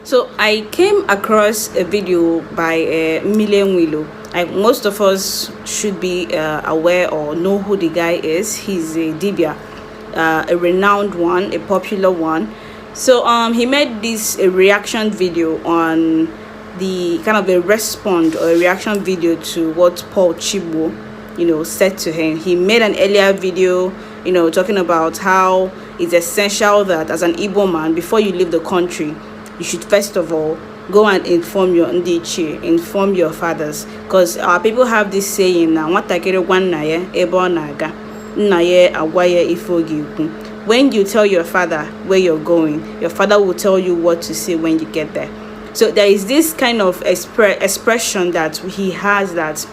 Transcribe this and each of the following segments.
So I came across a video by Mmiri Enwe Ilo. Like most of us should be aware or know who the guy is. He's a dibia, a renowned one, a popular one. So he made this a reaction video on the kind of a respond or a reaction video to what Paul Chigbo, said to him. He made an earlier video, talking about how it's essential that as an Igbo man, before you leave the country, you should first of all go and inform your ndichi, inform your fathers, because our people have this saying now, when you tell your father where you're going, your father will tell you what to say when you get there. So there is this kind of expression that he has, that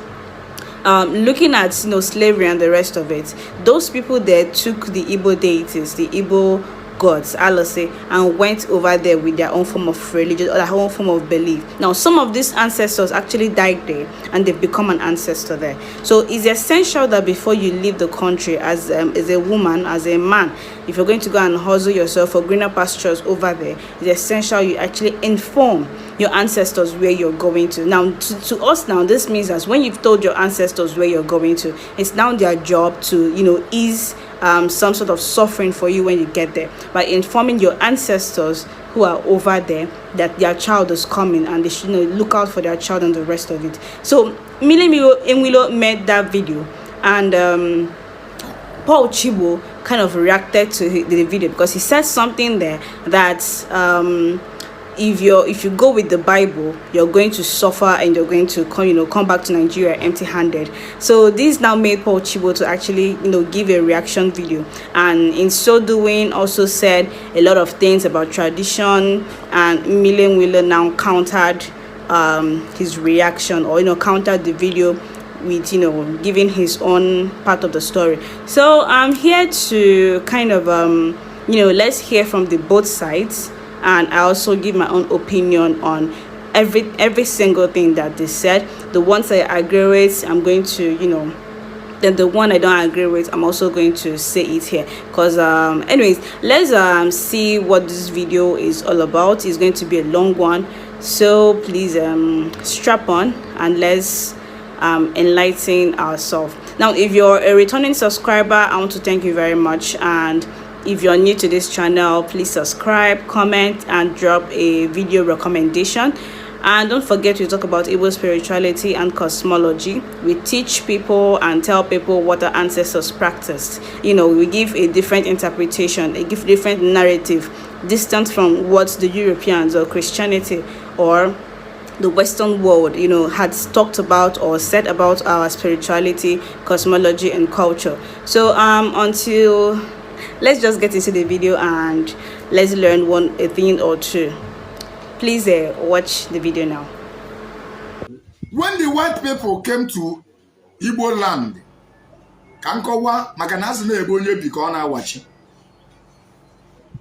looking at slavery and the rest of it, those people there took the Igbo deities, the Igbo gods, Alose, and went over there with their own form of religion or their own form of belief. Now, some of these ancestors actually died there and they've become an ancestor there. So it's essential that before you leave the country, as a woman, as a man, if you're going to go and hustle yourself for greener pastures over there, it's essential you actually inform your ancestors where you're going to. Now, to us now, this means that when you've told your ancestors where you're going to, it's now their job to, ease some sort of suffering for you when you get there, by informing your ancestors who are over there that their child is coming and they should look out for their child and the rest of it. So Mmiri Enwe Ilo made that video, and Paul Chigbo kind of reacted to the video because he said something there that if you go with the Bible, you're going to suffer and you're going to come back to Nigeria empty-handed. So this now made Paul Chigbo to actually give a reaction video, and in so doing also said a lot of things about tradition, and Mmiri Enwe Ilo now countered his reaction, or countered the video with giving his own part of the story. So I'm here to kind of let's hear from the both sides, and I also give my own opinion on every single thing that they said. The ones I agree with, I'm going to then the one I don't agree with, I'm also going to say it here, because anyways, let's see what this video is all about. It's going to be a long one, so please strap on and let's enlighten ourselves. Now, if you're a returning subscriber, I want to thank you very much, and if you're new to this channel, please subscribe, comment, and drop a video recommendation. And don't forget to talk about Igbo spirituality and cosmology. We teach people and tell people what our ancestors practiced. We give a different interpretation, a different narrative, distant from what the Europeans or Christianity or the Western world had talked about or said about our spirituality, cosmology, and culture. So let's just get into the video and let's learn a thing or two. Please watch the video now. When the white people came to Igbo land, Kankowa Makanasi na Ebo onye bi ka ọ na-awachi.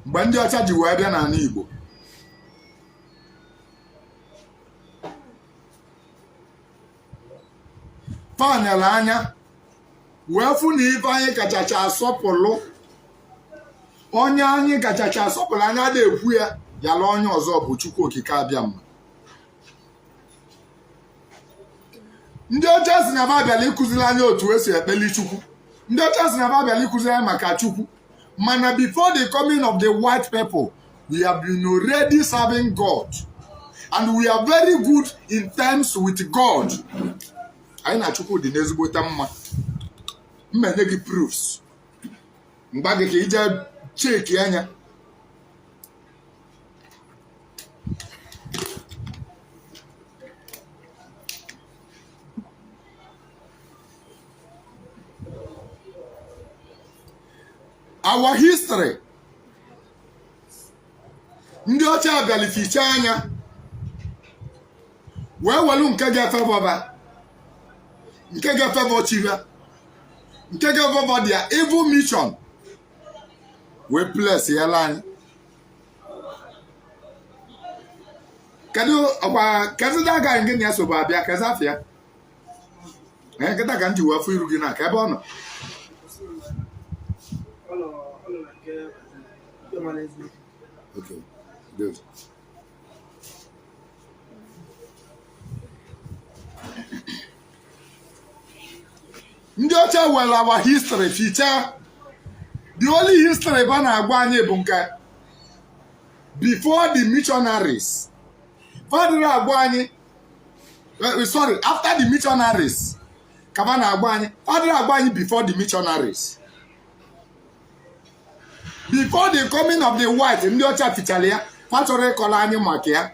Mgbe ndị ọcha ji wee bịa n'ala Igbo. Fanele anya wee fụ na ife anyị kachacha asọpụlụ. Onye anyị kachacha asọpụlụ anya na-ekwu ya yala onye ọzọ bụ Chukwu okike abịa mma. Ndị ọcha si na abịala ikuziri anya otu esi ekpeli Chukwu. Ndị ọcha si na abịala ikuziri anya maka Chukwu. Mana before the coming of the white people, we have been already serving God, and we are very good in terms with God. Anyị na Chukwu dị n'ezigbote mma. Mmenye gị proofs. Mgba gị ka ije check anya. Our history. Ndị ọcha abịalificha anya. Wee welu nke ga-efebọba. Nke ga-efebọ chiga. Nke ga-efebọ their evil mission. We place yala anyị. Kedu daga nke nya so ba bịa keza afia. Nketa ka nji wefu iru gị na ka ebe ọ nọ. Okay, good. ọcha well our history feature. The only history ba na-agwa anyị bụ nke before the missionaries. Father agwa anyị sorry, after the missionaries. Kaba na-agwa anyị, Father agwa anyị before the missionaries. Before the coming of the white, ndị ọcha fichara ya, fatore ịkọla anyị maka ya.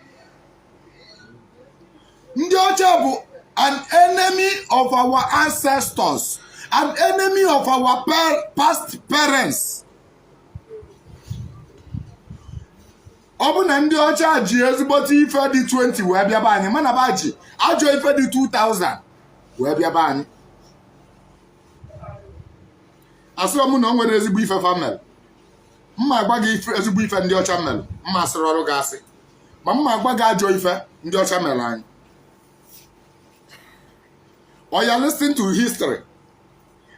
Ndị ọcha bụ an enemy of our ancestors, an enemy of our past parents. Ọ bụ na ndị ọcha ji ezigbote ife dị 20 wee bịaba anyị, mana ba ji ajọ ife dị 2000 wee bịaba anyị. Asịrị m na o nwere ezigbo ife family. Mma agwa gị ezigbo ife ndị ọcha mere, mma asịrị ọrụ gị asị. Ma mma agwa gị ajọ ife ndị ọcha mere anyị. Or you listen to history.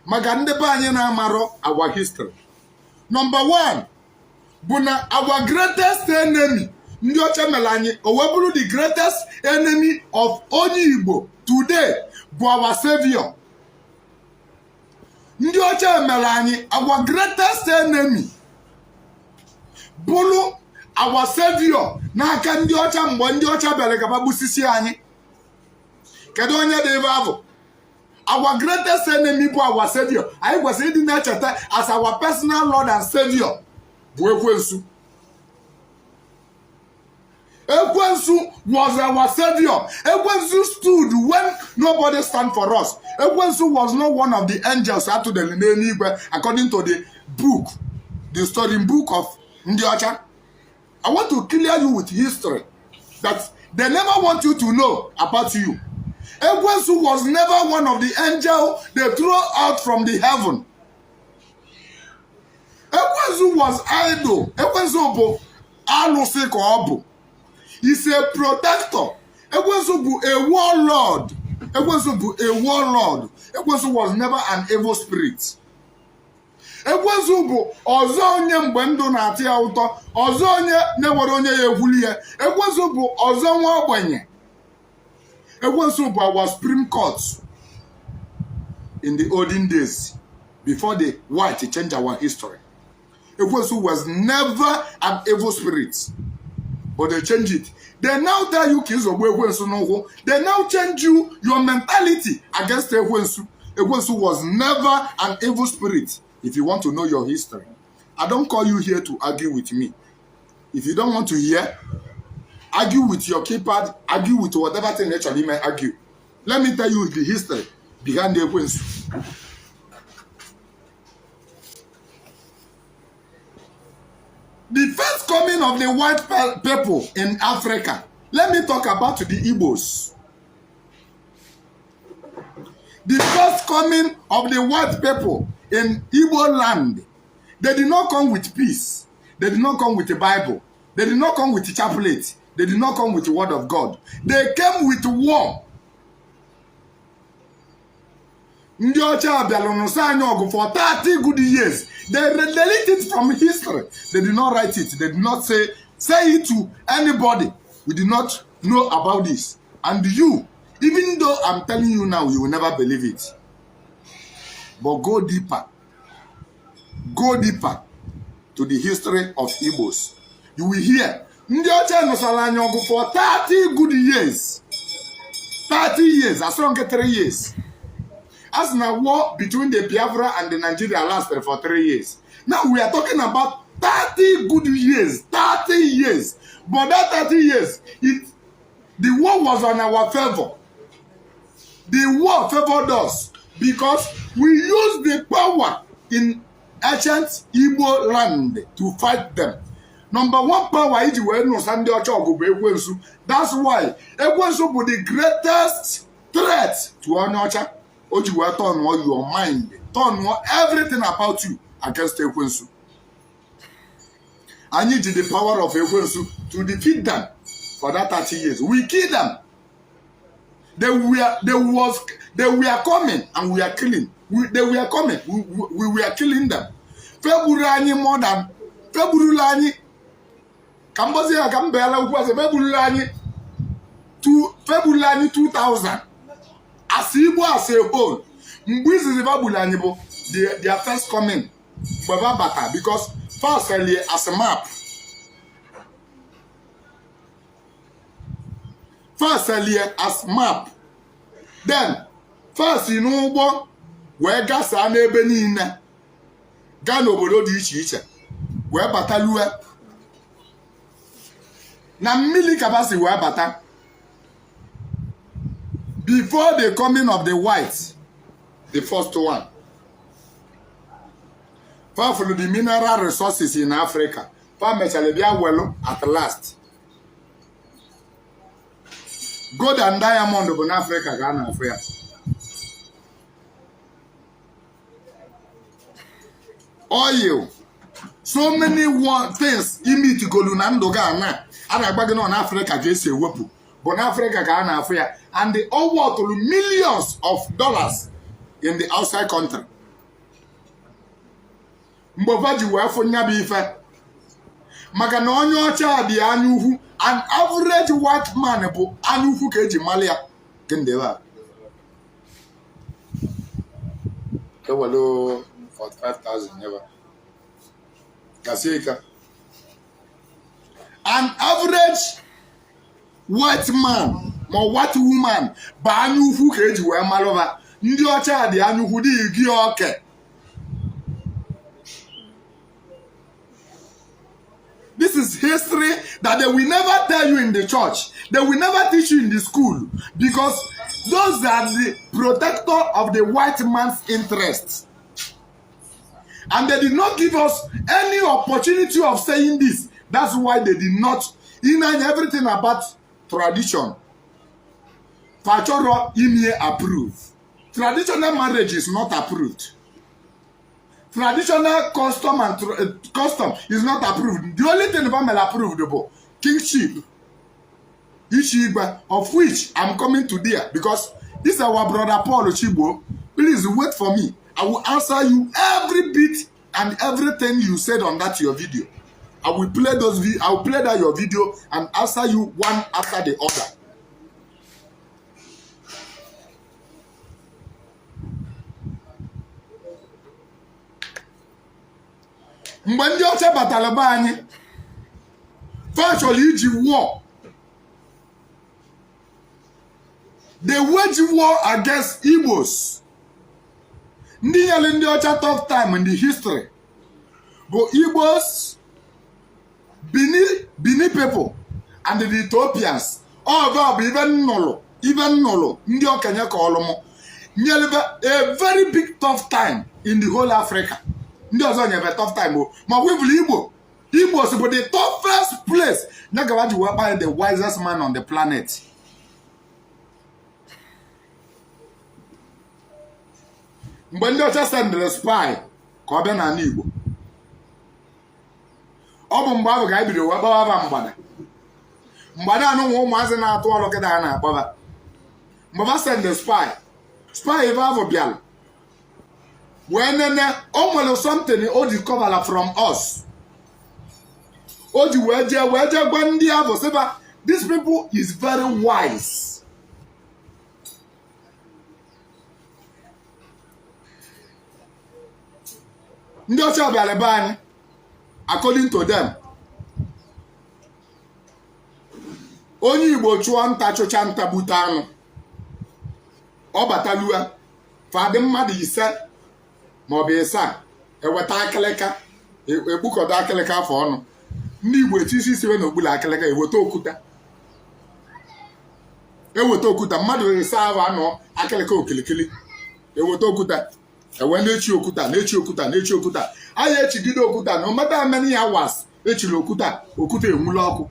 Maka ndị be anyị na-amarọ our history. Number 1 bụ na our greatest enemy ndị ọcha mere anyị, o wee bụrụ the greatest enemy of onye Igbo today bụ our savior. Ndị ọcha mere anyị, our greatest enemy bụrụ our savior n'aka ndị ọcha mgbe ndị ọcha bịara gaba gbusisi anyị. Kedu onye dị ebe ahụ? Our greatest enemy bụ our savior. Anyị kwesịrị ịdị na-echeta as our personal Lord and Savior bụ Ekwensu. Ekwensu was our savior. Ekwensu stood when nobody stand for us. Ekwensu was not one of the angels out to the Mmiri Enwe according to the book, the story book of Ndị Ọcha. I want to clear you with history that they never want you to know about you. Ekwensu was never one of the angels they threw out from the heaven. Ekwensu was idol. Ekwensu bụ alụsị ka ọ bụ. He's a protector. Ekwensu bụ a warlord. Ekwensu bụ a warlord. Ekwensu was never an evil spirit. Ekwensu bụ ọzọ onye mgbe ndụ na-atị ya ụtọ, ọzọ onye na-enwere onye ya egwuli ya. Ekwensu bụ ọzọ nwa ogbenye. Ekwensu bụ our Supreme Court in the olden days before the white changed our history. Ekwensu was never an evil spirit, but they changed it. They now tell you Ekwensu no. They now change your mentality against Ekwensu. Ekwensu was never an evil spirit. If you want to know your history, I don't call you here to argue with me. If you don't want to hear, argue with your keypad, argue with whatever thing nature you may argue. Let me tell you the history behind the Ekwensu. The first coming of the white people in Africa, let me talk about the Igbos. The first coming of the white people in Igbo land, they did not come with peace. They did not come with the Bible. They did not come with the chaplet. They did not come with the word of God. They came with war. Ndị ọcha bịara n'ụsọ anyị ọgụ for 30 good years. They delete it from history. They did not write it. They did not say it to anybody. We did not know about this. And you, even though I'm telling you now, you will never believe it. But go deeper. Go deeper to the history of Igbos. You will hear. Ndị ọcha nọsara anyị ọgụ for 30 good years. 30 years. As long as 3 years. As in a war between the Biafra and the Nigeria lasted for 3 years. Now we are talking about 30 good years. 30 years. But that 30 years, the war was on our favor. The war favored us because we used the power in ancient Igbo land to fight them. Number 1 power is Ekwensu. That's why Ekwensu was the greatest threat to Onyocha. Oji will turn all your mind, turn everything about you against Ekwensu. I need the power of Ekwensu to defeat them for that 30 years. We killed them. They were coming and we are killing. They were coming. We were killing them. February more than February. Cambodia, Gambela was a February 2000. As Igbo as a whole, Mbuizi Babulanibo, their first coming, Bata, because first as a map. First as map. Then, first you know what, where gas and ebenina, Gano Bolo di Chicha, where Batalua. Na Mmiri Kabasi where Bata. Before the coming of the whites, the first one. For the mineral resources in Africa, for Mechalebia well at last. Gold and diamond in Africa, Ghana, Africa. Oil. So many things imiti golunando Ghana. And I bargain on Africa, just a weapon. But Africa, Ghana, Africa. And they all worth millions of dollars in the outside country. Mbovaji wefo nyabi ife. Maka na onye ocha di anyuhu, an average white man bụ anyuhu ka eji malia kendewa. Kewalo 45,000 never. Kasika. An average white man, or white woman, ba anyuhu ka eji we malova. Ndị ocha di anyuhu di igi oke. This is history that they will never tell you in the church. They will never teach you in the school. Because those are the protector of the white man's interests. And they did not give us any opportunity of saying this. That's why they did not in everything about tradition. Fachoro Imie approve. Traditional marriage is not approved. Traditional custom and custom is not approved. The only thing Pamela approved about kingship, Chigbo, of which I'm coming to there because this is our brother Paul Chigbo. Please wait for me. I will answer you every bit and everything you said on that your video. I will play I will play that your video and answer you one after the other. Mgbe ndị ọcha batara be anyị fa chọrọ iji war. They wage war against Igbos. Ndị nyere ndị ọcha tough time in the history bụ Igbos, Bini people and the Ethiopians. All of them even nolo ndị okenye ka ọlụmụ nyere a very big tough time in the whole Africa. Ndị ọzọ nyere tough time o ma webulu Igbo bụ the toughest place na gawaji were by the wisest man on the planet. Mgbe ndị ọcha sendere spy ka ọ bịa n'ala Igbo ọ bụ mgbe ahụ ga ebido wee gbawaba mgbada anụ ụmụazị na-atụ ọrụ kịta a na-akpọba mgbe ba send spy ebe ahụ bịara wee nene o nwere something o discover from us o ji wee jee gwa ndị ahụ sịba this people is very wise. Ndị ọcha bịara be anyị according to them onye Igbo chụọ nta chụcha nta bute anụ ọ batalua fadị mmadụ ise maọbụ ịsaa eweta akịlịka egbukọta akịlịka afọ ọnụ ndị Igbo etisi isiwe na ogbula akịlịka eweta okuta mmadụ ịsaa ahụ anọ akịlịka okilikili eweta okuta ewe na-echi okuta anyị echigide okuta no matter how many hours echiri okuta enwula ọkụ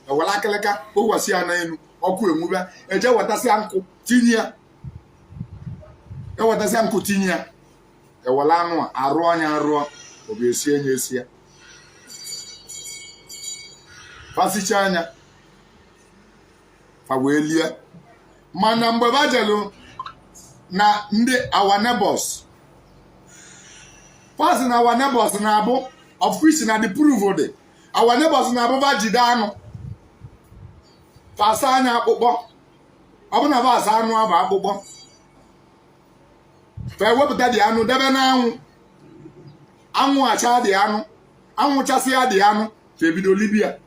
ewela akịlịka ụwasị ya n'elu ọkụ enwube eje wetasịa nkụ tinye ya ewela anụ arụ ọnya arụọ obi esi ya fasicha anya fa wee lie mana mgbe bajelu na ndị our neighbors pass na our neighbors na abụ of which na the proof of it our neighbors na abụ bajide anụ fasa anya akpụkpọ ọ bụ na fasa anụ abụ akpụkpọ fe wepụta dị anụ debe na anwụ acha dị anwụ chasịa dị anụ fe bido Libya.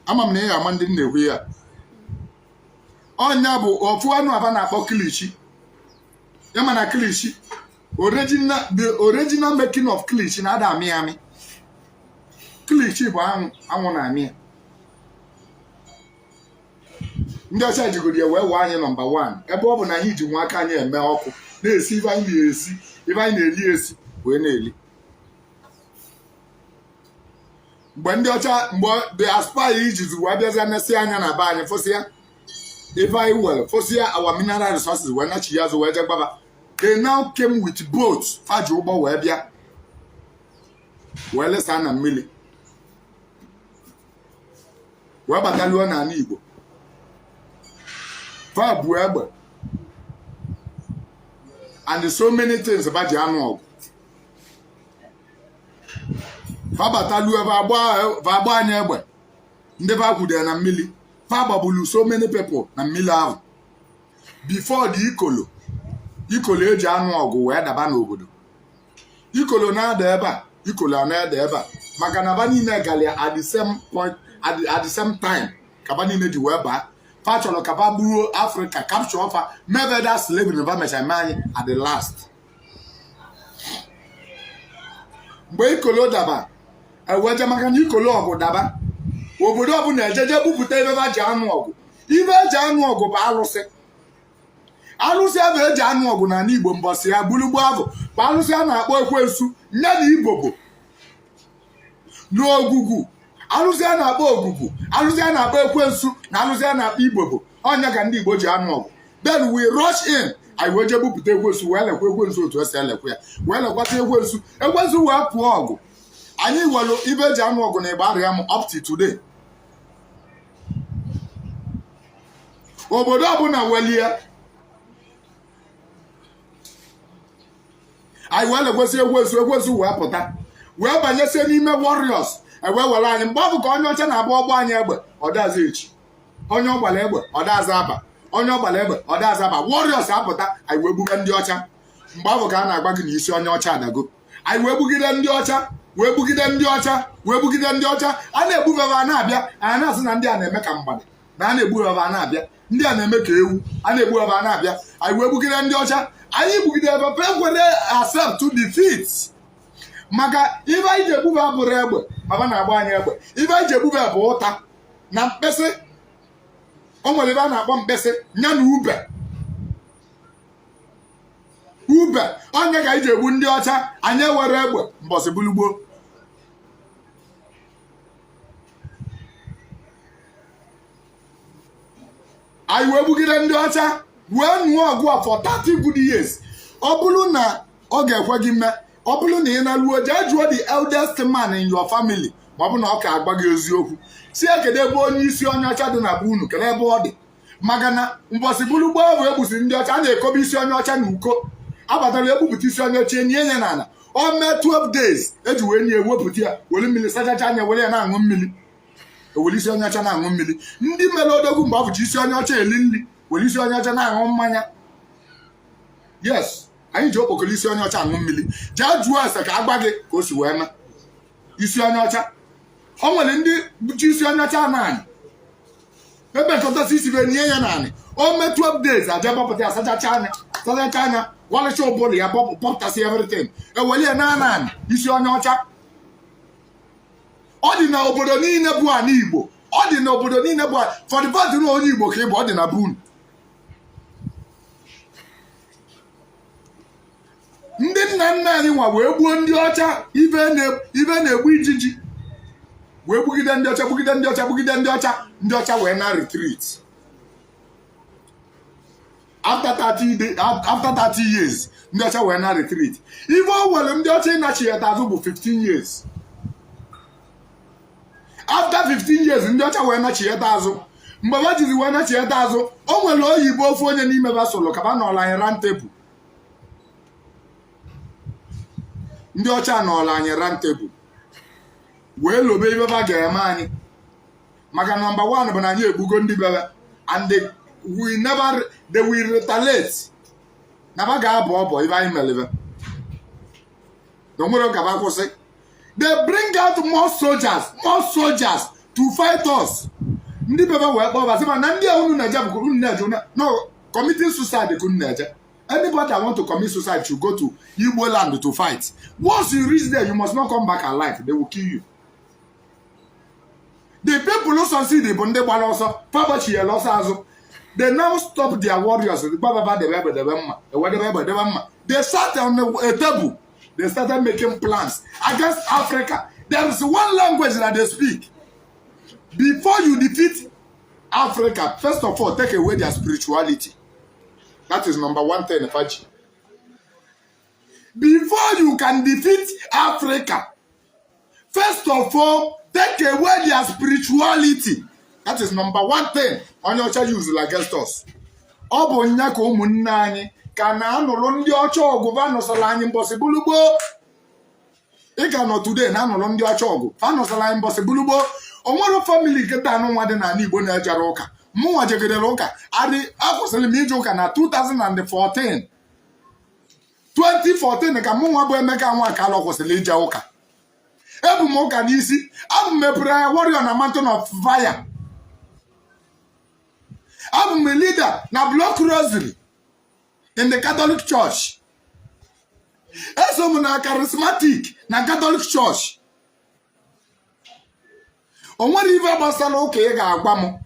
Ama m na ya ama ndị na-ekwu ya. Ọnya bụ ofu anụ aba na-akpọ kilichi. Ya mana kilichi the original making of kilichi na ada amị. Kilichi bụ anwụ na amị. Ndị ọcha jigoro ya wee wee anyị nọmba 1 ebe ọ bụ na anyị ji nwa aka anyị eme ọkụ na-esi ife anyị na-esi ife anyị na-eli esi wee na-eli. Mgbe ndị ọcha mgbe the aspire iji zu wee bịazi anasị anya na be anyị fụsịa ife anyị were fụsịa our mineral resources wee nachi ya azụ wee je gbaba. They now came with boats faji ụgbọ wee bịa wee lesa na mmiri wee bataluo n'ala Igbo. Fa bụ egbe and so many things ba ji anụ ọgụ. Fa bataluo ebe agba anyị egbe ndị ba kwudere na mmiri. Fa gbagbulu so many people na mmiri ahụ before the ikolo eji anụ ọgụ wee daba n'obodo. Ikolo na-ada ebe a ikolo na-ada ebe a maka na ba niile galia at the same point at the same time ka ba niile ji wee baa. Fa chọrọ ka ba buru Africa capture ọfa maybe that slavery ba mecha anyị at the last. Mgbe ikolo daba eweje maka na ikolo ọgụ daba obodo ọbụla ejeje bupụta ebe ba ji anụ ọgụ. Ibe eji anụ ọgụ bụ alụsị. Alụsị ebe eji anụ ọgụ na Igbo mbọsị ya bulugbo abụ bụ alụsị a na-akpọ ekwensu nya na Igbo n'ogwugwu. Alụsị a na-akpọ ogwugwu, alụsị a na-akpọ ekwensu na alụsị a na-akpọ Igbo ọnya ka ndị Igbo ji anụ ọgụ. Then we rush in anyị wee je bupụta ekwensu wee lekwa ekwensu otu esi elekwa ya wee lekwata ekwensu wee pụọ ọgụ. Anyị welu ibe eji anụ ọgụ na Igbo arịa m up to today. Obodo ọbụla welie anyị wee lekwasị ekwensu wee pụta wee banyesie n'ime warriors wee were anyị. Mgbe ọ bụ ka onye ọcha na-agba ọgbọ anyị egbe ọdaza echi, onye ọgbala egbe ọdaza aba, onye ọgbala egbe ọdaza aba. Warriors apụta anyị wee gbuga ndị ọcha. Mgbe ọ bụ ka a na-agba gị na isi onye ọcha adago anyị wee gbugide ndị ọcha wee gbugide ndị ọcha wee gbugide ndị ọcha. A na-egbufebe a na-abịa anyị na-asị na ndị a na-eme ka mgbada na a na-egbufebe a na-abịa ndị a na-eme ka ewu a na-egbufebe a na-abịa. Anyị wee gbugide ndị ọcha anyị gbugide ebe pekwere accept to defeat maka ife anyị ji egbube abụrụ egbe baba na-agba anyị egbe. Ife anyị ji egbube bụ ụta na mkpesị. O nwere ebe a na-akpọ mkpesị nya na ube onye ka anyị ji egbu ndị ọcha anyị ewere egbe mbọsị bulugbo. Anyị wee gbugide ndị ọcha wee nụọ ọgụ a for 30 good years. Ọ bụrụ na ọ ga-ekwe gị mme ọ bụrụ na ị na-alụọ jee jụọ the eldest man in your family ma ọ bụ na ọ ka agba gị eziokwu si kedu ebe onye isi onye ọcha dị na be unu kedu ebe ọ dị. Maka na mbọsị bulugbo bụ egbusiri ndị ọcha a na-ekobe isi onye ọcha na uko abatara egbupụta isi onye ọcha enye ya n'ala. O mee 12 days eji wee nye ewepụta ya were mmiri sachacha anya were ya na-aṅụ mmiri ewere isi onye ọcha na-aṅụ mmiri. Ndị mere odogwu mgbe ọ bụchi isi onye ọcha eli nri were isi onye ọcha na-aṅụ mmanya. Yes, anyị ji okpokolo isi onye ọcha aṅụ mmiri. Jee jụọ ese ka agba gị ka o si wee mee isi onye ọcha. O nwere ndị ji isi onye ọcha naanị ebe nkọtasị isi be nye ya naanị. O mee 12 days aja gbapụta ya sachacha anya walịcha ụbụrụ ya pọpụtasị everything eweli ya naanị isi onye ọcha. Ọ dị na obodo niile bụ ana Igbo. Ọ dị na obodo niile bụ for the fact na onye Igbo ka ị bụ ọ dị na bunu. Ndị nna nna anyị nwa wee gbuo ndị ọcha ibe na-egbu ijiji wee gbugide ndị ọcha gbugide ndị ọcha gbugide ndị ọcha. Ndị ọcha wee na retreat after 30 years. Ndị ọcha wee na retreat. Ife o nwere ndị ọcha ịnachigheta azụ bụ 15 years. After 15 years ndị ọcha wee nachigheta azụ. Mgbe ba jizi wee nachigheta azụ o nwere oyibo ofu onye n'ime ba solo ka ba nọọla anyị round table. Ndị ọcha nọọla anyị round table wee lobe ibe ba ga-eme anyị maka number 1 bụ na anyị egbugo ndị bebe and they will retaliate Naba ga-abọ if I meleve. Don't worry about what say. They bring out more soldiers to fight us. Ndị bebe wee kpọba sị ma na ndị a unu na-eje bụ unu na-eje no committing suicide they couldn't nature. Anybody that want to commit suicide should go to Igbo land to fight. Once you reach there, you must not come back alive. They will kill you. The people who succeed, they now stop their warriors. They sat on a table. They started making plans against Africa. There is one language that they speak. Before you defeat Africa, first of all, take away their spirituality. That is number one thing. Before you can defeat Africa, first of all, take away their spirituality. That is number one thing on your child use against us. Obonyako Omenaani can anulon the ocho governor saline impossible. It cannot today, Nanolon the ocho, Fano saline impossible. One family get down on Odinaani Igbo na Jaroka. More Jagaderoka. At the Apostolic Mijoka na 2014. 2014, the Kamunga boy make one color was the Lijaoka. Ebu Moka Nisi, I'm a prayer warrior on a mountain of fire. I'm a leader na block rosary in the Catholic Church. I'm a charismatic na Catholic Church. On what river Basalo Kega Guamo.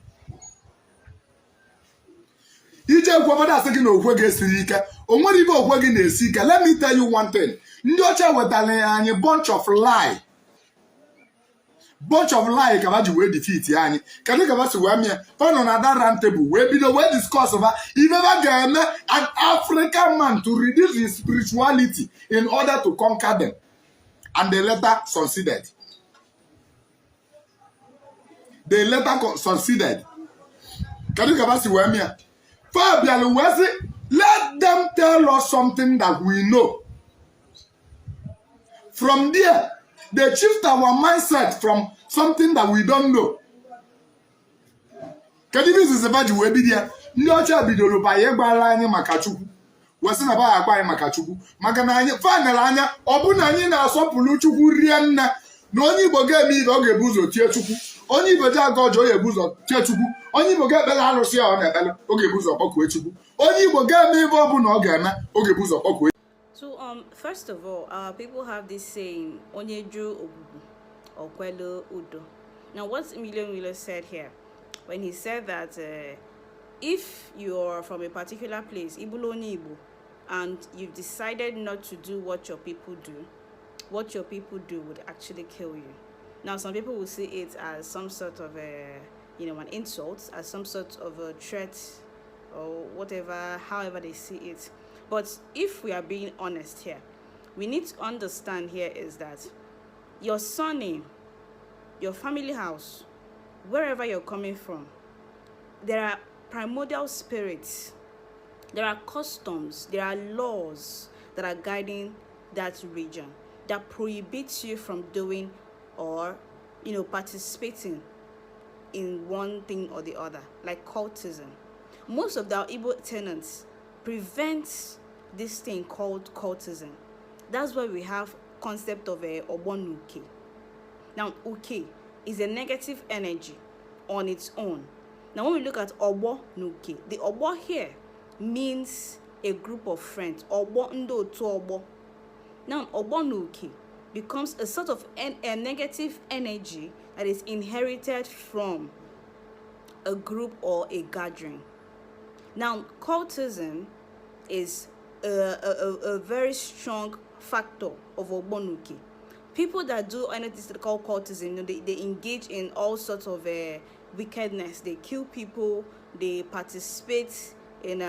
Ije Gwabada second of Wegesika. On what river Wagin is Sika. Let me tell you one thing. Ndocha Watale and a bunch of lie. Bunch of lie Kavaji will defeat Yani. Can you give us a wamia? Found on another round table. Where be the way discuss over if ever get an African man to reduce his spirituality in order to conquer them. And they later succeeded. They later succeeded. Can you give us a wamia? Fabian Wesley, let them tell us something that we know. From there, they shift our mindset from something that we don't know. Can you use the value we be there? No child be the by Ebalanya Makachuku. Wasn't about Abai Makachuku. Makananya, Fanalanya, Obunaani na Sopuluchuku Riana. No ni boge mi doge buzo tietuku. Only boja gojo ye buzo tietuku. Only boge bela halosia on a bella, oge buzo okuechuku. Only boge me bobu no gana, oge buzo okue. So first of all, people have this saying Onyeju Obubu or Kwelo Udo. Now what Mmiri Enwe Ilo said here, when he said that if you're from a particular place, Odinaani Igbo, and you've decided not to do what your people do would actually kill you. Now some people will see it as some sort of an insult, as some sort of a threat or whatever, however they see it. But if we are being honest here, we need to understand here is that your surname, your family house, wherever you're coming from, there are primordial spirits, there are customs, there are laws that are guiding that region that prohibits you from doing or participating in one thing or the other, like cultism. Most of the Igbo tenants prevent this thing called cultism. That's why we have concept of a Obonuke. Now uke is a negative energy on its own. Now when we look at Obonuke, the Obo here means a group of friends. Obo ndo to Obo. Now Obonuke becomes a sort of a negative energy that is inherited from a group or a gathering. Now cultism is a very strong factor of Obonuke. People that do anything called cultism, they engage in all sorts of wickedness. They kill people. They participate in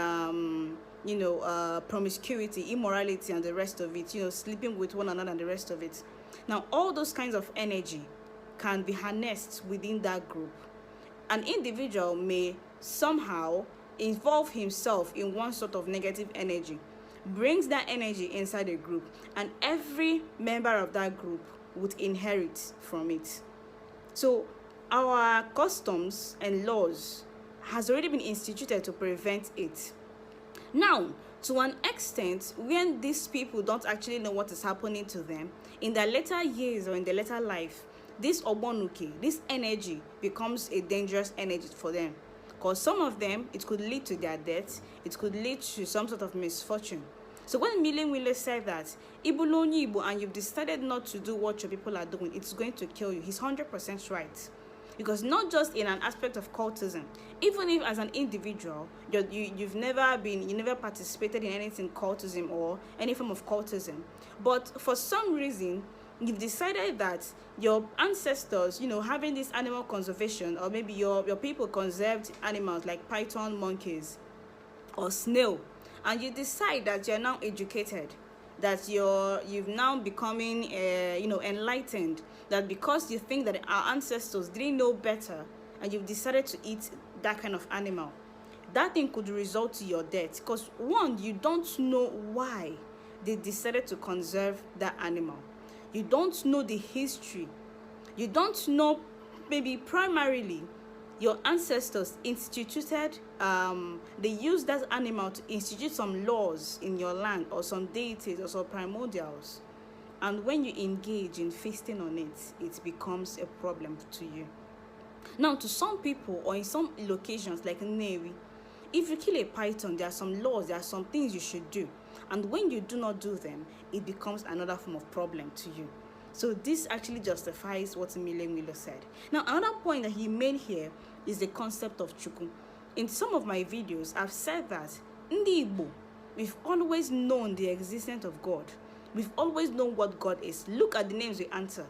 promiscuity, immorality, and the rest of it. Sleeping with one another and the rest of it. Now, all those kinds of energy can be harnessed within that group. An individual may somehow involve himself in one sort of negative energy, brings that energy inside a group, and every member of that group would inherit from it. So our customs and laws has already been instituted to prevent it. Now, to an extent, when these people don't actually know what is happening to them, in their later years or in their later life, this obonuke, this energy becomes a dangerous energy for them. Because some of them, it could lead to their death, it could lead to some sort of misfortune. So when Mmiri Enwe Ilo said that, Ibulonyi Igbo, and you've decided not to do what your people are doing, it's going to kill you, he's 100% right. Because not just in an aspect of cultism, even if as an individual you never participated in anything cultism or any form of cultism, but for some reason you've decided that your ancestors, having this animal conservation, or maybe your people conserved animals like python, monkeys, or snail, and you decide that you're now educated, that you've now becoming enlightened, that because you think that our ancestors didn't know better and you've decided to eat that kind of animal, that thing could result to your death. Because one, you don't know why they decided to conserve that animal, you don't know the history, you don't know, maybe primarily your ancestors instituted, they used that animal to institute some laws in your land, or some deities, or some primordials. And when you engage in feasting on it, it becomes a problem to you. Now, to some people, or in some locations like Nnewi, if you kill a python, there are some laws, there are some things you should do. And when you do not do them, it becomes another form of problem to you. So this actually justifies what Mmiri Enwe Ilo said. Now, another point that he made here is the concept of Chukwu. In some of my videos, I've said that Ndi Igbo, we've always known the existence of God. We've always known what God is. Look at the names we answer.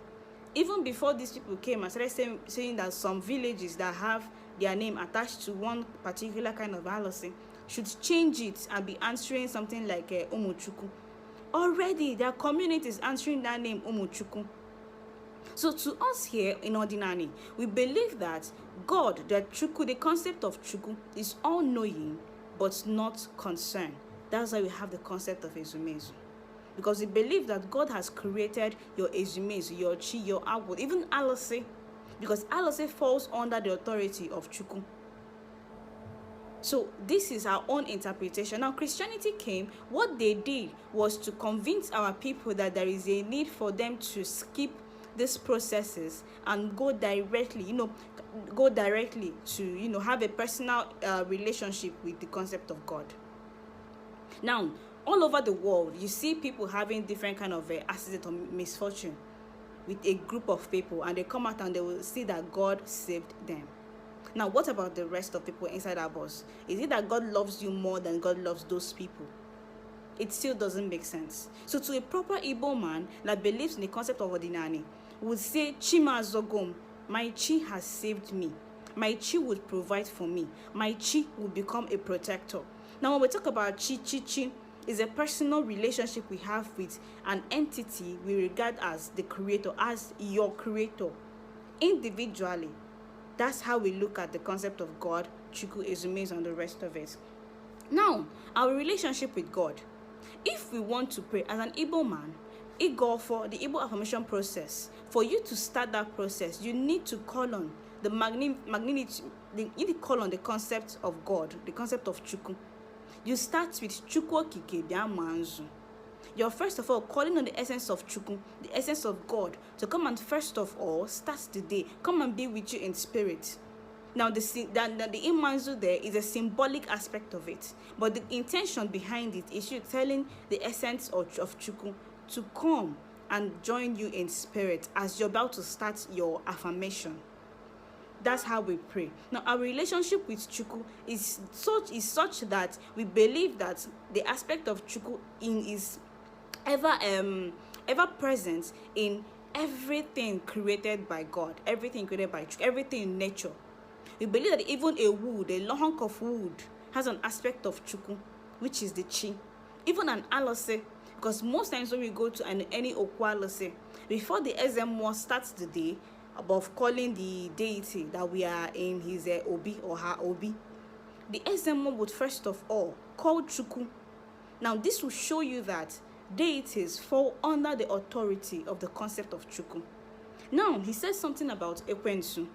Even before these people came, I started saying that some villages that have their name attached to one particular kind of allosi should change it and be answering something like Umuchukwu. Already, their community is answering that name, Umuchukwu. So to us here in Odinaani, we believe that God, that Chukwu, the concept of Chukwu, is all-knowing but not concerned. That's why we have the concept of Ezumezu. Because we believe that God has created your Ezumezu, your Chi, your Agwo, even Alose, because Alose falls under the authority of Chukwu. So this is our own interpretation. Now, Christianity came, what they did was to convince our people that there is a need for them to skip these processes and go directly to, have a personal relationship with the concept of God. Now, all over the world, you see people having different kind of accident or misfortune with a group of people, and they come out and they will see that God saved them. Now, what about the rest of people inside our bus? Is it that God loves you more than God loves those people? It still doesn't make sense. So to a proper Igbo man that believes in the concept of Odinaani, would say, Chima Zogom, my Chi has saved me. My Chi would provide for me. My Chi will become a protector. Now, when we talk about Chi, is a personal relationship we have with an entity we regard as the creator, as your creator. Individually, that's how we look at the concept of God, Chukwu, Ezumezu, and the rest of it. Now, our relationship with God. If we want to pray as an Igbo man, Igbo for the Igbo affirmation process, for you to start that process, you need to call on the you need to call on the concept of God, the concept of Chukwu. You start with Chukwu Okike Biamanzu. You're first of all calling on the essence of Chukwu, the essence of God, to come and first of all start the day, come and be with you in spirit. Now, the Imanzu there is a symbolic aspect of it, but the intention behind it is you telling the essence of Chukwu to come and join you in spirit as you're about to start your affirmation. That's how we pray. Now, our relationship with Chukwu is such that we believe that the aspect of Chukwu is ever present in everything created by God, everything created by Chukwu, everything in nature. We believe that even a long hunk of wood, has an aspect of Chukwu, which is the Chi. Even an Alose, because most times when we go to any Okwa Alose, before the Ezemo starts the day, above calling the deity that we are in his Obi or her Obi, the Ezemo would first of all call Chukwu. Now, this will show you that deities fall under the authority of the concept of Chukwu. Now, he says something about Ekwensu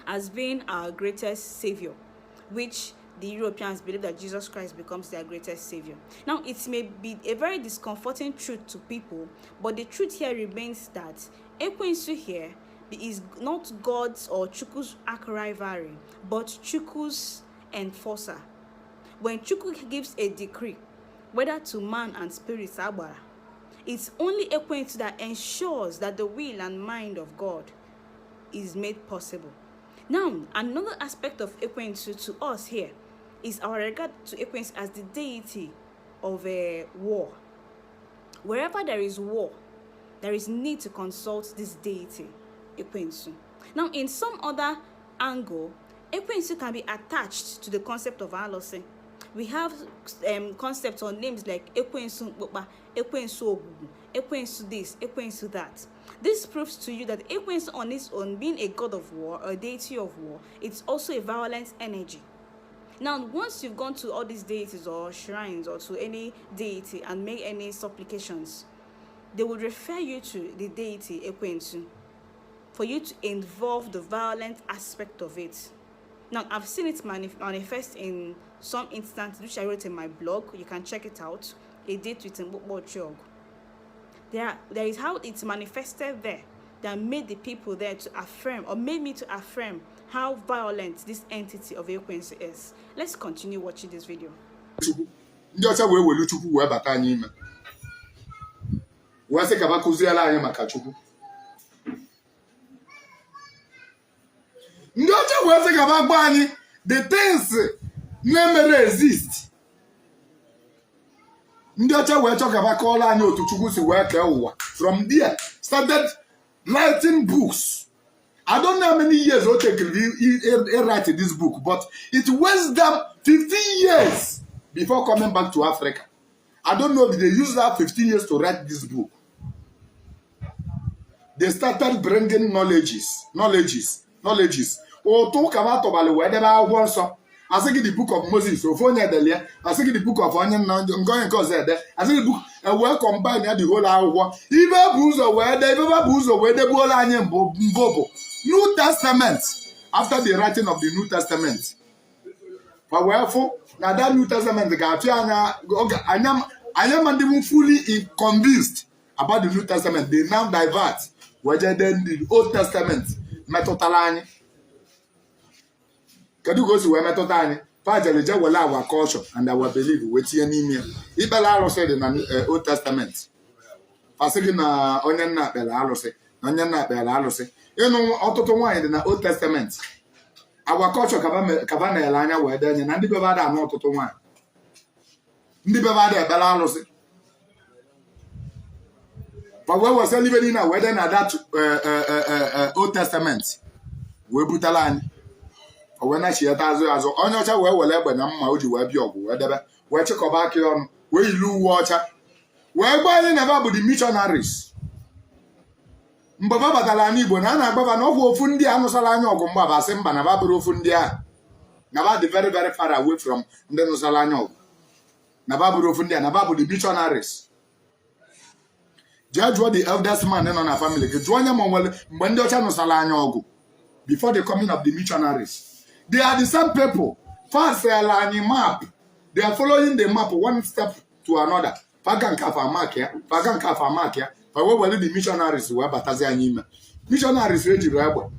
as being our greatest savior, which the Europeans believe that Jesus Christ becomes their greatest savior. Now, it may be a very discomforting truth to people, but the truth here remains that Ekwensu here is not God's or Chukwu's arch rivalry, but Chukwu's enforcer. When Chukwu gives a decree, whether to man and spirit, it's only Ekwensu that ensures that the will and mind of God is made possible. Now, another aspect of Ekwensu to us here is our regard to Ekwensu as the deity of a war. Wherever there is war, there is need to consult this deity, Ekwensu. Now, in some other angle, Ekwensu can be attached to the concept of Alose. We have concepts or names like Ekwensu Mkpokpa, Ekwensu Ogugu, Ekwensu this, Ekwensu that. This proves to you that Ekwensu on its own, being a god of war, a deity of war, it's also a violent energy. Now, once you've gone to all these deities or shrines or to any deity and make any supplications, they would refer you to the deity Ekwensu for you to involve the violent aspect of it. Now, I've seen it manifest in some instances, which I wrote in my blog. You can check it out. A date with Mbokbo Chiog. There is how it's manifested there that made the people there to affirm, or made me to affirm, how violent this entity of Ekwensu is. Let's continue watching this video. Ndị ọcha wee welu Chukwu wee bata anyị ime. Wee sị ka ba kụziela anyị maka Chukwu. Ndị ọcha wee sị ka ba gwa anyị the things na-emere exist. Ndị ọcha wee chọ ka ba kọọla anyị otu Chukwu si wee kee ụwa. From there, started writing books. I don't know how many years it take to write this book, but it was them 15 years before coming back to Africa. I don't know if they used that 15 years to write this book. They started bringing knowledges. Oh, talk about whether I think the book of Moses, or Delia, I think the book of Onion, I'm going to cause that. I think the book, and well combined the whole hour. Even booze away, they never booze away the Bolanian Bobo. New Testament, after the writing of the New Testament. For wherefore, now that New Testament, I am fully convinced about the New Testament. They now divert whether then the Old Testament methodology. Kadu goes to where methodology. Pajaja will our culture and our belief with Yanimia. Ibala said in the Old Testament. Pasagina onion nap bellalose, onion nap bellalose. You know, auto wine in the Old Testament. Our culture Cabana Elania were then and the Bavada not to wine. The Bavada bellalose. But where was living in a wedding at that Old Testament? We put a line. When I see a thousand as on your way, well, when I'm Mauji, where you whatever, where you go back on, where you lose water, where by never the missionaries. Mbaba Odinaani Igbo na na-agbaba na ọgwụ ofu ndị a nụsara anya ọgụ mgbaba asị mba na ba bụrụ ofu ndị a na ba dị very very far away from ndị nụsara anya ọgụ na ba bụrụ ofu ndị a na ba bụ the missionaries. Judge what the eldest man nọ na family gị jụọ onye ma nwere mgbe ndị ọcha nụsara anya ọgụ before the coming of the missionaries. They are the same people. First anyị map. They are following the map one step to another. Pagan kafa mark here, pagan kafa mark here. But what were the missionaries who were batazi anime? Missionaries ready rebel.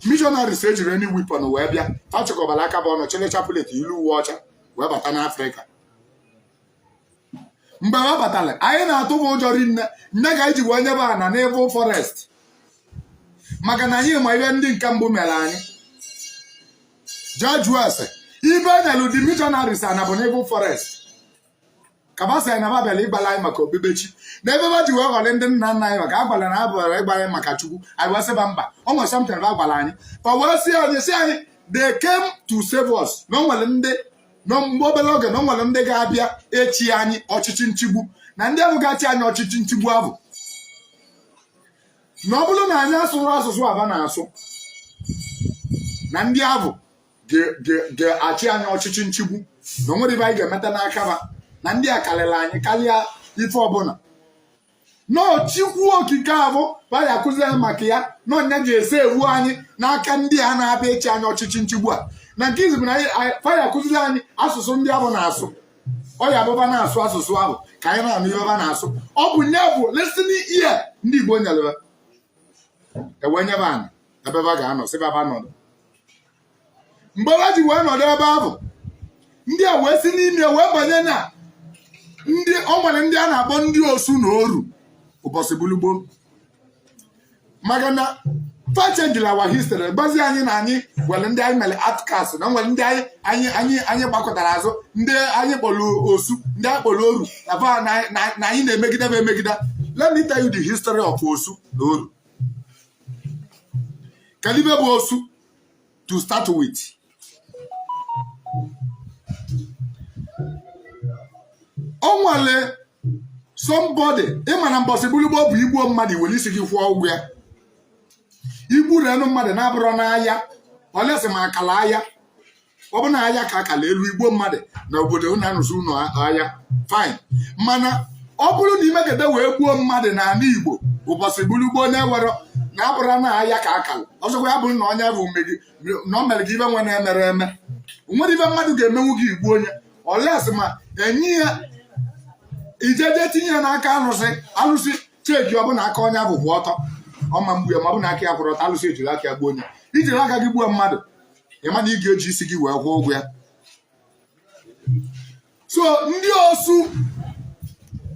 Missionaries ready any weapon who were there. Pacho balaka bono chele chapuleti ilu water. Where batana Africa. Mbawa batale. I na to mojorin nega iji wanyaba na naval forest. Magana nye ma yendi kambu melani. Judge was even the missionaries are na naval forest. Kabasa na mabele igbala maka obebechi na ebeba ji we gole ndị nna nna anyị maka agbala na abara igbala maka Chukwu I was bamba almost something agbala anyị but we see anyị they came to save us no nwere ndị no mobile oge no nwere ndị ga-abịa echi anyị ọchịchị nchigbu na ndị ahụ ga-achị anyị ọchịchị nchigbu abụ na ọ bụrụ na anyị asụrụ asụsụ aba na-asụ na ndị ahụ ga-achị anyị ọchịchị nchigbu na nwere ibe anyị ga-emeta n'aka ba na ndị a kalịla anyị karịa ife ọbụla no chikwu okike abụ baya kụzie maka ya na onye ji ese ewu anyị n'aka ndị a na-abịa echi anyị ọchịchị nchigbu a na nke izibu na faya kụziri anyị asụsụ ndị abụ na-asụ ọ ya abụba na-asụ asụsụ ahụ ka anyị na-anụ ihe ọba na-asụ ọ bụ nye bụ listening ear ndị Igbo nyere ewenyebe anyị ebe ba ga-anọ sị baba nọdụ mgbe ha ji wee nọdụ ebe ahụ ndị a wee si n'ime wee banye na ndị ọ nwere ndị a na-akpọ ndị osu na oru ụbọchị bulugbo maka na fachenjila wa history gbazi anyị na anyị nwere ndị anyị mere outcast na nwere ndị anyị gbakọtara azụ ndị anyị kpọrọ osu ndị anyị kpọrọ oru na anyị na-emegide bụ emegide. Let me tell you the history of osu na oru. Kalibe bụ osu to start with. O nwere somebody ịma na mbọsị bulugbo bụ igbuo mmadụ iwere isi gị kwụọ ụgwọ ya. Igbu renụ mmadụ na-abụrụ n'ahịa olesi ma akala ahịa ọ bụ na ahịa ka akala elu igbo mmadụ na obodo na-anụsị ụlọ ahịa fine mana ọ bụrụ na imegede wee gbuo mmadụ n'ala Igbo ụbọchị bulugbo na-ewere na-abụrụ na ahịa ka akala ọzọkwa ya bụrụ na onye bụ na o mere gị ibe nwe na-emere eme nwere ibe mmadụ ga-emenwu gị igbu onye olesi ma enyi ya ijeje tinye ya n'aka alụsị cheki ọ bụ na aka onye bụ kwụ ọtọ ọma mgbu ya ma ọ bụ na aka ya kwụrụ ọtọ alụsị ejiri aka ya gbuo onye ijiri aka gị gbuo mmadụ ịma na ị ga-eji isi gị wee kwụọ ụgwọ ya. So ndị osu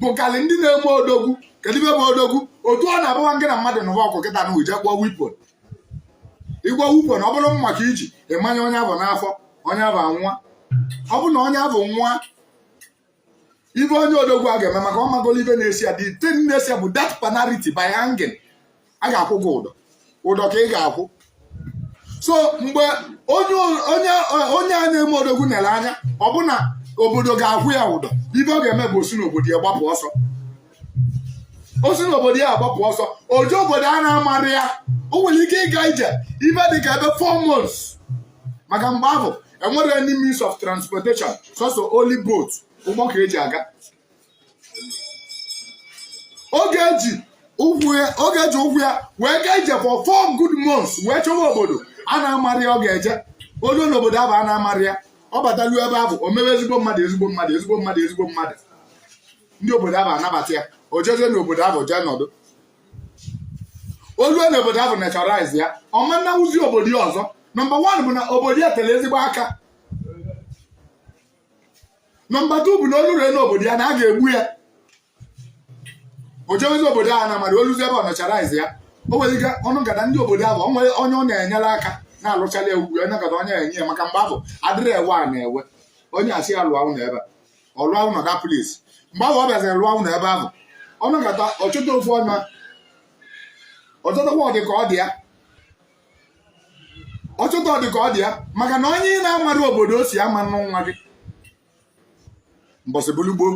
bụkarị ndị na-eme odogwu kedu ibe bụ odogwu otu ọ na-abụwa ngị na mmadụ nụba ọkụ kịta na uje kpọọ wipon ịgwọ wipon ọ bụrụ maka iji ịmanye onye abụ n'afọ onye abụ anwụọ ọ bụ na onye abụ nwa ibe onye odogwu a ga-eme maka ọ magolo ibe na-esi ya dị tin na-esi ya bụ death penalty by hanging a ga-akwụ gị ụdọ ka ị ga-akwụ. So mgbe onye a na-eme odogwu nere anya ọ bụ na obodo ga-akwụ ya ụdọ ibe ọ ga-eme bụ osi n'obodo ya gbapụ ọsọ osi n'obodo ya agbapụ ọsọ oji obodo a na-amarị ya o nwere ike ịga ije ibe dị ka ebe 4 months maka mgbe ahụ enwere any means of transportation sọsọ only boat ụgbọ ka eji aga oge eji ụkwụ ya wee gaa ije for 4 good months wee chọwa obodo a na-amarị ọ ga-eje olu n'obodo ahụ a na-amarị ya ọ batalu ebe ahụ o mewe ezigbo mmadụ ndị obodo ahụ anabata ya o jeje n'obodo ahụ jee nọdụ olu n'obodo ahụ naturalize ya ọma nnawụzi obodo ya ọzọ. Nọmba 1 bụ na obodo ya tere ezigbo aka. Nọmba 2 bụ na olu ree n'obodo ya na a ga-egbu ya o jewezi obodo ahụ na mara oluzi ebe ọ naturalize ya o nwere ike ọnụ gada ndị obodo ahụ onwe onye ọ na-enyere aka na-alụchala ya ugwu onye gada onye enye ya maka mgbe ahụ adịrị ewe a na-ewe onye asị ya lụọ ụlọ ebe ọ lụọ ụlọ da place mgbe ahụ ọ bịaziri lụọ ụlọ ebe ahụ ọnụ gada ọchụta ofu ọnya ọchụtakwa ọdị ka ọ dị ya maka na onye ị na-amara obodo o si ama nwa gị mbọsị bulugbo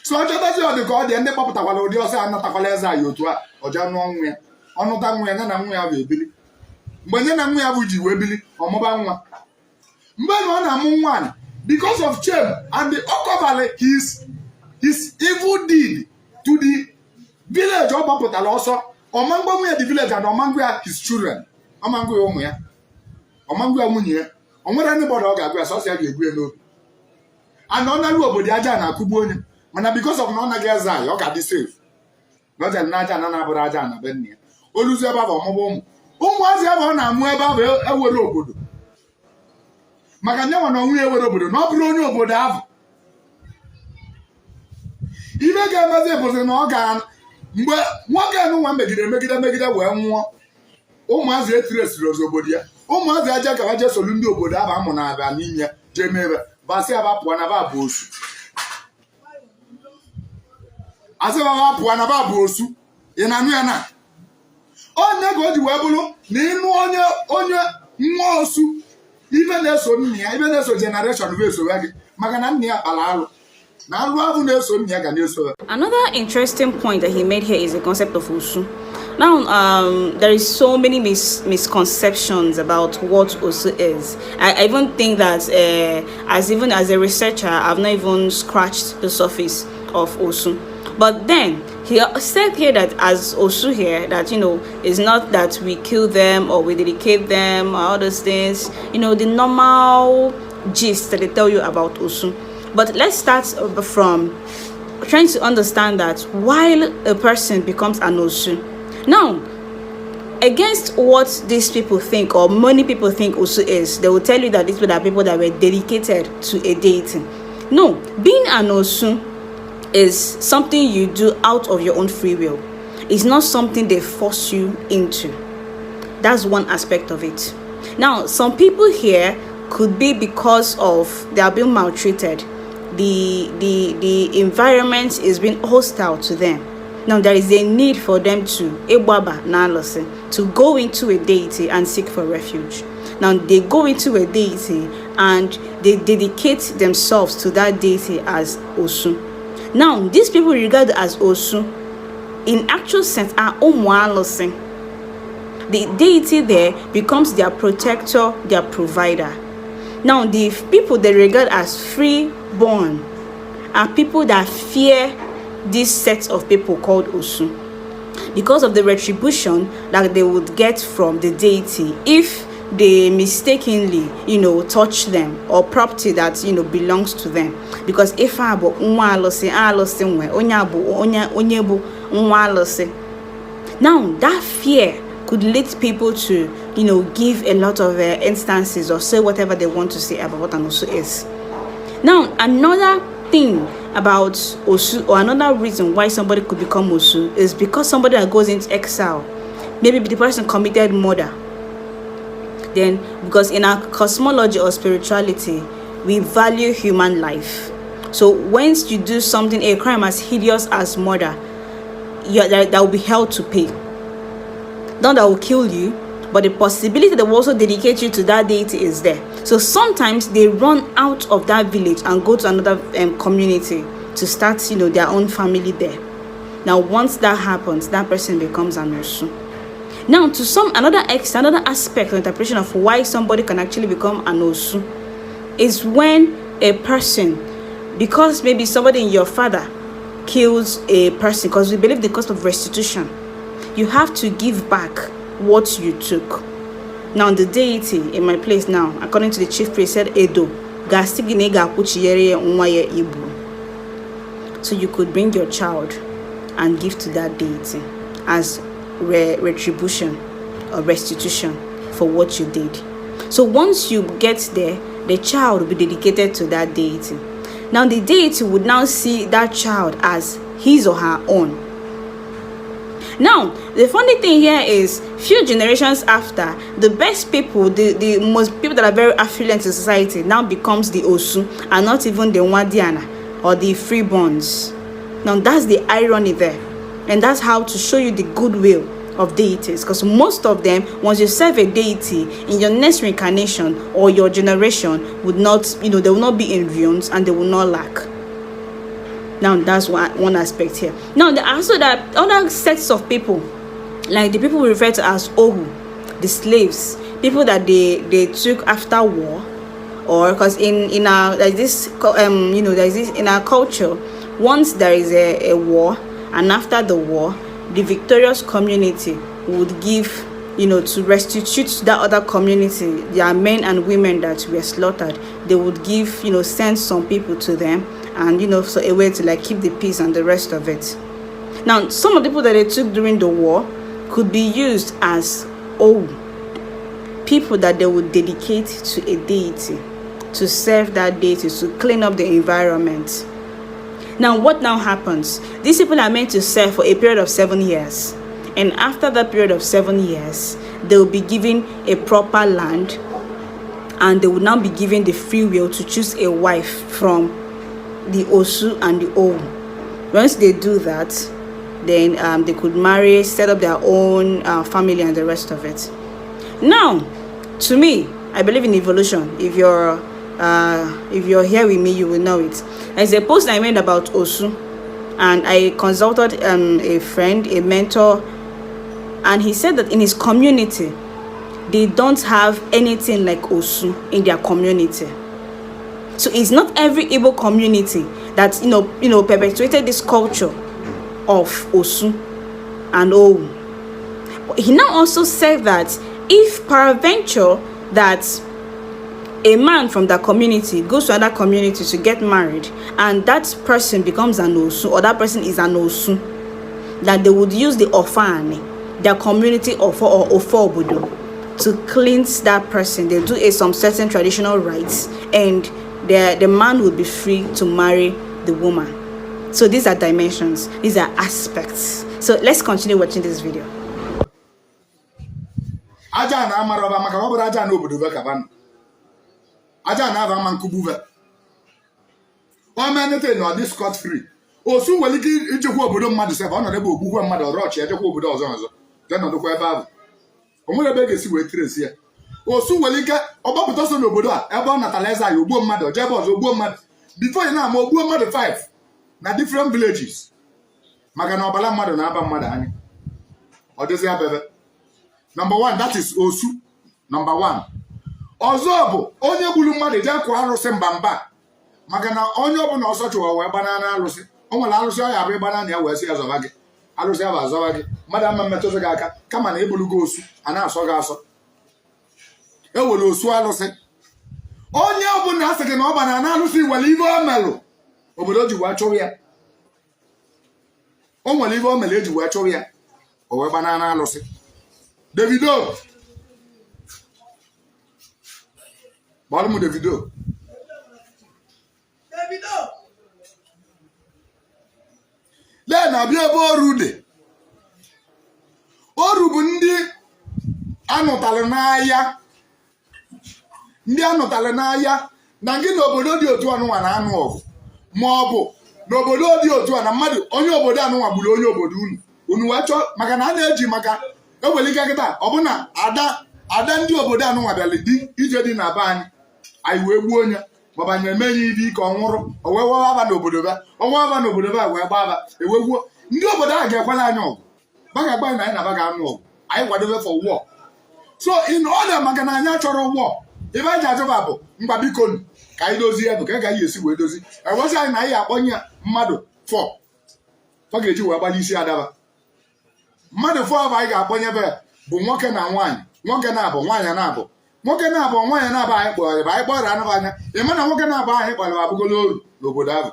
so ọchọtazi ọdị ka ọ dị ndị kpọpụtakwala ụdị ọsọ anatakwala eze anyị otu a ọjọọ nụọ nwa ya ọnụta nwa ya nye na nwa ya bụ ebili mgbe nye na nwa ya bụ ji wee bili ọmụba nwa mgbe na ọ na-amụ nwaanyị because of shame and the ọkọbalị his evil deed to the village ọ gbapụtara ọsọ ọmangwa nwunye the village and ọmangwa ya his children ọmangwa ya ụmụ ya ọmangwa ya nwunye ya o nwere anybody ọ ga-agwa ya sọsọ ya ga-egbu ya n'obi and ọ na-alụ obodo aja na-akụgbu onye mana because of na ọ naghị eze anyị ọ ga-adị safe n'ọja na aja na-abụrụ aja na be nne ya oluzi ebe ahụ ọmụba ụmụazị ebe ọ na-amụ ebe ahụ ewere obodo maka nye nwa na onwe ya ewere obodo na ọ bụrụ onye obodo ahụ ibe ga-emezi bụzi na ọ ga mgbe nwoke anụnwa megide wee nwụọ ụmụazị etiresiri ozi obodo ya ụmụazị aja ka je solu ndị obodo ahụ amụ na abịa n'ime ya jee mebe basị aba pụọ na ba bụ osu asị baba pụọ na ba bụ osu ị na-anụ ya na onye ka o ji wee bụrụ na ịnụ onye nwa osu ibe na-eso nna ya ibe na-eso generation bụ esowe gị maka na nna ya kpara alụ na alụ ahụ na-eso nna ya ga na-eso. Another interesting point that he made here is the concept of Osu. Now, there is so many misconceptions about what Osu is. I even think that as a researcher, I've not even scratched the surface of Osu. But then he said here that as Osu here, that, it's not that we kill them or we dedicate them or all those things, the normal gist that they tell you about Osu. But let's start from trying to understand that while a person becomes an Osu, now, against what these people think, or many people think Osu is, they will tell you that these people are people that were dedicated to a deity. No, being an Osu is something you do out of your own free will. It's not something they force you into. That's one aspect of it. Now, some people here could be because of they are being maltreated. The environment is being hostile to them. Now, there is a need for them to go into a deity and seek for refuge. Now, they go into a deity and they dedicate themselves to that deity as Osu. Now, these people regarded as Osu, in actual sense, are Omualosin. The deity there becomes their protector, their provider. Now, the people they regard as freeborn are people that fear this set of people called Osu, because of the retribution that they would get from the deity if they mistakenly, touch them or property that, belongs to them. Because if abo unwalose alose now that fear could lead people to, give a lot of instances or say whatever they want to say about what an Osu is. Now, another thing about Osu, or another reason why somebody could become Osu, is because somebody that goes into exile, maybe the person committed murder. Then, because in our cosmology or spirituality, we value human life. So once you do something, a crime as hideous as murder, that will be held to pay. Not that will kill you, but the possibility that will also dedicate you to that deity is there. So sometimes they run out of that village and go to another community to start, their own family there. Now, once that happens, that person becomes an Osu. Now, to another aspect of interpretation of why somebody can actually become an Osu is when a person, because maybe somebody in your father kills a person, because we believe the cost of restitution, you have to give back what you took. Now, the deity in my place now, according to the chief priest, said Edo, so you could bring your child and give to that deity as retribution or restitution for what you did. So once you get there, the child will be dedicated to that deity. Now, the deity would now see that child as his or her own. Now, the funny thing here is, few generations after, the best people, the most people that are very affluent in society now becomes the Osu, and not even the Wadiana or the freeborns. Now, that's the irony there. And that's how to show you the goodwill of deities. Because most of them, once you serve a deity, in your next reincarnation or your generation would not, they will not be in ruins and they will not lack. Now, that's one aspect here. Now, there are also that other sets of people, like the people we refer to as Ohu, the slaves, people that they took after war, or because in our there's this in our culture, once there is a war, and after the war, the victorious community would give, to restitute that other community, their men and women that were slaughtered, they would give, send some people to them, and so a way to keep the peace and the rest of it. Now, some of the people that they took during the war could be used as people that they would dedicate to a deity, to serve that deity, to clean up the environment. Now, what now happens? These people are meant to serve for a period of 7 years. And after that period of 7 years, they will be given a proper land, and they will now be given the free will to choose a wife from the Osu and the Owu. Once they do that, then they could marry, set up their own family and the rest of it. Now, to me, I believe in evolution. If you're here with me, you will know it. There's a post I made about Osu, and I consulted a friend, a mentor, and he said that in his community, they don't have anything like Osu in their community. So it's not every Igbo community that perpetuated this culture of Osu and Owu. He now also said that if peradventure that a man from that community goes to another community to get married and that person becomes an Osu, or that person is an Osu, that they would use the Ofani, their community Ofo or Ofo Obodo, to cleanse that person. They do some certain traditional rites, and the man will be free to marry the woman. So these are dimensions, these are aspects. So let's continue watching this video. Aja na amaroba maka obura aja na obodo be kabanu. Aja na ava man kubuve. O menete no this scot free. Osu weliki ijekwu obodo mmadu se ba no debe ogbugwu mmadu orochi ejekwu obodo ozo. Then no dokwa ebe abu. Onwere be gesi we trace ya. Osu welike ogbapụta so n'obodo a ebe ọ natala eze ya ogbuo mmadu jebe ozo ogbuo mmadu. Before you na ma ogbuo mmadu 5 na different villages. Maka na obala mmadu na aba mmadu anya. Odezi abebe. Number 1, that is Osu. Number 1. Ọzọ bụ onye gburu mmadụ je kwa arụsị mbamba. Maka na onye ọbụla ọsọ chụwa wee gbana na arụsị. O nwere arụsị ọ ya abụ ịgbana na ya wee sị ya zọba gị. Arụsị ya bụ azọba gị. Mmadụ ama mmetụta gị aka kama na ebulugo Osu a na-asọ gị asọ. E were Osu arụsị. Onye ọbụla asị gị na ọ gbana na arụsị were ibe o melụ. Obodo ji wee chụrụ ya. O nwere ibe o melụ eji wee chụrụ ya. O wee gbana na arụsị. Davido. Balumu Davido. Le na bia bo rude. Oru bụ ndị anụtala n'ahịa. Ndị anụtala n'ahịa na gị n'obodo dị otu anụnwa na anụ ọgụ. Ma ọ bụ n'obodo dị otu a na mmadụ onye obodo anụnwa gburu onye obodo unu. Unu wee chọọ maka na a na-eji maka ewelike kịta ọbụna ada ndị obodo anụnwa bịara di ije dị na be anyị wee gbuo onye maọbụ emeghị ibe ike ọ nwụrụ o wee wewa aba n'obodo be ọnwa aba n'obodo be wee gbaa aba ewegwuo ndị obodo ahụ ga-ekwela anyị ọgụ baga agba na anyị na baga anụ ọgụ anyị kwadobe for war. So in order maka na anyị achọrọ war ebe anyị ji achọba bụ mgba biko ka anyị dozie bụ ka anyị ga-anyị esi wee dozi ewezi anyị na anyị akpọnye mmadụ 4 ọ ga-eji wee gbalị isi adaba. Mmadụ 4 anyị ga-akpọnye be bụ nwoke na nwaanyị, nwoke na-abụ nwaanyị na-abụ, nwoke na-abụ nwaanyị na-abụ anyị kpọrọ ebe anyị kpọrọ anụ anya ịma na nwoke na-abụ anyị kpọrọ abụgolo oru n'obodo ahụ.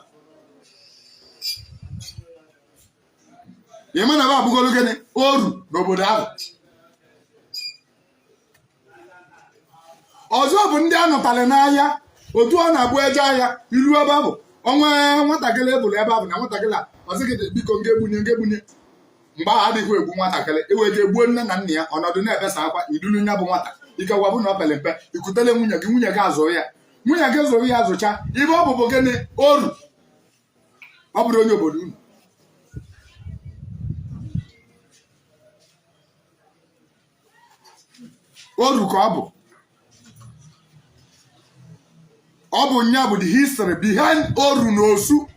Ịma na abụgolo gịnị oru n'obodo ahụ. Ọzọ bụ ndị anụtala n'ahịa otu ọ na-abụ eje ahịa ilu ebe ahụ onwe nwatakịrị ebụrụ ebe ahụ na nwatakịrị a ọsị gị biko ngegbunye mgbe ahụ adịghị egbu nwatakịrị eweje gbuo nne na nna ya ọnọdụ na-ebesa akwa idulu nya bụ nwata ike gwabụ na ọ pere mpe ikutele nwunye gị azụrụ ya nwunye gị zụrụ ya azụcha ibe ọ bụbụ gịnị oru ọ bụrụ onye obodo unu. Oru ka ọ bụ nya bụ the history behind Oru na Osu.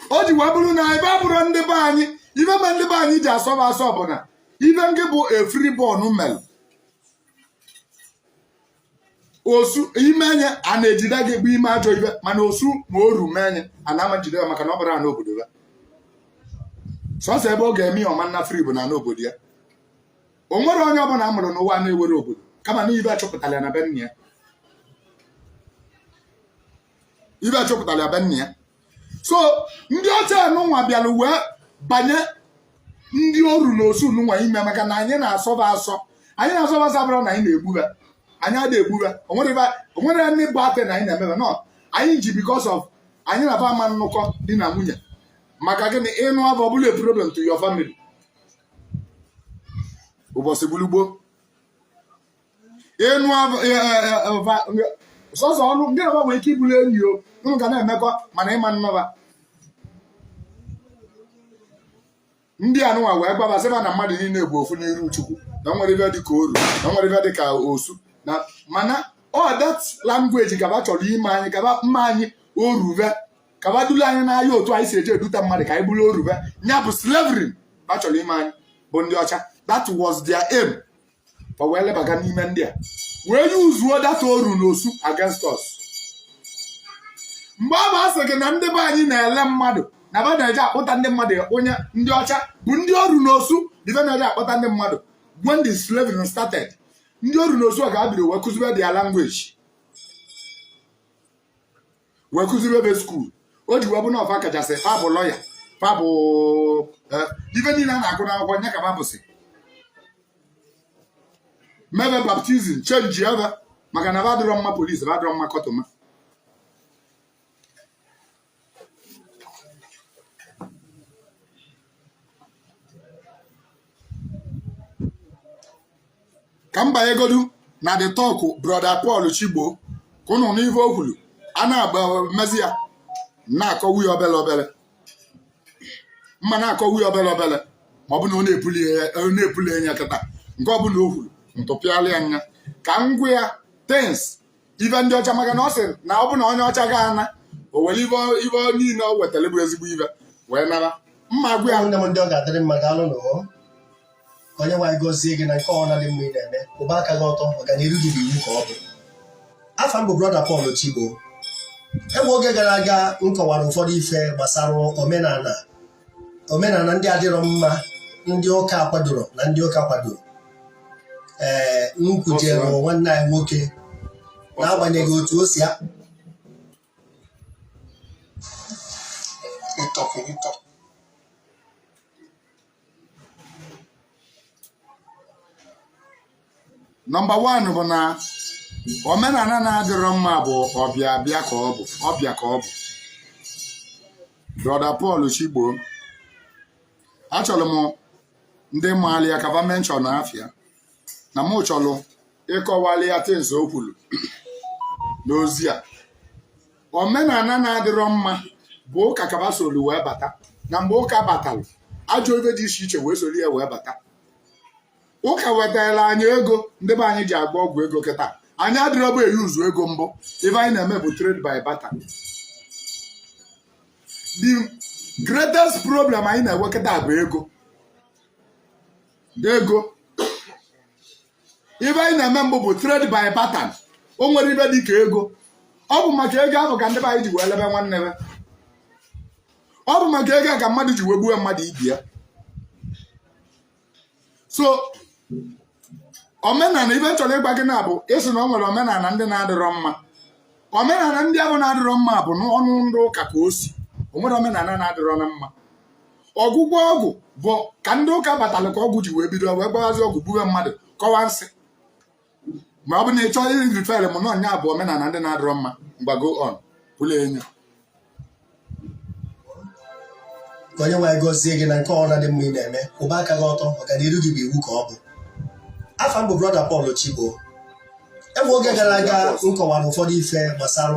O ji wee bụrụ na ebe a bụrụ ndị be anyị ibe ma ndị be anyị ji asọba asọ bụ na ibe nke bụ a free born mel Osu ime enye a na-ejide gị bụ ime ajọ ibe mana Osu ma Oru menye a na-ama njide ya maka na ọ bụrụ na obodo ya sọsọ ebe ọ ga-eme ya ọma nna free bụ na n'obodo ya. O nwere onye ọbụla a mụrụ n'ụwa na-ewere obodo kama na ibe achọpụtara ya na be nna ya. Ibe achọpụtara ya be nna ya. So ndị ọcha anụnwa bịara wee banye ndị Oru na Osu nụnwa ime maka na anyị na-asọba asọ bụrụ na anyị na-egbuba anyị adịghị egbuba onwere ndị bụ ate na anyị na-emebe nọ anyị ji because of anyị na-aba ama nnụkọ di na nwunye maka gịnị ịnụ abụ ọ bụla a problem to your family. Ụbọchị gbulugbo ịnụ sọsọ ọnụ ndị na nwere ike ibulu enyi o unu ga na-emekọ mana ịma nnọba ndị anụnwa wee gbabasịba na mmadụ niile bụ ofu n'iru Chukwu na nwere ibe dị ka Oru na nwere ibe dị ka Osu na mana that language kaba chọrọ ime anyị kaba mma anyị Orube kaba dulu anyị n'ahịa otu anyị si eje eduta mmadụ ka anyị bụrụ Orube nya bụ slavery ba chọrọ ime anyị bụ ndị ọcha. That was their aim for wee lebaga n'ime ndị a wee yuzuo that Oru na Osu against us. mgbe ọ bụ asị gị na ndị be anyị na-ele mmadụ na ba na-eje akpụta ndị mmadụ onye ndị ọcha bụ ndị ọrụ n'osu ife na-eje akpọta ndị mmadụ when the slavery started ndị ọrụ n'osu a ga-abịrị wee kụzibe their language wee kụzibe ebe skuul o ji wee bụ na ọfa kachasị fa bụ lọya fa bụ ife niile a na-agụ n'akwụkwọ nye ka fa bụsị mebe baptizim chenji ebe maka na va dịrọ mma polisi va dịrọ mma kọtụma ka m banyegodu na the talk brother Paul Chigbo ka ụnụ n'ife o kwuru a na-agba mmezi ya na-akọwu ya obele obele mma na-akọwu ya obele obele ma ọ bụ na ọ na-epuli enya kịta nke ọ bụla o kwuru ntụpịala ya anya ka m gwa ya tens ife ndị ọcha maka na ọ sị na ọ bụ na onye ọcha ga-ana o were ife niile o wetara bụ ezigbo ife wee nara mma gwa ya nne m ndị ọ ga-adịrị mma ga-alụ n'ụwa ka onye nwaanyị gọzie gị na nke ọ na-adị mma ị na-eme ụba aka gị ọtọ ọganiru gị bụ iwu ka ọ bụ afa m bụ brọda Paul Chigbo enwe oge gara aga m kọwara ụfọdụ ife gbasara omenala ndị adịrọ mma ndị ụka akwadoro na ndị ụka kwadoro m kwujere nwanne anyị nwoke n'agbanyeghị otu o si nọmba 1 bụ na omenala na-adịrọ mma bụ ọbịa ka ọ bụ brother Paul Chigbo achọrọ m ndị maali ya kava menshọn afịa na mụ chọrọ ịkọwali ya tins o kwuru n'ozi a omenala na-adịrọ mma bụ ụka kaba solu wee bata na mgbe ụka batalụ ajọ ife dị iche iche wee solu ya wee bata ụka wetara anyị ego ndị be anyị ji agba ọgwụ ego kịta anyị adịrọbụ eyuzu ego mbụ ife anyị na-eme bụ trade by barter. The greatest problem anyị na-enwe kịta bụ ego ife anyị na-eme mbụ bụ trade by barter. O nwere ibe dị ka ego ọ bụ maka ego ahụ ka ndị be anyị ji wee lebe nwanne ya ọ bụ maka ego ka mmadụ ji wee gbuo mmadụ ibi ya so omenala ibe chọrọ ịgwa gị na bụ ịsị na o nwere omenala ndị na-adịrọ mma omenala ndị ahụ na-adịrọ mma bụ n'ọnụ ndị ụka ka o si o nwere omenala na-adịrọ na mma ọgwụgwọ ọgwụ bụ ka ndị ụka batalụ ka ọgwụ ji wee bido wee gbawazi ọgwụ gbube mmadụ kọwa nsị ma ọ bụ na ị chọọ irifere m na ọnya bụ omenala ndị na-adịrọ mma mgbago on pụlụ enyo ka onye nwaanyị gọzie gị na nke ọ na-adị mma ị na-eme ụba aka gị ọtọ ọganiru gị bụ iwu ka ọ bụ afa m bụ brọda Paul Chigbo enwe oge gara aga m kọwara ụfọdụ ife gbasara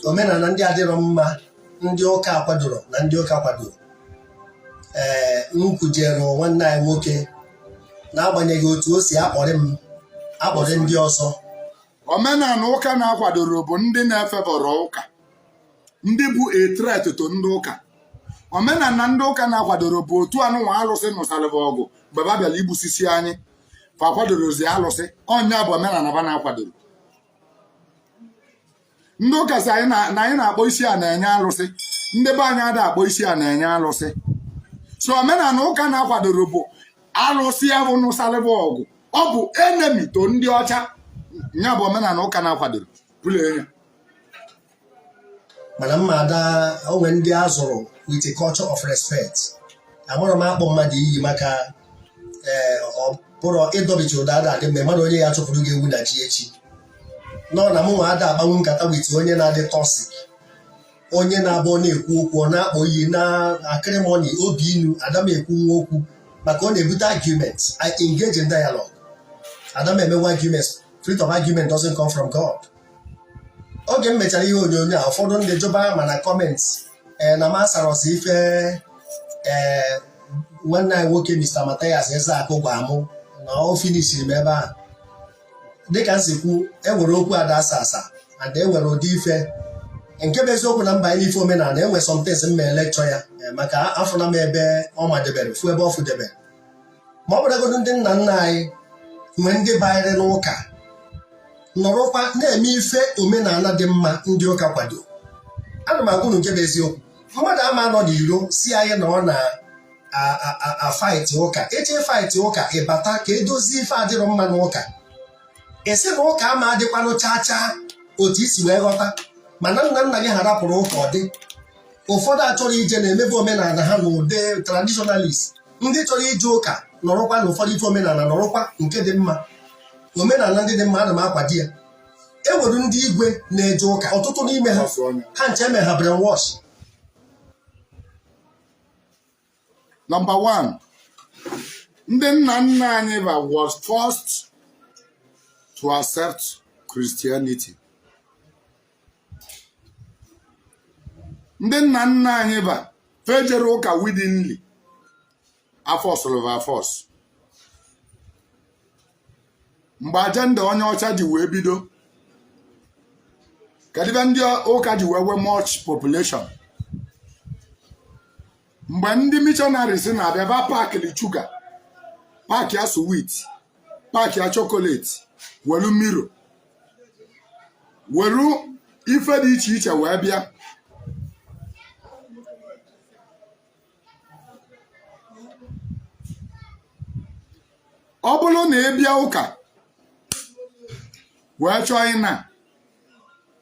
omenala ndị adịrọ mma ndị ụka akwadoro na ndị ụka kwadoro m kwujere nwanne anyị nwoke n'agbanyeghị otu o si akpọrị ndị ọzọ omenala ụka na-akwadoro bụ ndị na-efebọrọ ụka ndị bụ etreto ndị ụka omenala ndị ụka na-akwadoro bụ otu anụnwa alụsị nụsalịba ọgụ mgbe ba bịara igbusisi anyị fa kwadorozi alụsị ọnya bụ omenala ba na-akwadoro ndị ụka si anyị na anyị na-akpọ isi a na-enye alụsị ndị be anyị ada akpọ isi a na-enye alụsị so omenala ụka na-akwadoro bụ alụsị ya bụ nụsalịba ọgụ ọ bụ enemi to ndị ọcha ya bụ omenala ụka na-akwadoro pụlụ enyo mana mma ada onwe ndị a zụrụ with a culture of respect amụrụ m akpọ mmadụ iyi maka ọ bụrụ ịdọbichi ụda ada adị mgbe mmadụ onye ya chụpụrụ gị ewu na ji echi nọ na mụ nwa ada agbanwe nkata wit onye na-adị toxic onye na-abụ na-ekwu okwu ọ na-akpọ iyi na akịrịmọni obi inu ada m ekwu nwa okwu maka ọ na-ebute argument. I engage in dialogue. Ada m emewe arguments. Fruit of argument doesn't come from God. Oge m mechara ihe onyonyo a ụfọdụ ndị jụba ma na comments na m asarọsi ife nwanne anyị nwoke Mr. Matthias Ezeakụ gwa mụ na o finishiri m ebe a dịka nsikwu enwere okwu ada asa and enwere ụdị ife nke bụ eziokwu na mba anyị n'ife omenala enwe sometimes m mee lecture ya maka afụna m ebe ọ madebere fụ ebe ọ fụdebere ma ọ bụrụgodu ndị nna nna anyị nwee ndị banyere n'ụka nọrọkwa na-eme ife omenala dị mma ndị ụka kwado. Ana m agwụ nke bụ eziokwu, mmadụ ama nọ n'iro si anyị na ọ na afaịtị ụka, eche faịtị ụka ịbata ka edozie ife adịrọ mma n'ụka, esi na ụka ama adịkwanụ chaa otu isi wee ghọta, mana nna nna gị ha rapụrụ ụka ọ dị. Ụfọdụ achọrọ ije na-emebe omenala ha n'ụdị traditionalist, ndị chọrọ ije ụka nọrọkwa na ụfọdụ ife omenala nọrọkwa nke dị mma. Omenala ndị dị mma ana m akwado ya. E nwere ndị igwe na-eje ụka, ọtụtụ n'ime ha nche eme ha brainwash. Number one, ndị nna nna anyị was forced to accept Christianity. Ndị nna nna anyị fejere ụka willingly, afọs. Mgbe ajenda onye ọcha ji wee bido, kadibe ndị ụka ji wee much population. Mgbe ndị missionaries na-abịa ba paaki dị sugar, paaki ya sweet, paaki ya chocolate, welu mmiri, welu ife dị iche iche wee bịa. Ọ bụrụ na ị bịa ụka wee chọọ ịna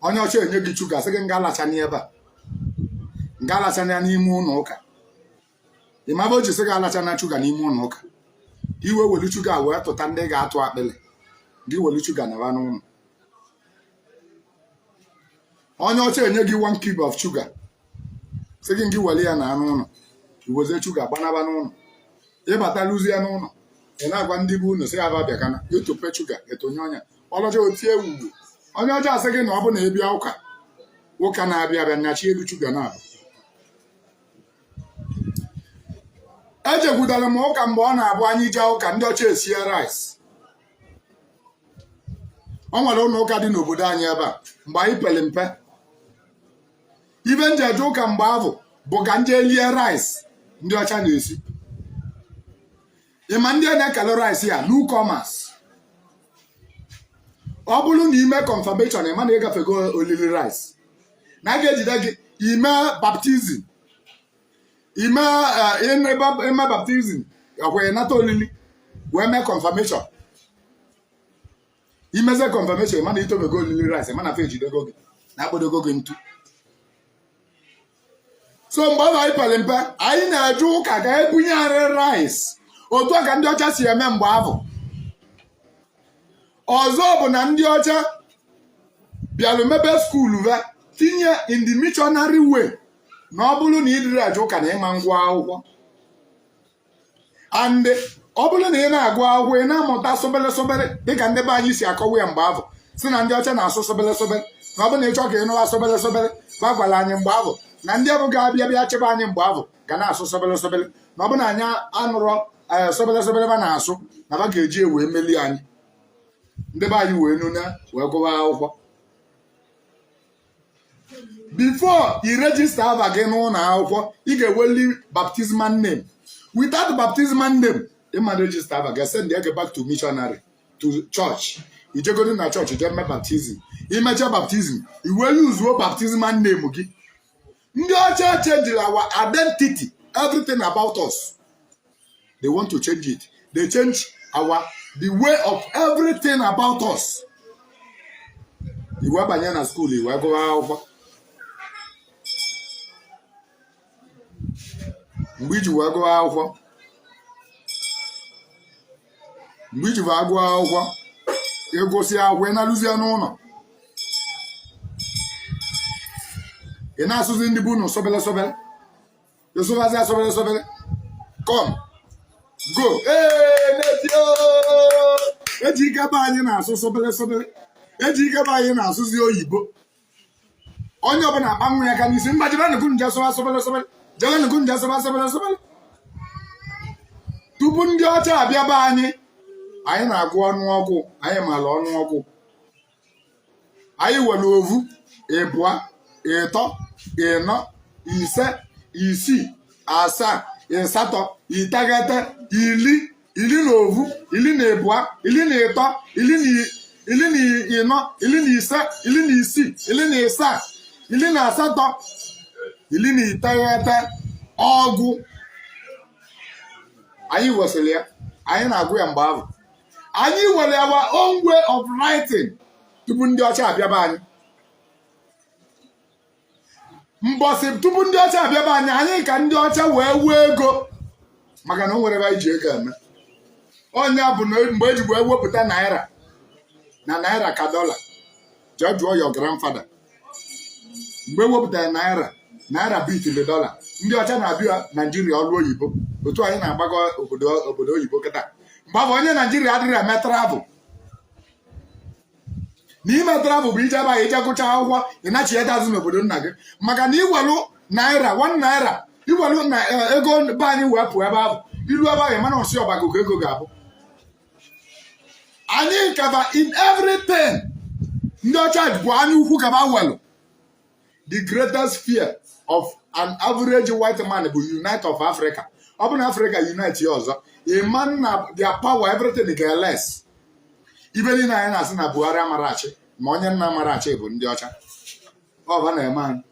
onye ọcha enye gị sugar, sị gị nga alacha n'ebe a, nga alacha ya n'ime ụlọ ụka. Ịmaba o ji sị gị alacha na sugar n'ime ụlọ ụka, iwe welu sugar wee tụta ndị ga-atụ akpịlị, gị welu sugar na ba n'ụlọ. Onye ọcha enye gị 1 cube of sugar, sị gị wele ya na anụ ụlọ, iweze sugar gbanaba n'ụlọ. Ịbata lụzi ya n'ụlọ, ị na-agwa ndị bụ unu sị ya ba bịakana etope sugar etonye ọnya ọlọcha otie ewuwe. Onye ọcha asị gị na ọ bụ na ịbịa ụka na-abịa abịa nyachi elu sugar na-abụ. Ejegwudara m ụka mgbe ọ na-abụ anyị jee ụka ndị ọcha esie rice. Ọ nwere ụlọ ụka dị n'obodo anyị ebe a mgbe anyị pere mpe. Ibe njeje ụka mgbe ahụ bụ ka nje elie rice ndị ọcha na-esi. Ịma ndị na-ekele rice ya newcomers. Ọ bụrụ na ime confirmation ịma na ịgafego olili rice, na a ga-ejide gị ime baptizim, ime baptizim ọkwa ịnata olili wee mee confirmation. Imeze confirmation ịma na itobego olili rice, ịma na fe ejidego gị na akpọdogo gị ntu. So mgbe anyị pere mpe anyị na-eje ụka ka ebunye anyị rice, otu a ka ndị ọcha si eme mgbe ahụ. Ọzọ bụ na ndị ọcha bịalụ mebe skuulu va tinye in the missionary way na ọ bụrụ na ịdịrị aja ụka na ịma ngwa akwụkwọ, and ọ bụrụ na ị na-agụ akwụkwọ ị na-amụta sobele dịka ndị be anyị si akọwa ya mgbe ahụ, si na ndị ọcha na-asụ sobele na ọ bụ na ịchọ ka ị nụwa sobele ba gwara anyị mgbe ahụ na ndị ọbụ ga-abịa bịa chebe anyị mgbe ahụ ga na-asụ sobele na ọ bụ na anyị anụrọ sobele ba na-asụ na ba ga-eji wee meli anyị. Ndị be anyị wee nuna wee gụwa akwụkwọ. Before i register aba gị n'ụlọ akwụkwọ, ị ga-eweli baptismal name. Without baptismal name, ị ma register aba gị, send ya back to missionary, to church. Ijegodi na church je mee baptism. Imecha baptism, i wee use baptismal name gị. Ndị ọcha change our identity, everything about us. They want to change it. They change the way of everything about us. Iwe banye na school, iwe go akwụkwọ. Mgbe iji wee gụọ akwụkwọ, ịgụsị akwụkwọ ị na-alụzi ya n'ụlọ. Ị na-asụzi ndị bụ unu sobele, ịsụbazi sobele. Come, go, netio! Eji ike be anyị na-asụ sobele, eji ike be anyị na-asụzi oyibo. Onye ọbụla akpa nwa ya ka n'isi, mgbajiri nukwu nje sụba sobele. Tupu ndị ọcha abịa be anyị na-agụ ọnụọgụ, anyị mara ọnụọgụ. Anyị were ovu, ịbụa, ịtọ, ịnọ, ise, isii, asaa, ịsatọ, iteghete, iri na ovu, iri na ịbụa, iri na ịtọ, iri ili na ịnọ, ili na ise, ili na isii, ili na ịsaa, ili na asatọ, ili na iteghete ọgụ. Anyị wesịrị ya, anyị na-agụ ya mgbe ahụ. Anyị nwere our own way of writing tupu ndị ọcha abịaba anyị. Mbọsị tupu ndị ọcha abịaba anyị ka ndị ọcha wee ego maka na o nwere ebe anyị ji ego eme. Onye bụ na mgbe eji wee wepụta naira na naira ka dọla. Jee jụọ your grandfather. Mgbe ewepụtara naira beat the dollar, ndị ọcha na-abịa Naijiria ọrụ oyibo. Otu anyị na-agbago obodo oyibo kịta. Mgbe bụ onye Naijiria adịghị eme travel. N'ime travel bụ ije ebe anyị ije gụcha akwụkwọ ịnachi ede azụ n'obodo nna gị. Maka na iwelu naira 1 naira iwelu na ego be anyị wee pụọ ebe ahụ. Ilu ebe ahụ mana ọsị ọgbakọ ka ego ga-abụ. Anyị kaba in everything. Ndị ọcha bụ anya ukwu kaba welu. The greatest fear of an average white man bụ unite of Africa. Ọ bụ na Africa unite ya ọzọ. A man na their power everything ga less. Ibe niile anyị na-asị na Buhari amarachi ma onye nna amarachi bụ ndị ọcha. Ọ na-eme anyị.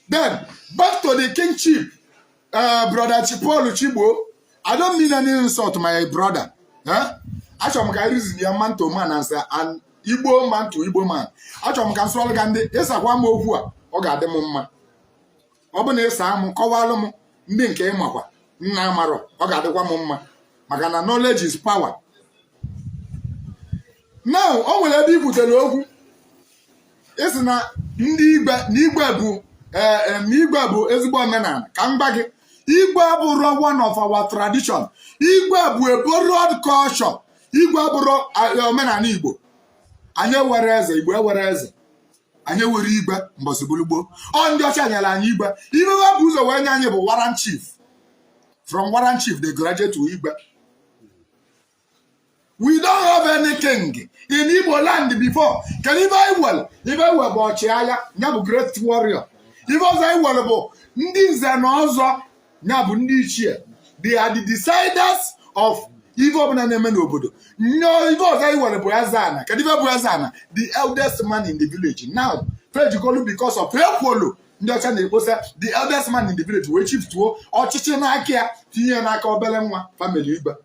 Then back to the king chief, brother Chigbo. I don't mean any insult to my brother. Achọrọ m ka reason ya man to man and Igbo man to Igbo man. Achọrọ m ka nsọlụ ga ndị ịsakwa m okwu a ọ ga-adị m mma. Ọ bụ na ịsa m kọwalụ m ndị nke ịmakwa nna amarọ ọ ga-adịkwa m mma maka na knowledge is power. Now o nwere ebe ibutere okwu isi na ndị Igwe bụ ezigbo omenala ka m gba gị. Igwe abụrụ one of our tradition. Igwe bụ a borrowed culture. Igwe abụrụ omenala Igbo. Anyị were eze, Igbo ewere eze. Anyị were igwe mbọsị gboo. Ọ ndị ọcha nyere anyị igwe. Ibe wa bụ ụzọ wee nye anyị bụ warrant chief. From warrant chief they graduate to igwe. We don't have any king in Igbo land before. Can Ibe bụ ọchịagha, ya bụ great warrior. Ibe ọzọ Iwel bụ ndị nze na ọzọ, ya bụ ndị ichie. They are the deciders of ife ọbụla na-eme n'obodo. Ife ọzọ Iwel bụ Ezana. Kedu ife bụ Ezana? The eldest man in the village. Now, Fejikolu because of Ekwolo, ndị ọcha na-ekposa the eldest man in the village wee chiftuo ọchịchị n'aka ya tinye n'aka obere nwa family Igwe.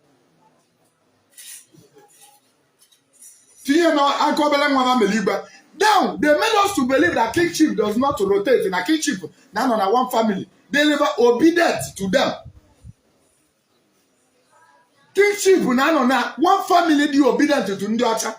Now, they made us to believe that king chief does not rotate. And a king chief, now on one family, they never obedient to them. King chief, now on one family, they obedient to ndị ọcha.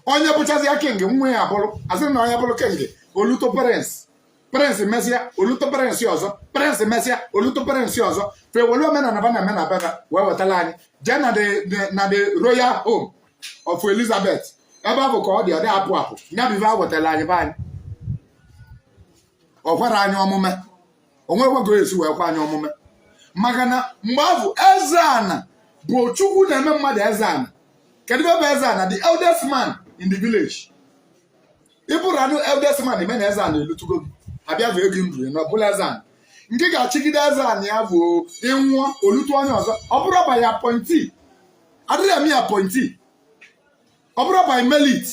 Onye bụchazi ya king, nwe ya bụrụ, asị na onye bụrụ king, oluto parents. Prince Messia, oluto parents ọzọ. Prince Messia, oluto parents ọzọ. Fe wolu omenala na mena baba, wee wetala anyị. Jee na the royal home of Elizabeth. Ebe ahụ ka ọ dị apụ. Nya bive a wetala anyị be anyị. Ọ kwara anyị omume. O nwekwago esi wee kwa anyị omume. Maka na mgbe ahụ Ezana bụ Chukwu na-eme mmadụ Ezana. Kedu ebe Ezana? The eldest man in the village. Ịbụrụ anụ eldest man ime na Ezana elutugo gị. Abịa bụ ego ndụ na ọbụla Ezana. Nke ga-achịgide Ezana ya bụ ịnwụọ olutu onye ọzọ. Ọ bụrụ ba ya appointee. Adịghị eme appointee. Ọ bụrụ by merit.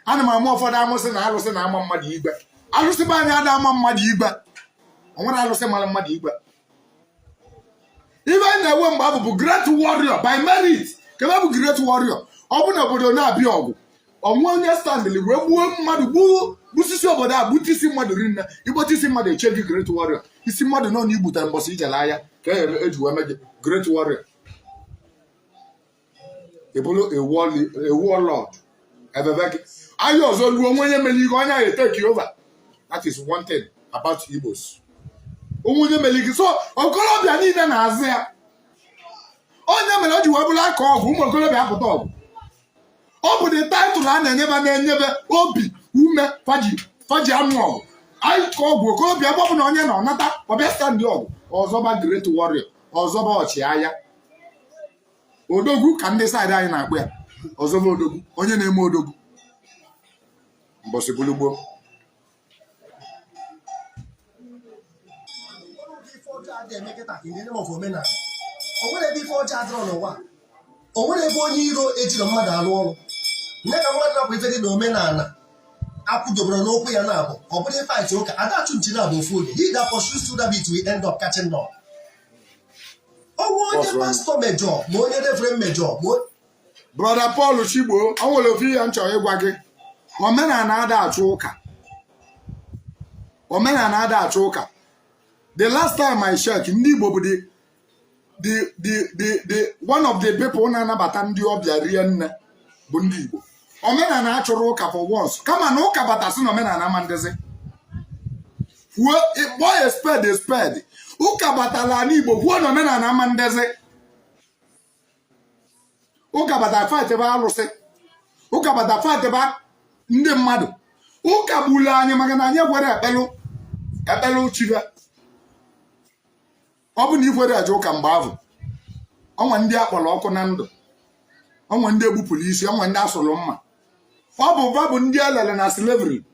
Ana m amụ ụfọdụ amụsị na alụsị na ama mmadụ igwe. Alụsị be anyị ada ama mmadụ igwe. O nwere alụsị mara mmadụ igwe. Ibe anyị na-ewe mgbe abụ bụ great warrior by merit. Kebe bụ great warrior. Ọ bụ na obodo na-abịa ọgụ. Ọnwa onye standili wee gbuo mmadụ gbusisi obodo a gbute isi mmadụ rinne. Igbota isi mmadụ eche gị great warrior. Isi mmadụ nọ na igbutere mbọsị ijele ahịa ka eji wee mee gị great warrior. A warlord. Anyị ọzọ ruo onye mere ihe onye ahụ take over. That is one thing about Igbos. Onye mere ihe so okorobịa niile na-azụ ya. Onye mere o ji wee bụrụ aka ọgwụ ụmụ okorobịa apụta ọgwụ. Ọ bụ the title a na-enyebe obi ume faji anụ ọgụ. Anyị ka ọgwụ okorobịa ebe ọ bụ na onye nọ nata ọbịa stand ọgụ. Ọzọba great warrior. Ọzọba ọchịagha. Odogwu ka ndị side anyị na-akpụ ya. Ọzọba odogwu. Onye na-eme odogwu. Mbọsị gboo. O nwere ebe ife ọjọọ adịrọ n'ụwa. o nwere ebe onye iro ejiri mmadụ alụ ọrụ nye ka mmadụ napụ ife dị na omenala akwụdobere n'okwu ya na-abụ ọ bụrụ fight ụka adachụ nchi na-abụ ofu oge he that pursues to that bit will end up catching up. Ọnwụ onye pastọ mejọ ma onye reverend mejọ. Brother Paul Chigbo, o nwere ofu ihe m chọrọ ịgwa gị. Omenala ada achụ ụka. Omenala ada achụ ụka. The last time I checked, ndị Igbo bụ the one of the people na-anabata ndị ọbịa rie nne bụ ndị Igbo. Omenala achụrụ ụka for once. Kama na ụka batasị na omenala ama ndezi. Kwuo boy a spade. Ụka batala n'Igbo kwuo na omenala ama ndezi. Ụka bata fight ebe alụsị. Ụka bata fight ebe ndị mmadụ. Ụka gburu anyị maka na anyị gwere ekpelu chive. Ọ bụ na ikwere aja ụka mgbe ahụ. Ọnwa ndị akpọrọ ọkụ na ndụ. Ọnwa ndị egbupụrụ isi, ọnwa ndị asụrụ mma. Ọ bụ ndị elele na slavery.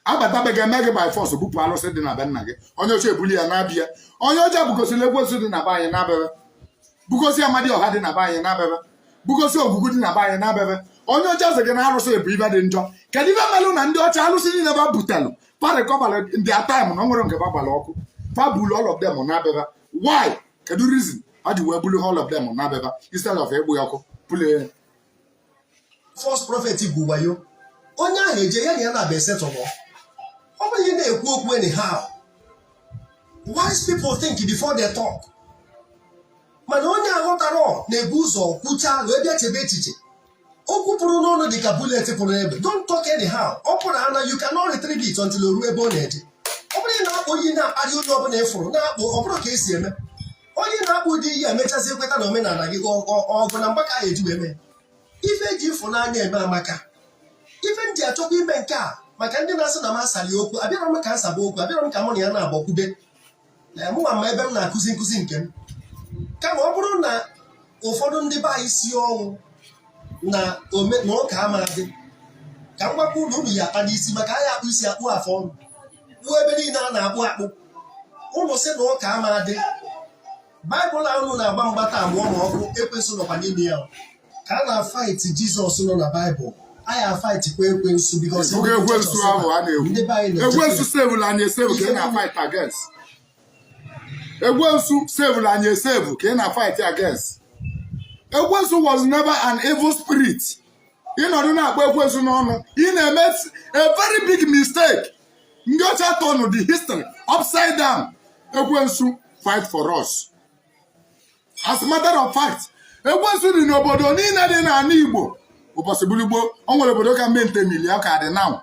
Abatabeghị eme gị by force bupụ alụsị dị na be nna gị. Onye ochie ebuli ya na-abịa. Onye ochie bugosiri ekwensu dị na be anyị na-abịa. Bugosi amadi ọha dị na be anyị na-abịa. Bugosi ogugu dị na be anyị na-abịa. Onye ochie asị gị na arụsị ebu ibe dị njọ. Kedu ife melụ na ndị ọcha alụsị niile ba butelụ parịkọbalị ndị time na ọ nwere nke gbagbara ọkụ. Fabulu all of them na-abịa. Why? Kedu reason? How do we bulu all of them na-abịa instead of egbu ya ọkụ? Pule False prophet bụ wayo. Onye ahụ eje ya na ya na-abịa esetọgbọ. Ọ bụrụ ihe na-ekwu okwu anyhow. Wise people think before they talk. Mana onye aghọtara na-ebu ụzọ kwucha wee bịa chebe echiche. Okwu pụrụ n'ọnụ dị ka bullet pụrụ egbe. Don't talk anyhow. Ọ pụrụ ana you cannot retrieve it until o ruo ebe ọ na-eje. Ọ bụrụ na onye na-akparị onye ọbụla ịfụrụ na-akpụ ọ bụrụ ka esi eme. Onye na-akpụ dị ihe emechazi ekweta na omenala gị ọgụ na mgbaka ya eji eme. Ife eji ịfụnanya eme amaka. Ife ndị achọkwa ime nke a maka ndị na-asị na m asali okwu abịara m ka nsaba okwu abịara m ka mụ na ya na-agbakwube na mụnwa ma ebe m na-akụzi nkụzi nke m. Kama ọ bụrụ na ụfọdụ ndị be anyị si ọnwụ na ụka amadị ka m gwakwa ụlọ unu ya akpa n'isi maka anyị akpụ isi akpụ afọ ọnụ ruo ebe niile a na-akpụ akpụ ụlọ si na ụka amadị Baịbụl na unu na-agba mgbata amụọ ma ọkụ ekwensu nọkwa n'ime ya ka a na-afaịtị Jizọs nọ na Baịbụl anyị afaịtị kwa ekwensu bikọs ekwensu ahụ a na-ekwu ekwensu sevụl anyị esevu ka ị na-afaịt against ekwensu sevụl anyị esevu ka ị na-afaịt against. Ekwensu was never an evil spirit. Ịnọdụ na-akpọ ekwensu n'ọnụ ị na-eme a very big mistake. Ndị ọcha tọnụ the history upside down. Ekwensu fight for us. As a matter of fact, ekwensu dị n'obodo niile dị n'ala Igbo. Ụbọchị gboo o nwere obodo ka mente mili aka dị now.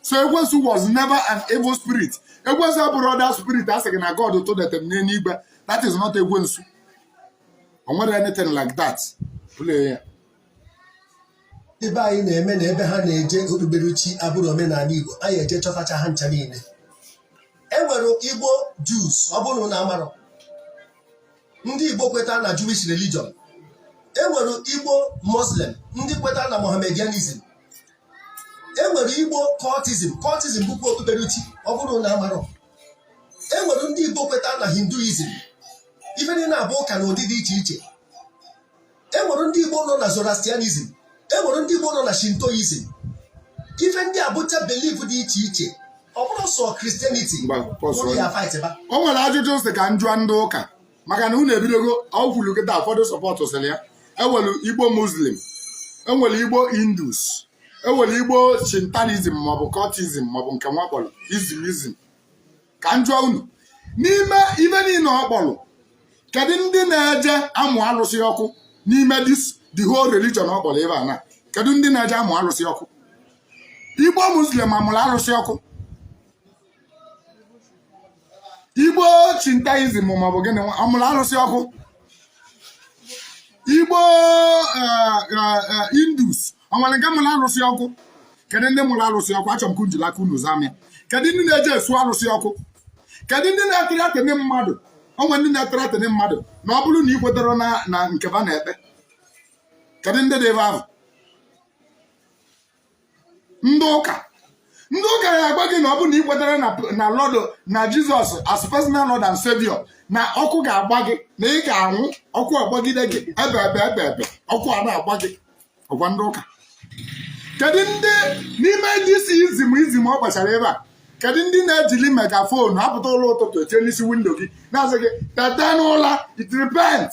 So ekwensu was never an evil spirit. Ekwensu abụrụ other spirit a sị gị na God told them n'eluigwe. That is not ekwensu. O nwere anything like that. Ebe anyị na-eme na ebe ha na-eje okpukperechi abụrụ omenala Igbo anyị eje chọtacha ha ncha niile. E nwere Igbo Jews ọ bụrụ na amarọ ndị Igbo kweta na Jewish religion. E nwere Igbo Muslim ndị kweta na Mohammedanism. E nwere Igbo cultism bụkwa okpukperechi ọ bụrụ na amarọ. E nwere ndị Igbo kweta na Hinduism. Ife niile na-abụ ụka na ụdị dị iche iche. E nwere ndị Igbo nọ na Zoroastrianism. E nwere ndị Igbo nọ na Shintoism. Ife ndị abụcha belief dị iche iche. Ọ bụrụ sọ Christianity. O nwere ajụjụ sị ka njụa ndị ụka maka na unu ebidogo ọkwulu kịta ụfọdụ sọpọtụ sịrị ya. Enwere Igbo Muslim, enwere Igbo Hindus, enwere Igbo Shintoism maọbụ cultism maọbụ nke nwa kpọrọ Islam. Ka njụa unu n'ime ife niile ọ kpọrọ kedu ndị na-eje amụ alụsị ọkụ n'ime the whole religion ọ kpọrọ ebe a na kedu ndị na-eje amụ alụsị ọkụ? Igbo Muslim amụrụ alụsị ọkụ. Igbo Shintoism maọbụ gịnị amụrụ alụsị ọkụ. Igbo Hindus ọ nwere nke mụrụ alụsị ọkụ. Kedu ndị mụrụ alụsị ọkụ? Achọrọ m ka njiri aka unu zamịa. Kedu ndị na-eje esu alụsị ọkụ? Kedu ndị na-atịrị atịrị mmadụ? Onwe ndị na-atịrị atịrị mmadụ na ọ bụrụ na ị kwetara na nke ba na-ekpe. Kedu ndị dị ebe ahụ? Ndị ndị ụka ya agwa gị na ọ bụ na ị kwetara na Lord na Jizọs as personal Lord and Savior na ọkụ ga-agba gị na ị ga-anwụ ọkụ agbagide gị ebe ọkụ a na-agba gị ọgwa ndị ụka. Kedu ndị n'ime izim ọ gbachara ebe a, kedu ndị na-ejili megafon apụta ụlọ ụtụtụ eche n'isi windo gị na-asị gị tete n'ụla, it repent,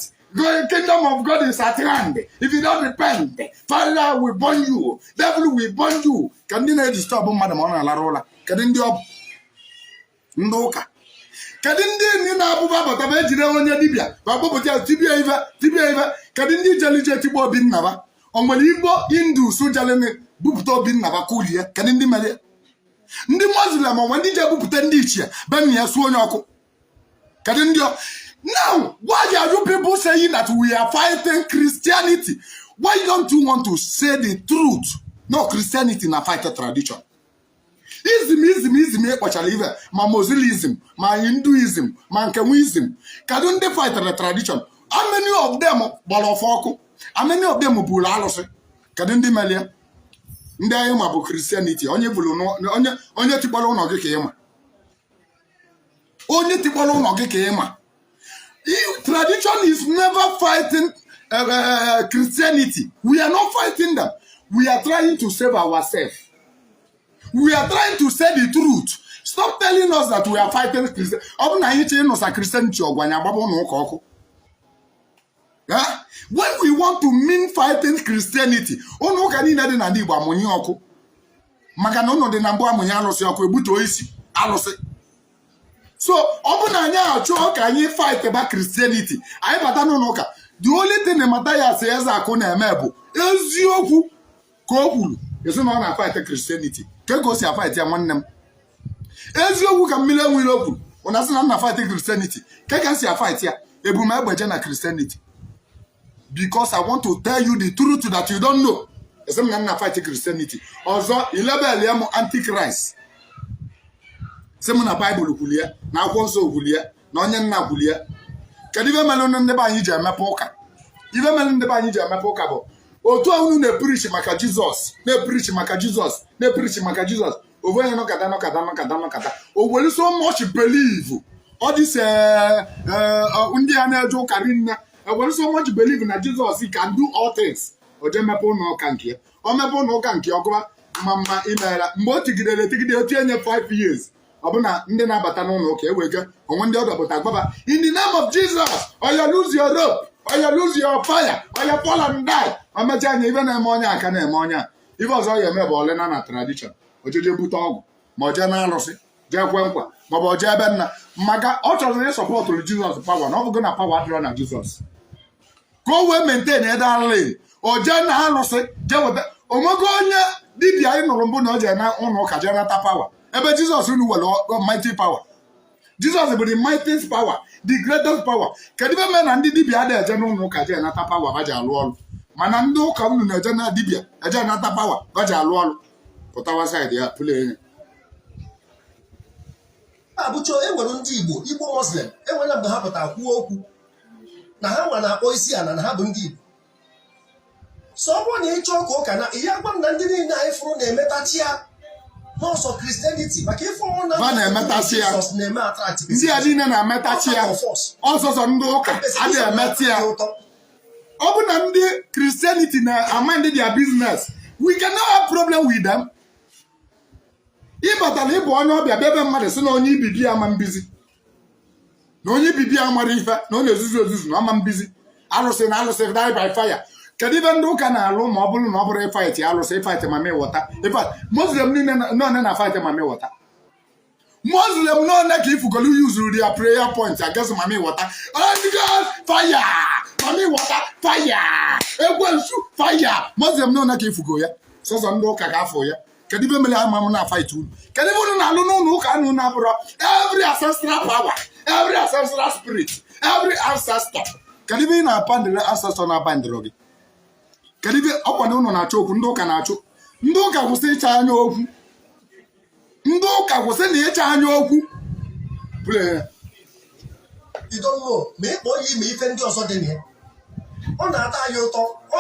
kingdom of God is at hand, if you don't repent Father will burn you, devil will burn you. Ka ndị na-edistọb mmadụ ma ọ na-alara ụla, kedu ndị ọ bụ? Ndị ụka. Kedu ndị na-abụba bataba ejire onye dibịa bakpọpụta tibia ive? Kedu ndị jelije tigbo Obinna ba? O nwere Igbo Hindu jelene bupụta Obinna ba kulie? Kedu ndị mere? Ndị Muslim onwe ndị je bupụta ndị ichie benụ ya suo onye ọkụ? Kedu ndị ọ? Now, why are you people saying that we are fighting Christianity? Why don't you want to say the truth? No, Christianity na fight tradition. Ism ekpochara ive ma Muslimism ma Hinduism ma Nkenwism. Kedu ndị fight the tradition? How many of them gbara ọfọ ọkụ? How many of them buru alụsị? Kedu ndị melie? Ndị anyị ma bụ Christianity. Onye tikpọrọ ụlọ gị ka ịma. Onye tikpọrọ ụlọ gị ka ịma. Tradition is never fighting Christianity. We are not fighting them. We are trying to save ourselves. We are trying to say the truth. Stop telling us that we are fighting Christianity. When we want to mean fighting Christianity, so, can you fight about Christianity? The only thing the Mataya says I couldn't is you who not fight Christianity. Can go see a fight among them. As you who can million will open. When I say I'm not fighting Christianity, can see a fight here. Ebumabajana Christianity. Because I want to tell you the truth that you don't know. I'm not fighting Christianity. Also, 11 Antichrist. Semu na Bible kulia na akwụkwọ nsọ kulia na onye nna kulia. Kedu ibe mere ndị be anyị ji emepe ụka? Ibe mere ndị be anyị ji emepe ụka bụ otu ahụ na-preach maka Jizọs, na-preach maka Jizọs, na-preach maka Jizọs. Ovenye nọkata. O were so much believe. All this ndị a na-eje ụka rinna. O were so much believe na Jizọs he can do all things. O je mepe ụlọ ụka nke ya. O mepe ụlọ ụka nke ọgụba mama imeela mgbe o tigidere otu enye 5 years. Abuna ndị na-abata n'ụlọ ụka ewega onwe ndị ọdọpụta gbaba in the name of Jesus, or you lose your rope, or you lose your fire, or you fall and die. Amaja anya ibe na-eme onye aka na-eme onye ibe ọzọ ya eme bụ ole na tradition ojeje bute ọgwụ ma oje na alụsị jee kwe nkwa ma ọ bụ oje ebe nna maka ọ chọrọ ihe sọpọtụrụ Jizọs power na ọ bụgo na power adịrọ na Jizọs ka o wee maintain eda lane oje na alụsị jee weta onwego onye dibịa anyị nụrụ mbụ na o je na ụlọ ụka jee nata power. Ebe Jesus unu were mighty power. Jesus bụ the mightiest power, the greatest power. Kedu ibe mee na ndị dibịa ada eje n'ụlọ ụka je nata power baji alụ ọrụ mana ndị ụka unu na-eje na dibịa eje nata power baji alụ ọrụ pụtawa side ya pụle enye. Abụcho enwere ndị Igbo Muslim enwere mgbe ha pụtara kwuo okwu na ha nwa na-akpọ isi ala na ha bụ ndị Igbo. So ọ bụrụ na ịchọ ka ụka na ihe agwa na ndị niile anyị fụrụ na-emetachi ya n'ọsọ Christianity maka ife ọnwụ na na-emetachi ya na-eme attract ndị a niile na-emetachi ya ọsọsọ ndị ụka adịghị emeti ya. Ọ bụ na ndị Christianity na-amend their business, we cannot have problem with them. Ịbatala ịbụ onye ọbịa bịa mmadụ sị na onye ibibi ama mbizi na onye ibibi amara ife na ọ na-ezuzu na ama mbizi alụsị na alụsị die by fire. Kedu ibe ndị ụka na-alụ ma ọ bụrụ na ọ bụrụ ịfaịtị alụsị ịfaịtị ma mee wọta? Muslim niile nọ na faịtị ma mee wọta. Muslim nọ na ka ifugolu yuzuru their prayer point against ma mee wọta. Fire! Ma mee wọta fire! Ekwensu fire! Muslim nọ na ka ifugo ya. Sọsọ ndị ụka ga-afọ ya. Kedu ibe mere ama m na faịtị unu? Kedu ibe unu na-alụ n'ụlọ ụka unu na-abụrụ every ancestral power, every ancestral spirit, every ancestor. Kedu ibe ị na-apandịrị ancestor na-apandịrị gị? Kedu ibe ọkwado ụnụ na-achọ okwu ndị ụka na-achọ? Ndị ụka kwụsị ịcha anya okwu. Ndị ụka kwụsị na ịcha anya okwu. You don't know ma ịkpọ ya ime ife ndị ọzọ dị na ya. Ọ na-ata anyị ụtọ. Ọ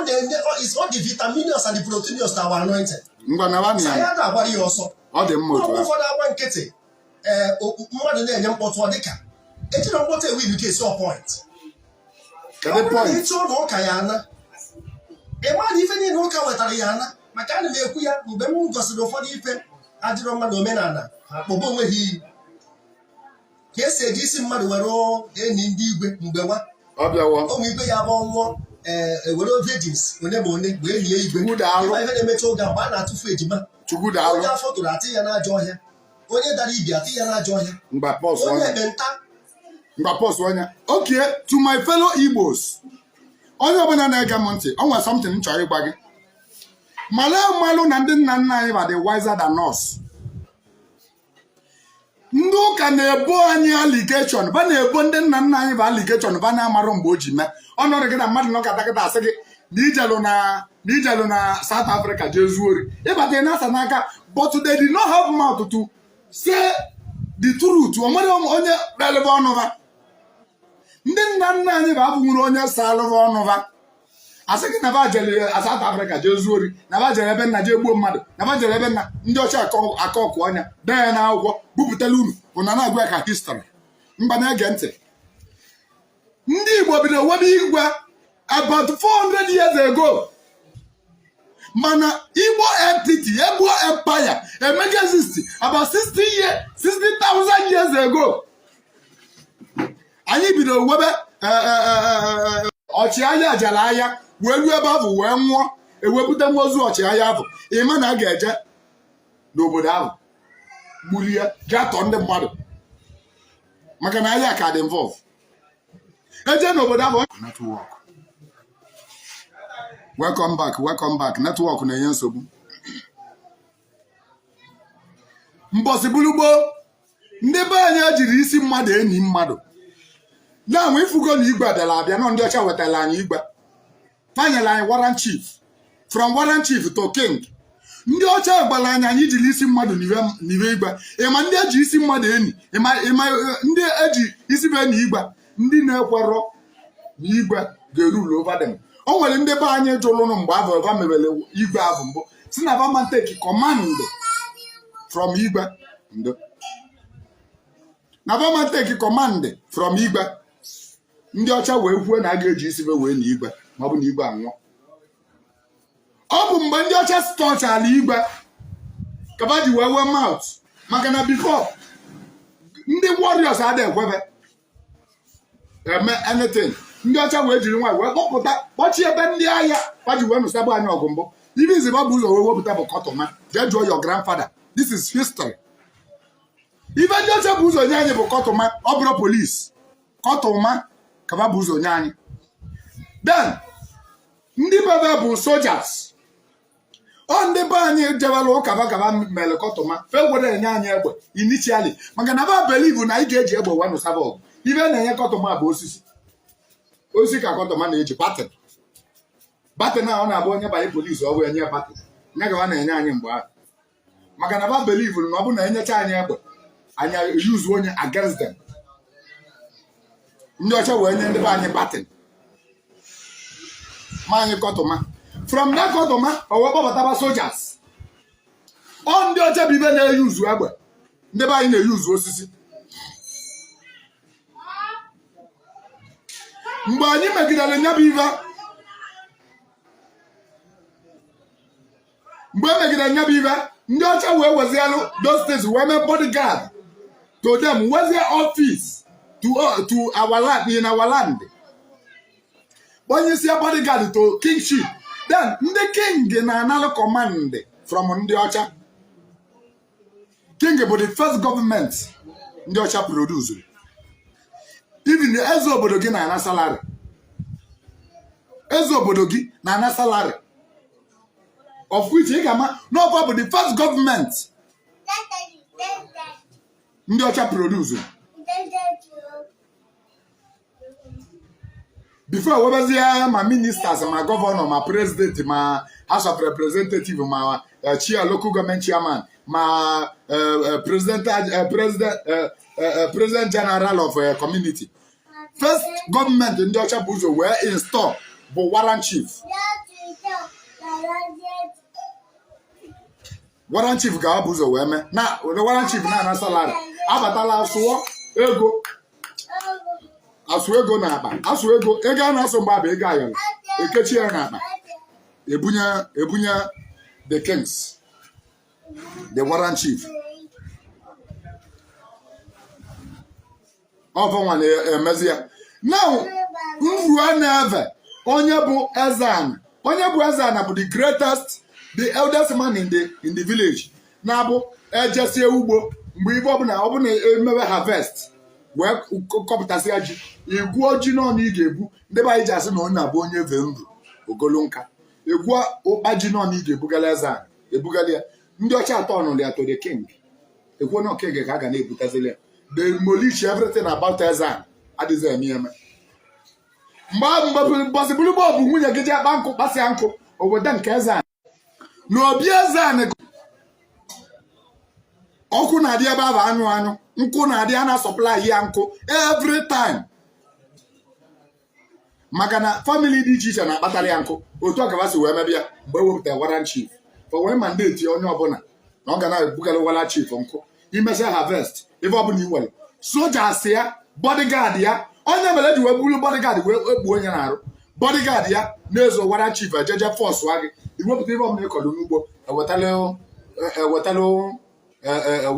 na-enye is all the vitaminous and the proteinous to our anointed. Ngwa na ba ya na-agbara ya ọsọ. ọ dị mma otu ụfọdụ agba nkịtị mmadụ na-enye mkpọtụ ọ dịka ejiri mkpọtụ ewe ibu kesi point ịchụ ụlọ ụka ya ana ịma na ife niile ụka wetara ya ana maka ana m ekwu ya mgbe m gosiri ụfọdụ ife adịrọ mma na omenala akpọba onwe ha iyi ka esi eji isi mmadụ were enyi ndị igwe mgbe nwa ụmụ igwe ya bụ ọnwụọ ewere virgins onye ma onye wee lie igwe ife na-emecha oge mgbe a na-atụfu ejima onye afọ tụrụ atị ya n'ajọ ọhịa onye dara ibi atị ya n'ajọ ọhịa onye ekpenta okay to my fellow Igbos onye ọbụla na-ege m ntị o nwere something m chọrọ ịgwa gị malụ na ndị nna nna anyị dị wiser than us. Ndị ụka na-ebo anyị allegation ba na-ebo ndị nna nna anyị bụ allegation ba na-amarụ mgbe o ji mee ọnọdụ gị na mmadụ nọ katakịta asị gị na ijelụ na South Africa jee zuo ori ịbata na asa n'aka but they did not have mouth to say the truth. O nwere onye releva ọnụva ndị nna nna anyị bụ abụghị onye salụva ọnụva asị gị na ba jere South Africa jee zuo ori na ba jere ebe nna jee gbuo mmadụ na ba jere ebe nna ndị ọcha aka ọkụ ọnya dee ya n'akwụkwọ bupụtala unu bụ na na-agwa ka history mba na-ege ntị. Ndị Igbo bidoro webe igwe about 400 years ago mana Igbo entity Igbo empire emega exist about 60,000 years ago. Anyị bidoro webe ọchịagha jara agha wee ruo ebe ahụ wee nwụọ ewepụta nwozu ọchịagha ahụ ịma na a ga-eje n'obodo ahụ gbulie gatọ ndị mmadụ maka na ahịa ka dị involve eje n'obodo ahụ. Network welcome back network na-enye nsogbu. Mbọsị bulugbo ndị be anyị ejiri isi mmadụ enyi mmadụ na-anwe ifugo na igwe abịala abịa nọ ndị ọcha wetara anyị igwe fanyela anyị warrant chief from warrant chief to king. Ndị ọcha gbara anyị jiri isi mmadụ n'iwe igwe ịma ndị eji isi mmadụ enyi ịma ndị eji isi be enyi igwe ndị na-ekwerọ na igwe ga-erule over them. O nwere ndị be anyị jụlụnụ mgbe ahụ eva mebere igwe ahụ mbụ si na va take command from igwe na va take command from igwe. Ndị ọcha wee kwuo na a ga-eji isi be wee na igwe ma ọ bụ na igwe anwụọ. Ọ bụ mgbe ndị ọcha stọchara igwe ka ba ji wee mouth maka na before ndị warriors adịghị ekwebe eme anything. Ndị ọcha wee jiri nwa wee kpọchie ebe ndị agha ba ji wee nụsabụ anyị ọgụ mbụ ibe izi ba bụ ụzọ wee wepụta bụ kọtụma jee jụọ your grandfather. This is history. Ibe ndị ọcha bụ ụzọ nye anyị bụ kọtụma ọ bụrụ police kọtụma ka ba bụ ụzọ nye anyị. Then ndị bebe bụ soldiers ndị be anyị jewela ụka bagaba mere kọtụma fe gwere enye anyị egbe initially maka na ba believe na anyị ga-eji egbe wee nụsaba ọgụ. Ibe na-enye kọtụma bụ osisi ka kọtụma na-eji batin a ọ na-abụ onye banye polisi ọ bụ enye batin nye gaba na-enye anyị mgbe ahụ maka na ba believe na ọ bụ na enyecha anyị egbe anyị use onye against them. Ndị ọcha wee nye ndị be anyị batin ma anyị kọtụma from that kọtụma ọ wee kpọbataba soldiers ndị ọcha bụ ibe na-eyuzu egbe ndị be anyị na-eyuzu osisi. Mgbe anyị megidere nya bụ ive ndị ọcha wee wezialụ those days wee mee bodyguard to them wezie office to our land in our land. Onye isi bodyguard to kingship. Then ndị king na-analụ command from ndị ọcha. King bụ the first government ndị ọcha produce. Even eze obodo gị na-ana salary. Eze obodo gị na-ana salary of which ị ga-ama n'ọkwa bụ the first government ndị ọcha produce. Before webezie ma ministers ma governor ma president ma house of representative ma chair local government chairman ma president general of community. First government ndị ọcha bụ ụzọ wee install bụ warrant chief. warrant chief ga-abụ ụzọ wee mee na warrant chief na-ana salary abatala asụ ego na akpa asụ ego a na-asụ mgbe abụ ego ayọrọ ekechi ya na akpa ebunye the kings the warrant chief ọvanwa na-emezi ya now nrue na-eve onye bụ eze bụ the greatest the eldest man in the village na-abụ ejesie ugbo mgbe ibe ọbụla emebe harvest wee kọpụtasịa ji igwuo ji n'ọnụ ị ga-ebu ndị be anyị ji asị na onye abụ onye ve nru ogolo nka egwuo ụkpa ji n'ọnụ ị ga-ebugala eze a ebugala ya ndị ọcha atọ nụrụ ya to the king ekwuo na king ka a ga na-ebutazili ya they demolish everything about eze a adịghị eme mgbe mbọsị bụrụ bụ nwunye gị ji akpa nkụ kpasịa nkụ obodo nke eze a na obi eze a ọkụ na-adị ebe ahụ anyụ nkụ na-adị a na-asọplai ya nkụ every time maka na famili dị iche iche na-akpatara ya nkụ otu akabasi wee mebe ya mgbe ewepụtara warrant chief for wee mandate onye ọbụla na ọ ga na-ebugara warrant chief nkụ imesịa harvest ebe ọbụla iwere sojas ya bodyguard ya onye mere eji wee buru bodyguard wee ekpuo onye na-arụ bodyguard ya na-ezo warrant chief ejeje force wa gị iwepụta ebe ọbụla ịkọrọ n'ugbo ewetalụ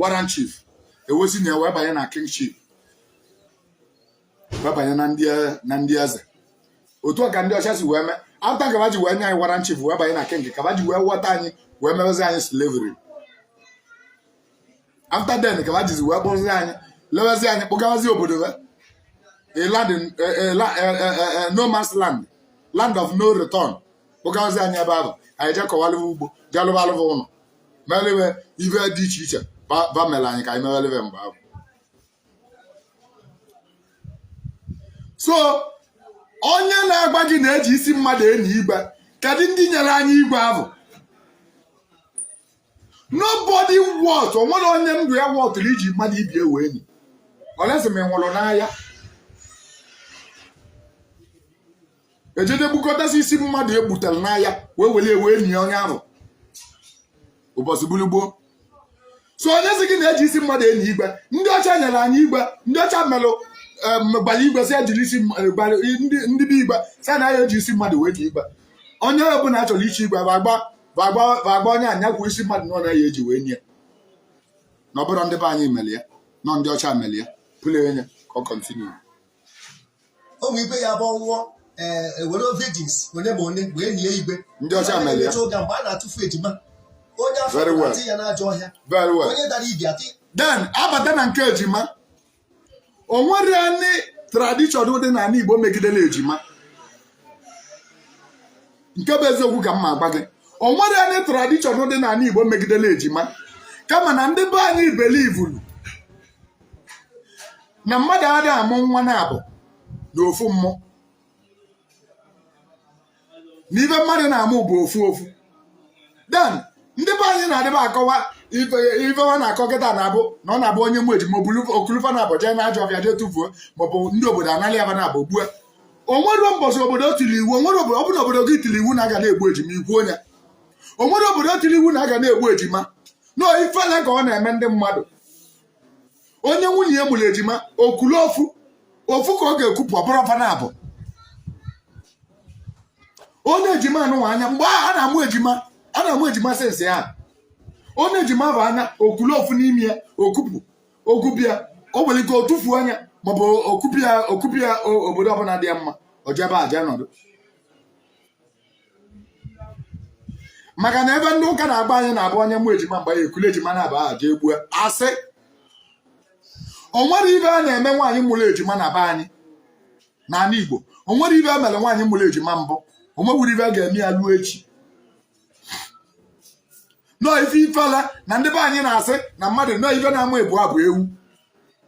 warrant chief ewesi na wee banye na kingship wee banye na ndị eze otu a ka ndị ọcha si wee mee after ka ji wee nye anyị warrant chief wee banye na king ka ji wee ghọta anyị wee mewezi anyị slavery after then ka jizi wee kpụrụzi anyị lewezi anyị kpụgawazi obodo no man's land of no return kpụgawazi anyị ebe ahụ anyị jee kọwalụva ugbo jee lụbalụva ụlọ melewe ive dị iche iche ba mere anyị ka anyị meweleve mgbe ahụ so onye na-agba gị na-eji isi mmadụ enyi igwe kedu ndị nyere anyị igwe ahụ nobody wọt onwere onye ndụ ya wọtụrụ iji mmadụ ibi ewe enyi olesi ma ị nwụrụ n'ahịa ejede bukọtasị isi mmadụ egbutere n'ahịa wee were ewe enyi onye ahụ ụbọchị gburugburu so onye sị gị na-eji isi mmadụ enyi igwe ndị ọcha nyere anyị igwe ndị ọcha merụ gbara igwe si ejiri isi ndị be igwe si anaghị eji isi mmadụ wee ji igwe onye ọbụla achọrọ ichi igwe bagba onye anyakwu isi mmadụ na ọ naghị eji wee nye na ọ bụrụ ndị be anyị mere ya nọ ndị ọcha mere ya pụle onye ka ọ kọntinu ụmụ igwe ya bụ nwụọ ewere virgins onye ma onye wee nie igwe ndị ọcha mere ya oge mgbe a na-atụfu ejima onye afọ atị ya n'ajọ ọhịa onye dara ibi atị then abata na nke ejima o nwere anyị tradishọn dị n'ala Igbo megidere ejima nke bụ eziokwu ka m ma agba gị o nwere anyị tradishọn dị n'ala Igbo megidere ejima kama na ndị be anyị belivulu na mmadụ adịghị amụ nwa na-abụ n'ofu mmụọ na ife mmadụ na-amụ bụ ofu then ndị be anyị na-adịba akọwa ife ọ na-akọ kịta na-abụ na ọ na-abụ onye mụ ejima okulufa na-abụ jee na ajọ ọbịa jee tụfuo maọbụ ndị obodo analị aba na-abụ gbue o nwere mbọsị obodo tiri iwu ọ bụrụ obodo gị tiri iwu na aga na-egbu ejima ikwu onye o nwere obodo tiri iwu na aga na-egbu ejima na ifele ka ọ na-eme ndị mmadụ onye nwunye ya mụrụ ejima okulu ofu ka ọ ga-ekwupụ ọbụrụ ọfa na-abụ onye ejima anụwa anya mgbe a na-amụ ejima sensị ya onye ejima bụ anya okulu ofu n'ime ya okupịa o nwere ike otufuo anya maọbụ okupịa obodo ọbụla dị ya mma ojebe aja nọdụ maka na ebe ndị ụka na-agba anyị na-abụ onye mụ ejima mgbe ya ekulu ejima na-aba aja egbue asị o nwere ibe a na-eme nwaanyị mụrụ ejima na be anyị n'ala Igbo o nwere ibe a mere nwaanyị mụrụ ejima mbụ o nwewuru ibe a ga-eme ya luo echi nọọ ife ifela na ndị be anyị na-asị na mmadụ nọọ ife na-amụ ebu abụ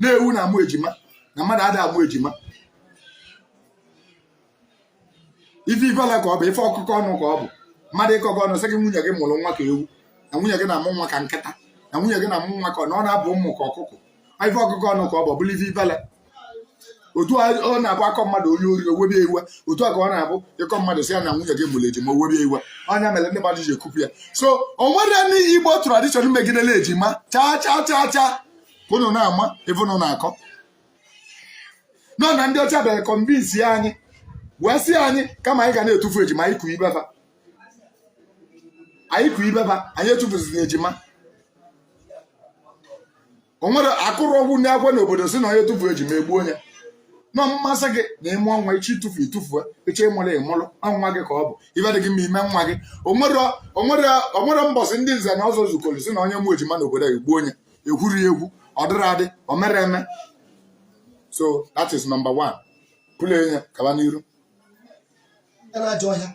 ewu na-amụ ejima na mmadụ adịghị amụ ejima ife ifela ka ọ bụ ife ọkụkọ ọnụ ka ọ bụ mmadụ ịkọkọ ọnụ sị gị nwunye gị mụrụ nwa ka ewu na nwunye gị na-amụ nwa ka nkịta na nwunye gị na-amụ nwa ka na ọ na-abụ ụmụ ka ọkụkọ ife ọkụkọ ọnụ ka ọ bụ bụrụ ife ifele otu ọ na-abụ akọ mmadụ onye ori owebie iwe otu a ka ọ na-abụ ịkọ mmadụ si ya na nwunye gị mụrụ ejima owebie iwe ọnya mere ndị mmadụ ji ekupụ ya so o nwere ndị Igbo tradishọn megidela ejima cha unu na-ama ebe unu na-akọ nọ na ndị ọcha bịara kọmbinsi anyị wee sị anyị kama anyị ga na-etufu ejima anyị kụ ibeba anyị etufuziri ejima o nwere akụrụ ọgwụ ndị akwa n'obodo si na onye etufu ejima egbuo onye nọ mmasị gị na ịmụ nwa ichi itufu eche ịmụrụ ịmụrụ nwa gị ka ọ bụ ibe dị gị ma ime nwa gị o nwere mbọsị ndị nze na ọzọ zukọrọ si na onye mụ ejima n'obodo egbuo onye ekwuru ya egwu ọ dịrị adị o mere eme so that is number 1 pụrụ enye kaba n'iru na-ajọ ọhịa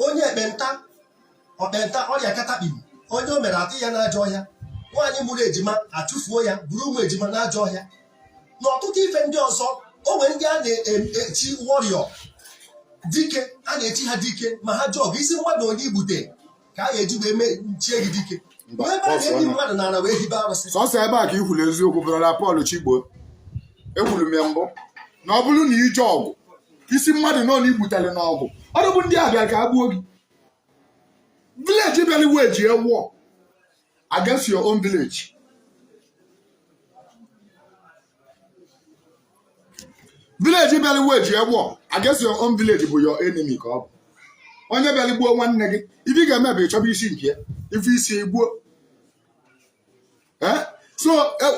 onye ekpenta ọrịa katakpim onye o mere atụ ya na-ajọ ọhịa nwaanyị mụrụ ejima achụfuo ya buru ụmụ ejima na-ajọ ọhịa na ọtụtụ ife ndị ọzọ o nwere ndị a na-echi wọrịọ dike a na-echi ha dike ma ha jọọ bụ isi mmadụ onye igbute ka a ga-eji wee chie gị dike ebe a na-ebi mmadụ na ana wee hibe arụsị sọsọ ebe a ka i kwuru eziokwu bụrụla Pọl Chigbo ekwuru m ya mbụ na ọ bụrụ na ije ọgụ isi mmadụ nọ na igbutere n'ọgụ ọrụ bụ ndị a bịara ka a gbuo gị vileji bịara weji war against your own village village bịara weji war against your own village bụ your enemy ka ọ bụ onye bịara gbuo nwanne gị ife ị ga-eme bụ ịchọba isi nke ya ife isi egbuo so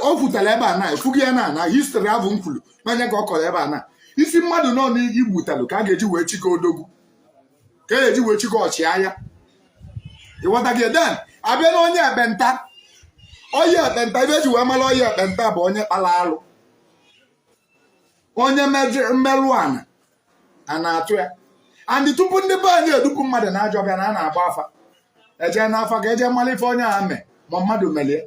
o kwutara ebe a na efughị ya na history abụ nkwulu n'anya ka ọ kọrọ ebe a na isi mmadụ nọ n'igbutalụ ka a ga-eji wee chịkọ odogwu ka a ga-eji wee chịkọ ọchịagha ịghọta gị den abịa na onye ekpenta ebe eji wee mara onye ekpenta bụ onye kpara alụ onye mmerụ ana a na-atụ ya andị tupu ndị be anyị edupụ mmadụ na ajọ ọbịa na a na-agba afa eje n'afa ka eje mara ife onye ahụ mee ma mmadụ melie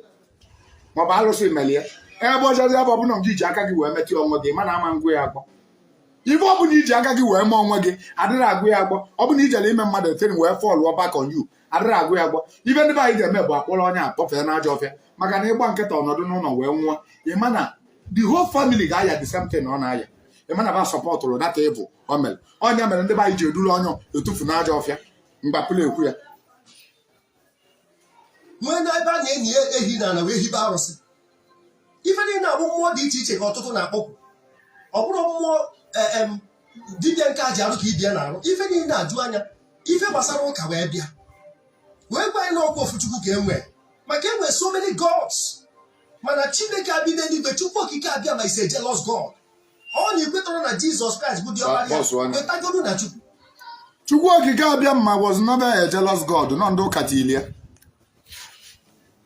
maọbụ alụsị melie ebe ọjọzi abụ ọbụla gị ji aka gị wee metụ onwe gị mana ama ngụ ya agbọ ife ọbụla iji aka gị wee mee onwe gị adịrị agụ ya agbọ ọbụna ijele ime mmadụ etere wee fọlụọ back on you adịrị agụ ya agbọ ife ndị be anyị ga-eme bụ akpọrọ onye akpọfee n'ajọ ọfịa maka na ịgba nkịta ọnọdụ n'ụlọ wee nwụọ ịma na the whole family ga-aya the same thing ọ na-aya ịma na ba sọpọtụrụ data ịbụ o mere onye mere ndị be anyị ji eduru onye etufu n'ajọ ọfịa mgbapụla ekwu ya nwee na ebe a na-enyi ehi na ana wee hibe arụsị ife niile abụ mmụọ dị iche iche ka ọtụtụ na-akpọkwu ọ bụrụ mmụọ dibịa nke a ji arụ ka ibia na-arụ ife niile na-ajụ anya ife gbasara ụka wee bịa wee gwa anyị na ọkwa ofu Chukwu ka enwee maka enwee so many gods mana Chineke abịa n'eluigwe Chukwu okike abịa ma ise jealous God ọ na-ekwetara na Jizọs Kraịst bụ diọkpara ya kwetagodu na Chukwu okike abịa mma was never a jealous God nọ ndị ụka tilie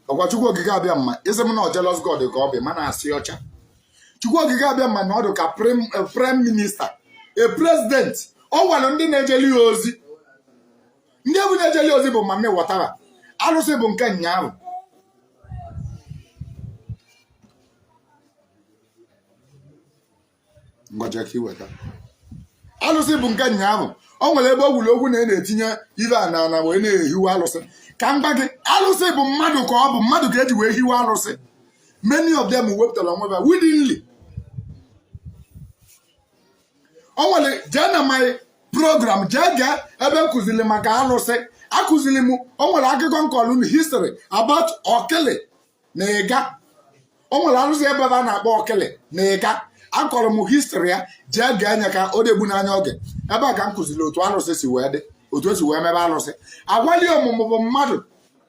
ọkwa Chukwu okike abịa mma isi m na ọ jealous God ka ọ bụ mana asị ọcha Chukwu okike abịa mma na ọdụ ka prime minister a president ọ gwara ndị na-ejeli ya ozi ndị bụ na-ejeli ozi bụ mami wọtara alụsị bụ nke nyaahụ alụsị bụ nke nyaahụ o nwere ebe ogwulu ogwu na-etinye ibe a na ana wee na-ehiwe alụsị ka m gwa gị alụsị bụ mmadụ ka ọ bụ mmadụ ka eji wee hiwe alụsị many of them wepụtara onwe ha willingly o nwere jee na my program jee gaa ebe nkụziri maka alụsị akụziri m o nwere akụkọ nkọlụ na history about okele na ịga o nwere alụsị ebe a na-akpọ okele na ịga akọrọ m history ya jee gaa anya ka o degbu n'anya oge ebe a ka m kụziri otu alụsị si wee dị otu esi wee mebe alụsị agwali ọmụmụ bụ mmadụ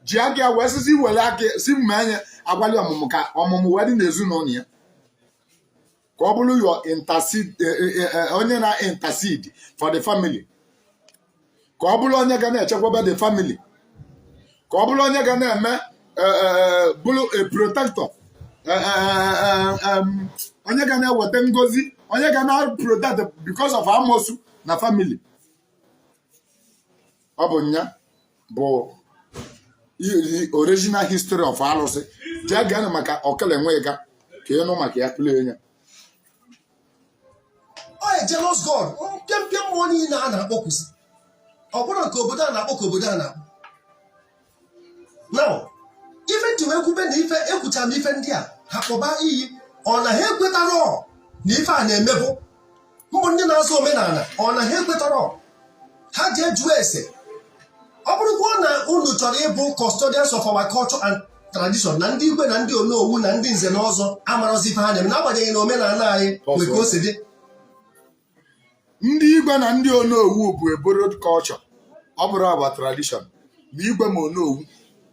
ji aka wee sisi were aka si mmenye agwali ọmụmụ ka ọmụmụ wee dị n'ezinụlọ ya ka ọ bụrụ onye na-intercede for the family ka ọ bụrụ onye ga na-echekwaba the family ka ọ bụrụ onye ga na-eme bụrụ a protector onye ga na-eweta ngozi onye ga na-protect because of amosu na family ọ bụ nya bụ original history of alụsị jee gaa maka okele nwega ka ịnụ maka ya pụlee nya ọ jealous God mpịampịa mmụọ niile a na-akpọkwụsị ọ bụrụ nke obodo a na-akpọ ka obodo a na-akpọ now ife njiwe ekwube na ife ekwucha na ife ndị a ha kpọba iyi ọ na ha ekwetara na ife a na-emebụ mbụ ndị na-azụ omenala ọ na ha ekwetọrọ ha jee jụọ ese ọ bụrụkwa na unu chọrọ ịbụ custodians of our culture and tradition na ndị igwe na ndị onowu na ndị nze na ọzọ amarozi ife ha na-eme n'agbanyeghị na omenala anyị nwee ka o si dị. Ndị igwe na ndị onowu bụ a borrowed culture, ọ bụrụ our tradition. Ma igwe ma onowu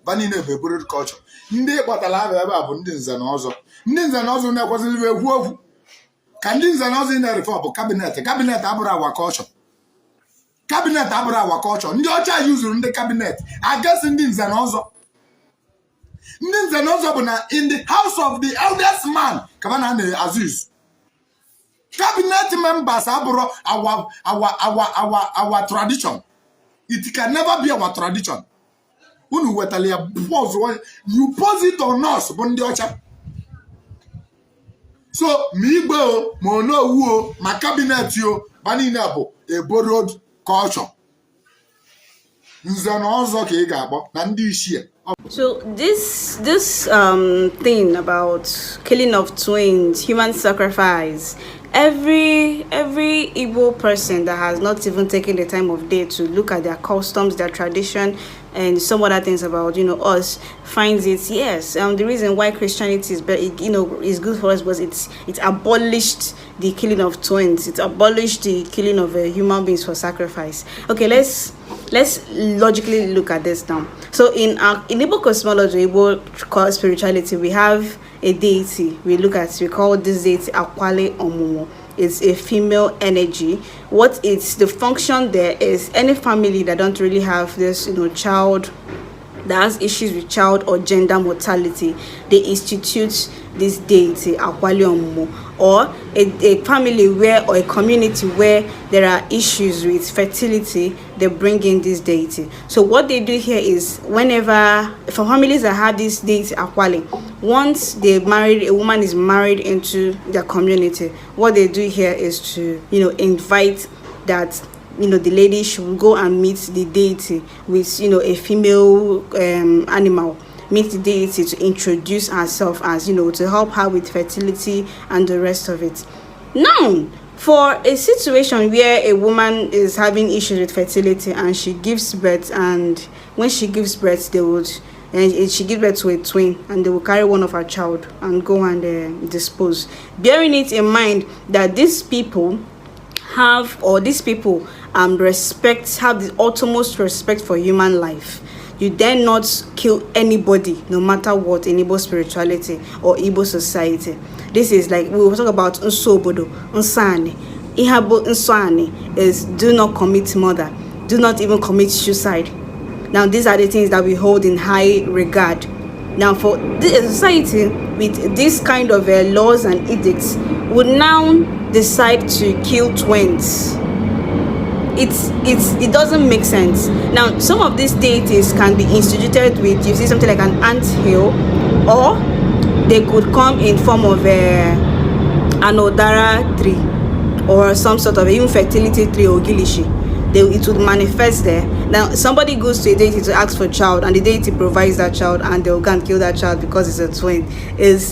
ba niile bụ a borrowed culture. Ndị kpatara aha ebe a bụ ndị nze na ọzọ. Ndị nze na ọzọ na-ekwesịrị ekwu okwu ka ndị nze na ọzọ na-refer bụ cabinet. Cabinet abụrụ our culture. Cabinet abụrụ our culture. Ndị ọcha yuzuru ndị cabinet against ndị nze na ọzọ. Ndị nze na ọzọ bụ na in the house of the eldest man ka ba na-azụ izu. Cabinet members abụrụ our tradition. It can never be our tradition. Unu wetali ya pause, you pose it on us bụ ndị ọcha. So ma igwe o ma onowu o ma cabinet o ba niile bụ a borrowed culture. Nze na ọzọ ka ị ga-akpọ na ndị ichie. So this thing about killing of twins, human sacrifice, every Igbo person that has not even taken the time of day to look at their customs, their tradition, and some other things about us finds it, yes, the reason why Christianity is is good for us was it abolished the killing of twins. It abolished the killing of human beings for sacrifice. Okay, let's logically look at this now. So in Igbo cosmology, Igbo spirituality, we have a deity we call this deity Akwale Omumo. It's a female energy. What it's the function there is any family that don't really have this child that has issues with child or gender mortality, they institute this deity Akwale Omumo, or a family or a community where there are issues with fertility, they bring in this deity. So what they do here is for families that have this deity Akwale, once a woman is married into their community, what they do here is to invite that the lady should go and meet the deity with a female animal, meet the deity to introduce herself as to help her with fertility and the rest of it. Now, for a situation where a woman is having issues with fertility and she gives birth, and when she gives birth she gives birth to a twin, and they will carry one of her child and go and dispose, bearing it in mind that these people have the utmost respect for human life. You dare not kill anybody, no matter what, in Igbo spirituality or Igbo society. This is like, we will talk about Nsobodo, Nsani. Ihabo Nsani is do not commit murder, do not even commit suicide. Now, these are the things that we hold in high regard. Now, for the society with this kind of laws and edicts would now decide to kill twins. It doesn't make sense. Now, some of these deities can be instituted with, you see, something like an ant hill, or they could come in form of an Odara tree, or some sort of even fertility tree or gilishi. It would manifest there. Now, somebody goes to a deity to ask for a child, and the deity provides that child, and they'll go and kill that child because it's a twin.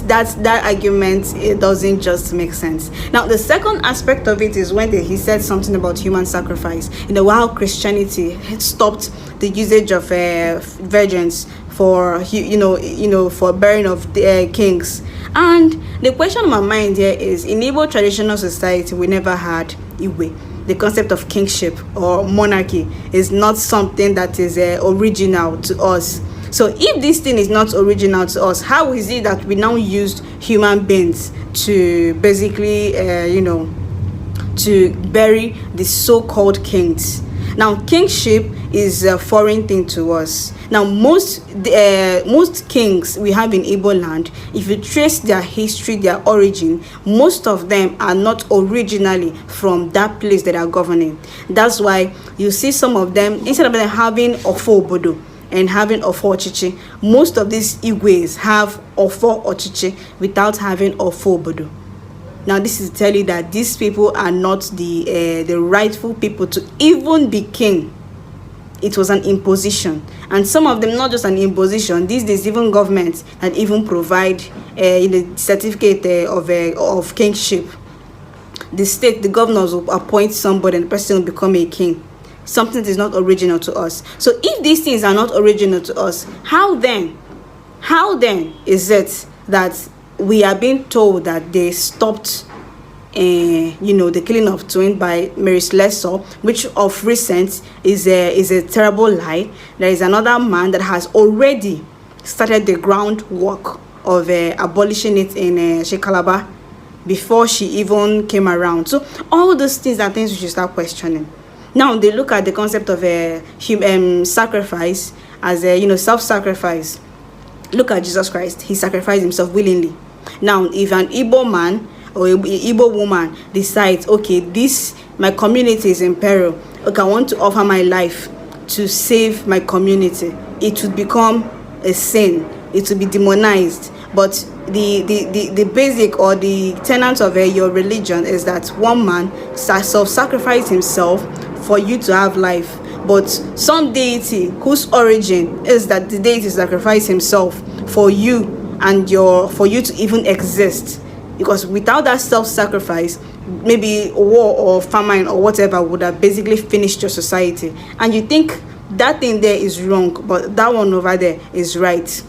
That argument, it doesn't just make sense. Now, the second aspect of it is when he said something about human sacrifice. How Christianity had stopped the usage of virgins for for bearing of kings. And the question on my mind here is, in Igbo traditional society, we never had Igwe. The concept of kingship or monarchy is not something that is original to us. So if this thing is not original to us, how is it that we now used human beings to basically, to bury the so-called kings? Now, kingship is a foreign thing to us. Now, most kings we have in Igbo land, if you trace their history, their origin, most of them are not originally from that place that are governing. That's why you see some of them, instead of them having Ofo Obodo and having Ofo Ochichi, most of these Igwes have Ofo Ochichi without having Ofo Obodo. Now, this is to tell you that these people are not the rightful people to even be king. It was an imposition, and some of them not just an imposition. These days, even governments that even provide certificate of kingship. the state, the governors will appoint somebody and the person will become a king. Something that is not original to us. So if these things are not original to us, how then is it that we are being told that they stopped the killing of twins by Mary Slessor, which of recent is a terrible lie? There is another man that has already started the groundwork of abolishing it in Shekalaba before she even came around. So all those things are things we should start questioning. Now they look at the concept of sacrifice as self-sacrifice. Look at Jesus Christ. He sacrificed himself willingly. Now, if an Igbo man or an Igbo woman decides, okay, my community is in peril, okay, I want to offer my life to save my community, it would become a sin. It would be demonized. But the basic or the tenet of your religion is that one man self-sacrificed himself for you to have life. But some deity whose origin is that the deity sacrificed himself for you and for you to even exist. Because without that self-sacrifice, maybe war or famine or whatever would have basically finished your society. And you think that thing there is wrong, but that one over there is right.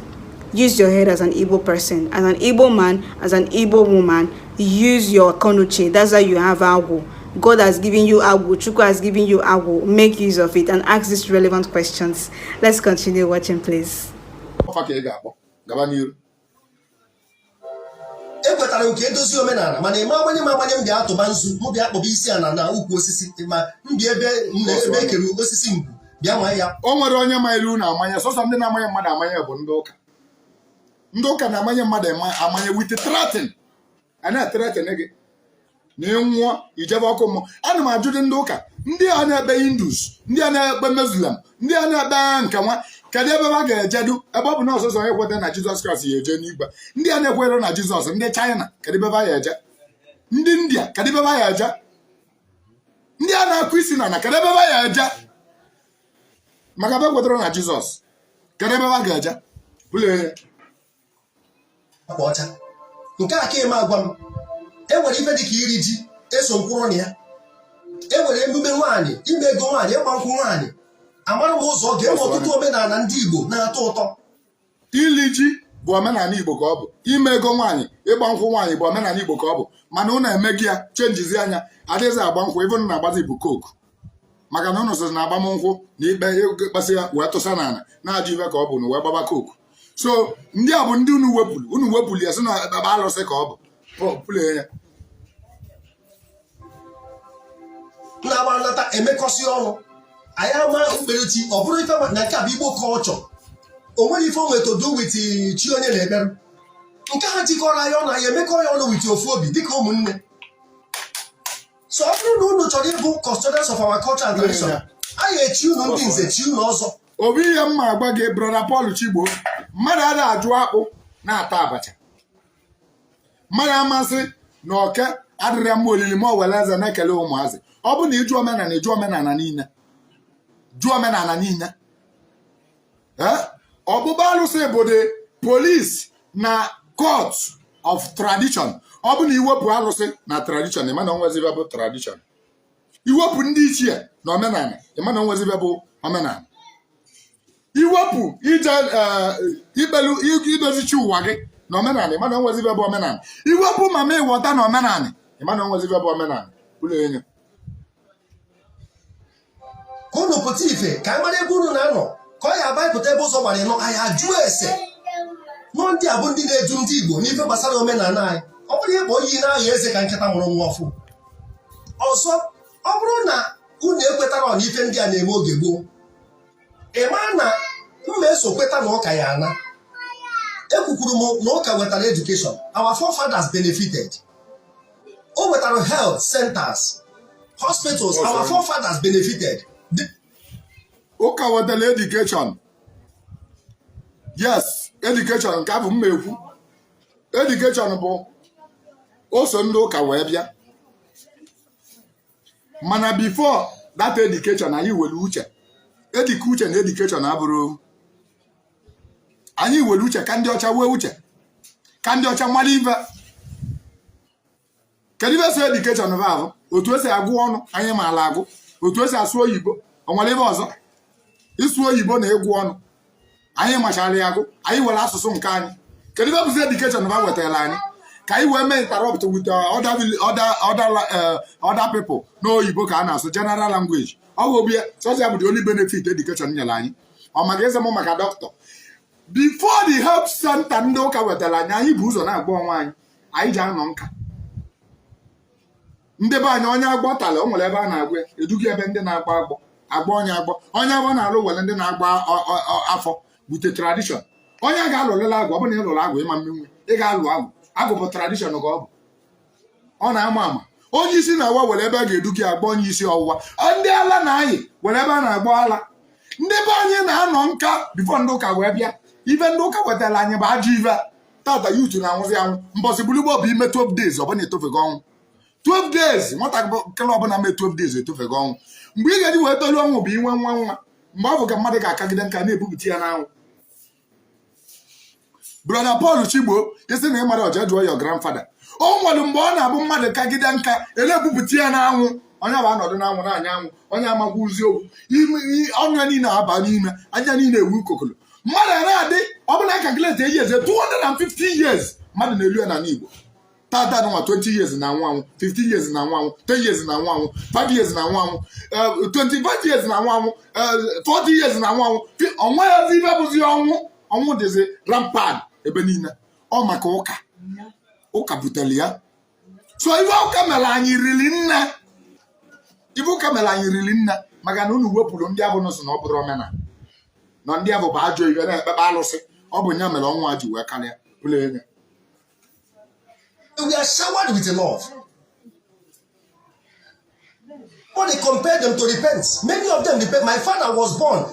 Use your head as an Igbo person, as an Igbo man, as an Igbo woman. Use your konuche. That's why you have Agwo. God has given you Agwo. Chukwu has given you Agwo. Make use of it and ask these relevant questions. Let's continue watching, please. Ekwetara nke edozi omenala mana eme agbanye m bịa atụba nzu mụ bịa kpọba isi ana na ukwu osisi ma mbịa ebe ekere osisi ngwu bịa nwa ya. O nwere onye ma ilu na amanya sọsọ ndị na-amanye mmadụ amanya bụ ndị ụka na-amanye mmadụ amanya with threaten ana threaten gị na ịnwụọ ijebe ọkụ mmụọ. Ana m ajụdị ndị ụka, ndị a na-ekpe Hindus, ndị a na-ekpe Muslim, ndị a na-ekpe nke nwa, kedu ebe ha ga-ejedu ebe ọ bụ na ọsọsọ onye kweta na Jizọs Kraịst ya eje n'igwe? Ndị a na-ekwere na Jizọs, ndị China, kedu ebe ha ya eje? Ndị India, kedu ebe ha ya eje? Ndị a na-akụ isi na kedu ebe ha ya eje? Maka ebe kwetara na Jizọs, kedu ebe ha ga-eje? Ụlọ ọcha nke a ka eme agwa m enwere ife dịka iri ji eso mkpụrụ na ya, enwere emume nwaanyị, ime ego nwaanyị, ịgba nkwụ nwaanyị. Amara m ụzọ ọ ga-enwe ọtụtụ omenala ndị Igbo na-atọ ụtọ. Ili ji bụ omenala Igbo ka ọ bụ, ime ego nwaanyị, ịgba nkwụ nwaanyị bụ omenala Igbo ka ọ bụ, mana ụnụ emeghị ya, chenjizi anya, adịghịzi agba nkwụ, ebe ụnụ na-agbazi bụ koku, maka na ụnụ sozi na agbamnkwụ na ikpe ịkpasị ya wee tụsa n'ala na-ajụ ibe ka ọ bụ na wee gbaba koku. So ndị a bụ ndị unu wepụrụ ya sị na ebe alụsị ka ọ bụ pụlee ya na-agba nlata emekọsị ọnụ. Anyị ama mkperechi ọ bụrụ ife na nke a bụ Igbo culture. O nwere ife onwe to do with chi onye na-emerụ. Nke ha jikọrọ anyị ọnụ, anyị emekọ ya ọnụ with ofu obi dịka ụmụnne. So ọ bụrụ na unu chọrọ ịbụ custodians of our culture and tradition, anyị echi unu ndị nze, chi unu ọzọ. Obi ihe mma agba gị brother Paul Chigbo, mmadụ ada ajụ akpụ na-ata abacha. Mmadụ amasị na oke adịrị mma olili ma ọ were eze na-ekele ụmụazị. Ọ bụ na ịjụ omenala niile. Jụọ omenala niile. Ọgbụgba alụsị bụ the police na court of tradition. Ọ bụ na iwepụ alụsị na tradition, ịma na onwezibe bụ tradition. Iwepụ ndị ichie na omenala, ịma na onwezibe bụ omenala. Iwepụ ije ikpelu idozichi ụwa gị na omenala, ịma na onwezibe bụ omenala. Iwepụ mama ịghọta na omenala, ịma na onwezibe bụ omenala. Ụlọ enyo unu pụta ife ka mara ebe unu na-anọ ka ọ ya abaịpụta ebe ụzọ gbara ịnọ anyị ajụ ese nọ ndị a bụ ndị na-edu ndị Igbo n'ife gbasara omenala anyị. Ọ bụrụ ihe bụ onye na-aya eze ka nkịta mụrụ nwa ọfụ. Ọzọ, ọ bụrụ na unu ekwetara na ife ndị a na-eme oge gboo, ịma na mma eso kweta na ụka ya ana. Ekwukwuru m na ụka wetara education, our forefathers benefited. O wetara health centers, hospitals, our forefathers benefited. Ụka wetara education. Yes, education nke abụ mma ekwu. Education bụ oso ndị ụka wee bịa. Mana before that education anyị were uche. Uche na education abụrụ. Anyị were uche ka ndị ọcha wee uche. Ka ndị ọcha mara ife. kedu ibe so education of ahụ otu esi agụ ọnụ anyị ma ala agụ otu esi asụ oyibo onwere ebe ọzọ ịsụ oyibo na ịgụ ọnụ anyị machara ya agụ anyị were asụsụ nke anyị kedu ibe bụzi education of wetara anyị ka anyị wee mee interrupt with other people n'oyibo ka a na-asụ general language ọ bụ obi sozi bụ the only benefit education nyere anyị ọ maka eze m maka dọkịta before the health center ndị ụka wetara anyị bụ ụzọ na-agba onwe anyị ji anọ nka ndị be anyị onye agbọ tala o nwere ebe a na-agba eduga ebe ndị na-agba agba onye agbọ na-alụ were ndị na-agba afọ bute tradition onye ga-alụlela agwụ ọ bụ na ịlụrụ agwụ ịma mmenwe ị ga-alụ agwụ bụ tradition ka ọ na-ama ama onye isi na-awa were ebe a ga-eduga agba onye isi ọwụwa ndị ala na-ayị were ebe a na-agba ala ndị be anyị na-anọ nka bifo ndị ụka wee bịa ibe ndị ụka wetara anyị bụ ajọ ibe tata yutu na-anwụzi anwụ mbọsị bulugbo bụ ime 12 days ọ bụla etofego ọnwụ 12 days nwatakịrị ọbụla mee 12 days etofego ọnwụ mgbe ị ga-eji wee tolu ọnwụ bụ inwe nwa mgbe ọ bụ ka mmadụ ga-akagide nka na-ebupụta ya n'anwụ brother Paul Chigbo isi na ịmara ọja jụọ your grandfather o nwere mgbe ọ na-abụ mmadụ kagide nka ele-ebupụta ya n'anwụ onye bụ anọdụ n'anwụ na-anya anwụ onye amakwa uzi okwu ọnụ ya niile aba n'ime anya niile ewu kokolo mmadụ na-adị ọ bụ na calculate years 250 years mmadụ na-elu ya n'ala Igbo tata nwa 20 years na anwụ 15 years na anwụ 10 years na anwụ 5 years na anwụ 25 years na anwụ 40 years na anwụ ọnwa ya ibe bụzi ọnwụ dịzi rampant ebe niile ọ maka ụka butere ya so ibe ụka mere anyị riri nna maka na unu wepụrụ ndị abụ nọsụ na ọ bụrụ omenala na ndị abụ bụ ajọ ibe na-ekpekpe alụsị ọ bụ nya mere ọnwa ji wee karịa ụlọ enye. We are showered with love. But they compelled them to repent. Many of them repent. My father was born.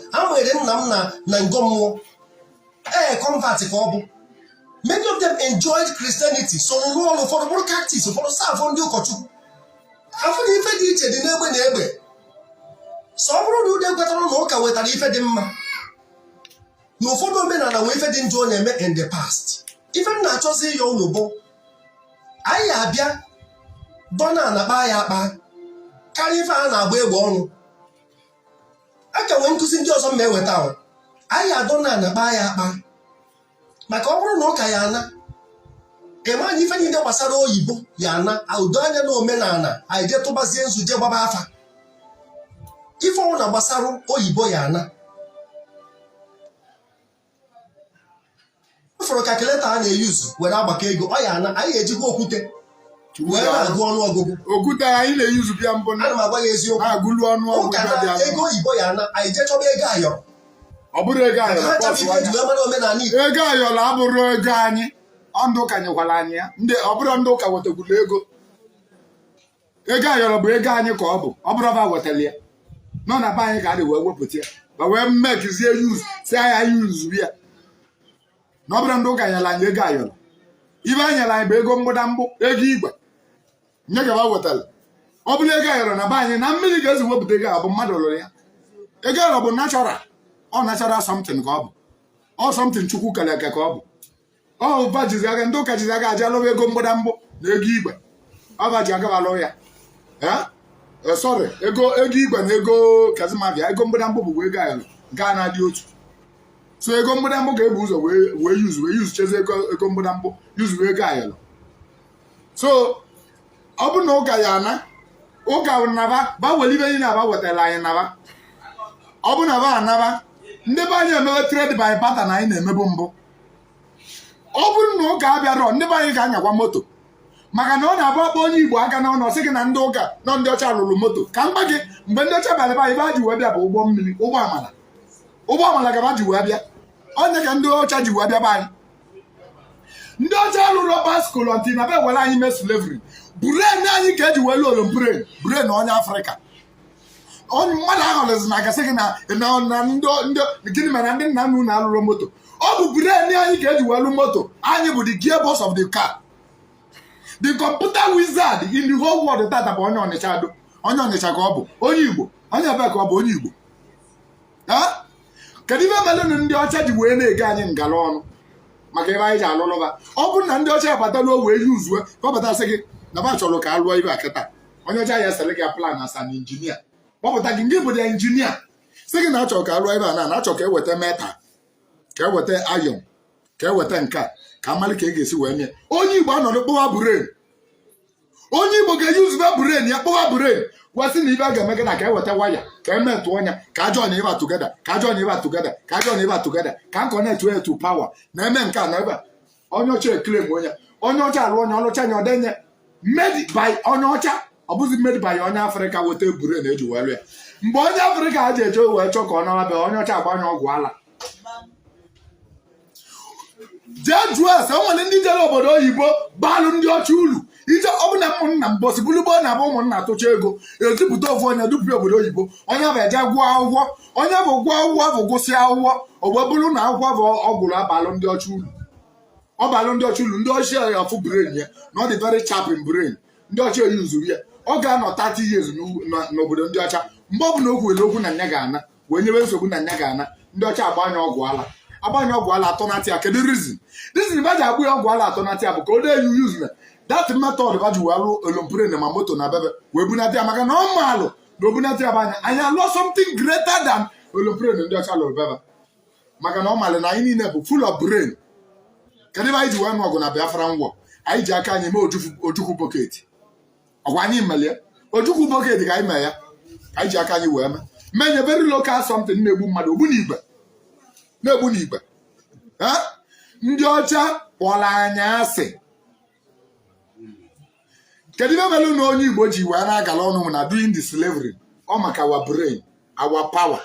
Many of them enjoyed Christianity. So no for the practice, for the staff on the Okochu. After the effect each the neighbor. So do they get on Oka with an effect them. No for men and away fed enjoy them in the past. Even not just say you know. Anyị abịa dọna na-akpa ya akpa karịa ife a na-agba egbe ọnụ aka nwee nkụzi ndị ọzọ mma eweta ahụ anyị adọna na-akpa ya akpa maka ọ bụrụ na ụka ya ana ịma na ife niile gbasara oyibo ya ana udo anya na omenala anyị je tụbazie nzuje gbaba afa ife ọnwụ na gbasara oyibo ya ana fọrọ kalkuleta a na-eyuzu were agbakọ ego ọ ya ana anyị ejikwa okwute wee na-agụ ọnụọgụgụ okwute anyị na-eyuzu bịa mbụ ana m agwa ya eziokwu agụlụ ọnụọgụgụ ụka ego oyibo ya ana anyị je chọba ego ayọrọ ọ bụrụ ego ayọrọ ego ayọrọ abụrụ ego anyị ndụ ụka nyekwara anyị ya ọ bụrụ ndị ụka wetagburu ego ayọrọ bụ ego anyị ka ọ bụrụ ọba wetara ya nọ na be anyị ka a dị wee wepụta ya ma wee mmekizie yuz si anya yuzu ya na ọ bụrụ ndị ụka nyere anyị ego ayọrọ ibe anyị nyere anyị bụ ego mgbụdambụ ego igwe nye gaba wetara ọ bụrụ ego ayọrọ na be anyị na mmiri ga-ezi wepụta ego bụ mmadụ lụrụ ya ego ayọrọ bụ natural something ka ọ something chukwu kere eke ka ọ ụba jizi aga ndị ụka jizi aga aja lụwa ego mgbụdambụ na ego igwe ọba ji agaba lụ ya sorry ego igwe na ego kazimabịa ego mgbụdambụ bụ ego ayọrọ gaa na-adị otu so ego mgbụdambụ ga-ebu ụzọ wee yuzu chezi ego mgbụdambụ yuzu ego ayọrọ so ọ bụ na ụka ya ana ụka naba bawele ibe anyị na-aba wetara anyị naba ọ bụ na ba anaba ndị be anyị emewe trade by barter na anyị na-emebu mbụ ọ bụrụ na ụka abịarọ ndị be anyị ga-anyakwa moto maka na ọ na-abụ akpa onye Igbo aka na ọnụ sị gị na ndị ụka nọ ndị ọcha lụrụ moto ka mgba gị mgbe ndị ọcha bịara anyị ba ji wee bịa bụ ụgbọ mmiri ụgbọ amala gaba ji wee bịa onye ka ndị ọcha ji wee bịa be anyị ndị ọcha lụrụ baskulọnti na be were anyị mee slavery brain anyị ka eji wee lụrụ brain onye Afrịka onye mmadụ ahụ lezi na agasị gị na gịnị mere ndị nna nna unu alụrụ moto ọ bụ brain anyị ka eji wee lụ moto anyị bụ the gearbox of the car the computer wizard in the whole world tata bụ onye Ọnịcha ka ọ bụ onye Igbo onye ebe ka ọ bụ onye Igbo kedu ife melụnụ ndị ọcha ji wee na-ege anyị ngala ọnụ maka ebe anyị ji alụlụba ọ bụrụ na ndị ọcha abatala o wee yuzue kpọbatasị gị na ba chọrọ ka alụọ ibe akịta onye ọcha ya sere gị plan as an engineer kpọpụta gị ndị bụ ya injinia sị gị na achọ ka alụọ ibe a na achọ ka eweta meta ka eweta ayọn ka eweta nka ka amalị ka ga-esi wee nye onye Igbo anọdụ kpụwa buren onye Igbo ga-eyuzuba buren ya kpụwa buren gwasị na ibe a ga-eme gị na ka eweta waya ka emetụ ọnya ka ajọ na ịba tugeda ka ajọ na ịba tugeda ka ajọ na ịba tugeda ka nkọnetụ etu pawa na eme nke a na ebe onye ọcha eklem onye ọcha alụ onye ọlụcha nya ọdenye made by onye ọcha ọ bụzi made by onye Afrịka weta buren eji welu ya mgbe onye Afrịka ha ji eje wee chọ ka ọ na-abịa onye ọcha agbanye ọgwụ ala jee jụọ ese o nwere ndị jere obodo oyibo balụ ndị ọcha ulu ije ọbụna ụmụnna m bọsibụlugbo na-abụ ụmụnna atụcha ego ezipụta ofu onye dupu obodo oyibo onye bụ eje gụọ akwụkwọ onye bụ gụọ akwụkwọ bụ gụsịa akwụkwọ o wee bụrụ na akwụkwọ bụ ọgwụrụ abalụ ndị ọcha ulu ọbalụ ndị ọcha ulu ndị ọcha ya afụ brain ya na ọ dị very sharp in brain ndị ọcha eyuzuru ya ọ ga-anọ 30 years n'obodo ndị ọcha mgbe ọ bụ na okwu were okwu na nya ga-ana wee nyewe nsogbu na nya ga-ana ndị ọcha agbanye ọgwụ ala atọnatị ya kedu reason ba ji agbụ ya ọgwụ ala atọnatị ya bụ ka o dee use na that method ba ji wee alụ olompren ma moto na bebe wee bunata ya maka na ọ maalụ na obunata ya bụ anyị alụọ something greater than olompren ndị ọcha lụrụ bebe maka na ọ maalụ na anyị niile bụ full of brain kedu ebe anyị ji wee nụ ọgụ na Biafra ngwọ anyị ji aka anyị mee ojukwu bọket ọgwa anyị melie ojukwu bọket ka anyị mee ya ka anyị ji aka anyị wee mee nye very local something na-egbu mmadụ ogbu n'igwe ndị ọcha kpọrọ anyị asị kedu ibe melu na onye Igbo ji wee na-agala ọnụ na doing the slavery ọ maka our brain our power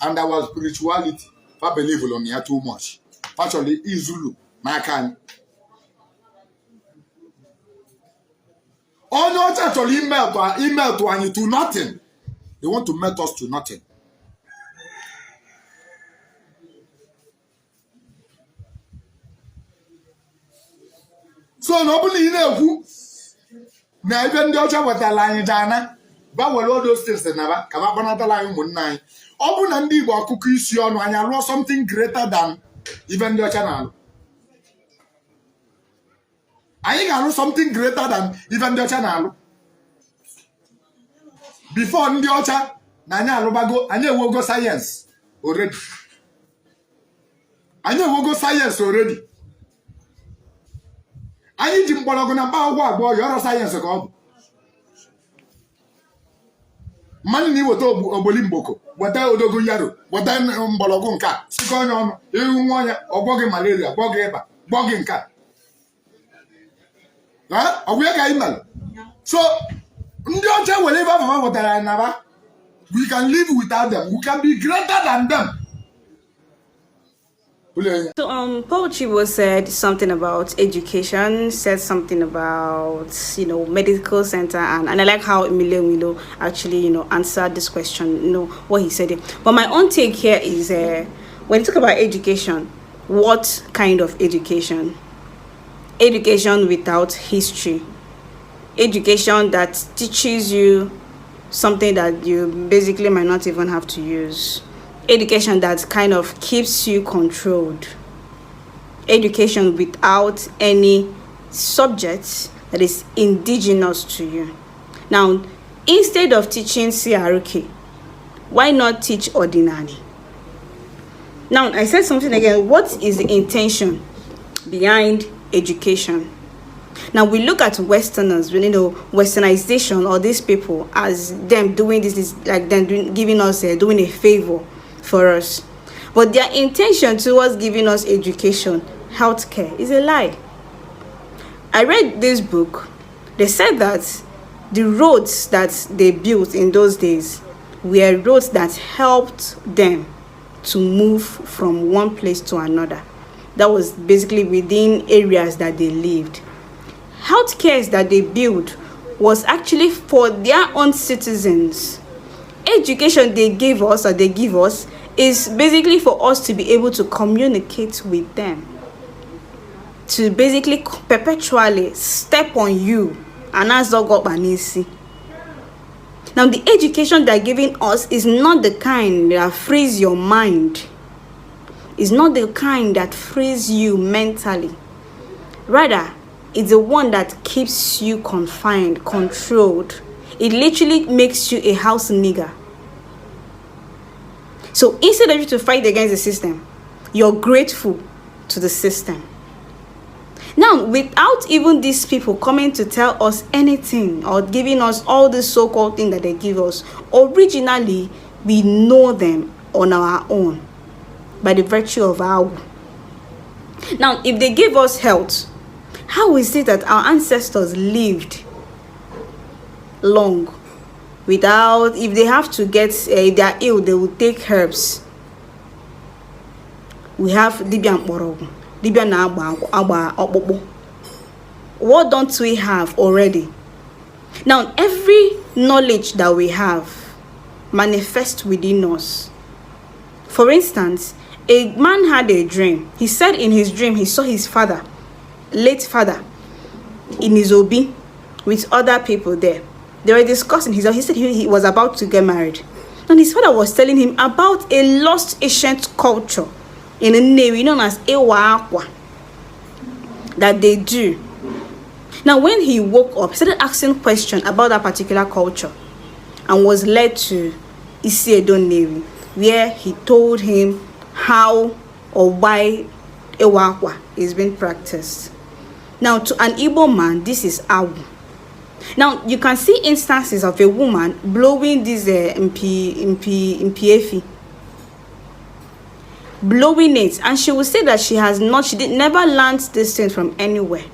and our spirituality fa believe on ya too much actually izulu n'aka anyị onye ọcha chọrọ imetụ anyị to nothing. They want to melt us to nothing. So na ọ bụ na ị na-ekwu na ebe ndị ọcha wetara anyị jana bawere odo steeti na ba ka ba kpanatala anyị ụmụnne anyị ọ bụ na ndị Igbo akụkọ isi ọnụ anyị alụọ something greater than ibe ndị ọcha na-alụ anyị ga-alụ something greater than ibe ndị ọcha na-alụ before ndị ọcha na anyị alụbago anyị ewogo sayensị already anyị ji mgbọrọgwụ na mkpa akwụkwọ abụọ yọrọ sayensị ka ọ bụ mmanụ na iweta ogboli mgboko weta odogo yaro weta mgbọrọgwụ nke a sikọ onye ọnụ ihu nwa onye ọgwọ gị malaria gwọ gị ịba gwọ gị nke a ọgwụ ya ka anyị mere so ndị ọcha were ebe afọ wetara anyị naba we can live without them, we can be greater than them. So Paul Chigbo said something about education, said something about medical center, and I like how Mmiri Enwe Ilo actually answered this question, what he said. But my own take here is when you talk about education, what kind of education? Education without history, education that teaches you something that you basically might not even have to use. Education that kind of keeps you controlled. Education without any subject that is indigenous to you. Now, instead of teaching CRK, why not teach Odinaani? Now, I said something again. What is the intention behind education? Now we look at Westerners, Westernization, or these people as them doing this is like them giving us doing a favor for us, but their intention towards giving us education, healthcare, is a lie. I read this book. They said that the roads that they built in those days were roads that helped them to move from one place to another. That was basically within areas that they lived. Healthcare that they built was actually for their own citizens. Education they gave us, or they give us, is basically for us to be able to communicate with them, to basically perpetually step on you and ask God Banisi. Now the education they're giving us is not the kind that frees your mind. It's not the kind that frees you mentally. Rather, it's the one that keeps you confined, controlled. It literally makes you a house nigger. So instead of you to fight against the system, you're grateful to the system. Now, without even these people coming to tell us anything or giving us all this so-called thing that they give us, originally, we know them on our own by the virtue of our. Now, if they give us health, how is it that our ancestors lived long without, if they have to get, if they are ill, they will take herbs? We have dibia mkporogu, dibia na agba okpokpo. What don't we have already? Now, every knowledge that we have manifests within us. For instance, a man had a dream. He said in his dream he saw his father, late father, in his obi with other people there. They were discussing. He said he was about to get married. And his father was telling him about a lost ancient culture in a Nnewi known as Ewa Akwa that they do. Now, when he woke up, he started asking questions about that particular culture and was led to Isiedo Nnewi, where he told him how or why Ewa Akwa is being practiced. Now, to an Igbo man, this is Awu. Now, you can see instances of a woman blowing this MPFI, blowing it, and she will say that she never learned this thing from anywhere.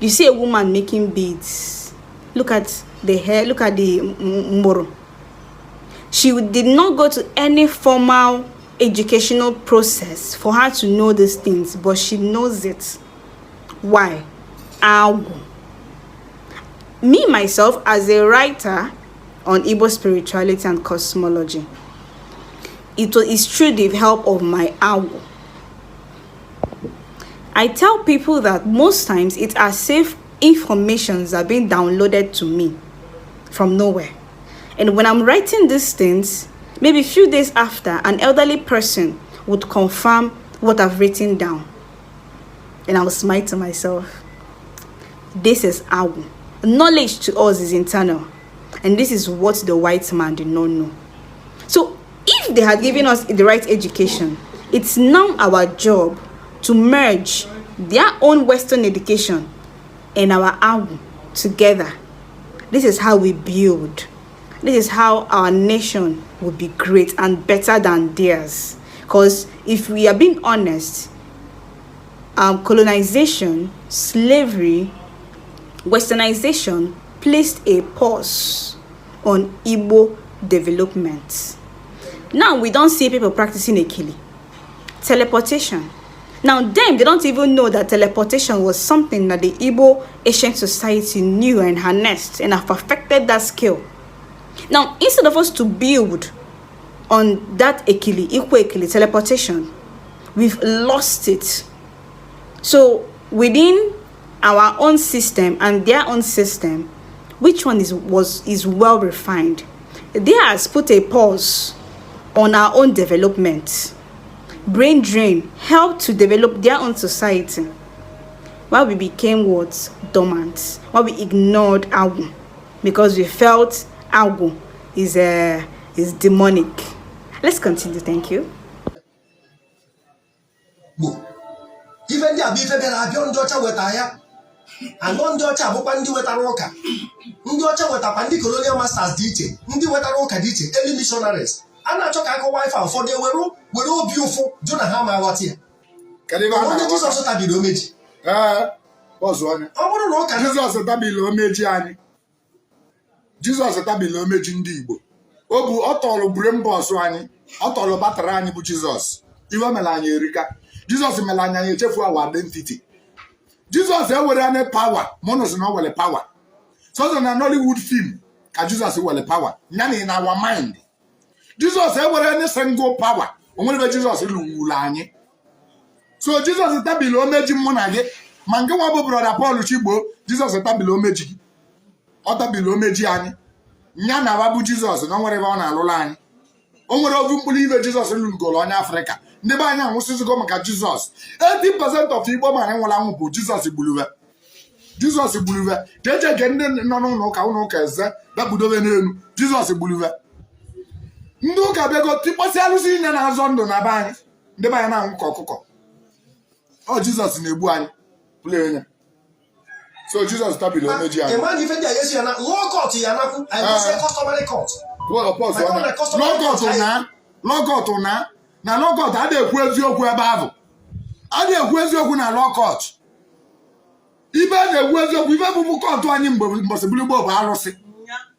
You see a woman making beads. Look at the hair, look at the moro. She did not go to any formal educational process for her to know these things, but she knows it. Why? Agu. Me, myself, as a writer on Igbo spirituality and cosmology, it's through the help of my Agu. I tell people that most times it's as if informations are being downloaded to me from nowhere. And when I'm writing these things, maybe a few days after, an elderly person would confirm what I've written down. And I'll smile to myself. This is Agu. Knowledge to us is internal. And this is what the white man did not know. So if they had given us the right education, it's now our job to merge their own Western education and our Agu together. This is how we build. This is how our nation will be great and better than theirs. Because if we are being honest, colonization, slavery, Westernization placed a pause on Igbo development. Now we don't see people practicing Ekili. Teleportation. Now them, they don't even know that teleportation was something that the Igbo ancient society knew and harnessed and have perfected that skill. Now, instead of us to build on that Ekili, Ikwe Ekili, teleportation, we've lost it. So within our own system and their own system, which one is well refined? Theirs put a pause on our own development. Brain drain helped to develop their own society, while we became what? Dormant. While we ignored Agu, because we felt Agu is demonic. Let's continue. Thank you. Even the Abife Berabion Dota Wetaya and one Dota Bopandi Wetaroka. Ndiocha Wetapandi Colonial Masters DT, Ndi Wetaroka DT, early missionaries. And I took a wife out for the were all beautiful. Jonah Hama what here. Can you want Jesus also tabi lomeji? Was one. I want to know can Jesus tabi lomeji. Jesus tabi lomeji ndi Igbo. Obu otolo brembo so ani, otolo batara ani bu Jesus. Iwa melanya erika. Jesus melanya echefu our identity. Jesus were any power, monos no wele power. So na Nollywood film, ka Jesus wele power. Nyani in our mind. Jesus were any single power. Only Jesus lungula anyi. So Jesus tabilo meji monage. Mange wabo brother Paul Chigbo, Jesus tabilo meji. Otabilo meji anyi. Nyana wabu Jesus, no whatever on alula anyi. Onwere ovu believe Jesus lungolo on Africa. Neba anya nwusizi go maka Jesus. 80% of Igbo man enwala nwu bu Jesus buluwe. Jizọs gbuluve jeje ge ndị nọ n'ụlọ ụka eze dakpudobe n'elu Jizọs gbuluve ndị ụka bego tikpọsị alụsị inye na-azọ ndụ na be anyị ndị be anyị na-anwụ ka ọkụkọ ọ Jizọs na-egbu anyị pụlenye so Jizọs tabili omeji anyị lọkọt na lọkọt a na-ekwu eziokwu ebe ahụ a na-ekwu eziokwu na lọkọt ibe a na-ekwu eziokwu ibe bụ kọtụ anyị mgbe mbọsị bulugbo bụ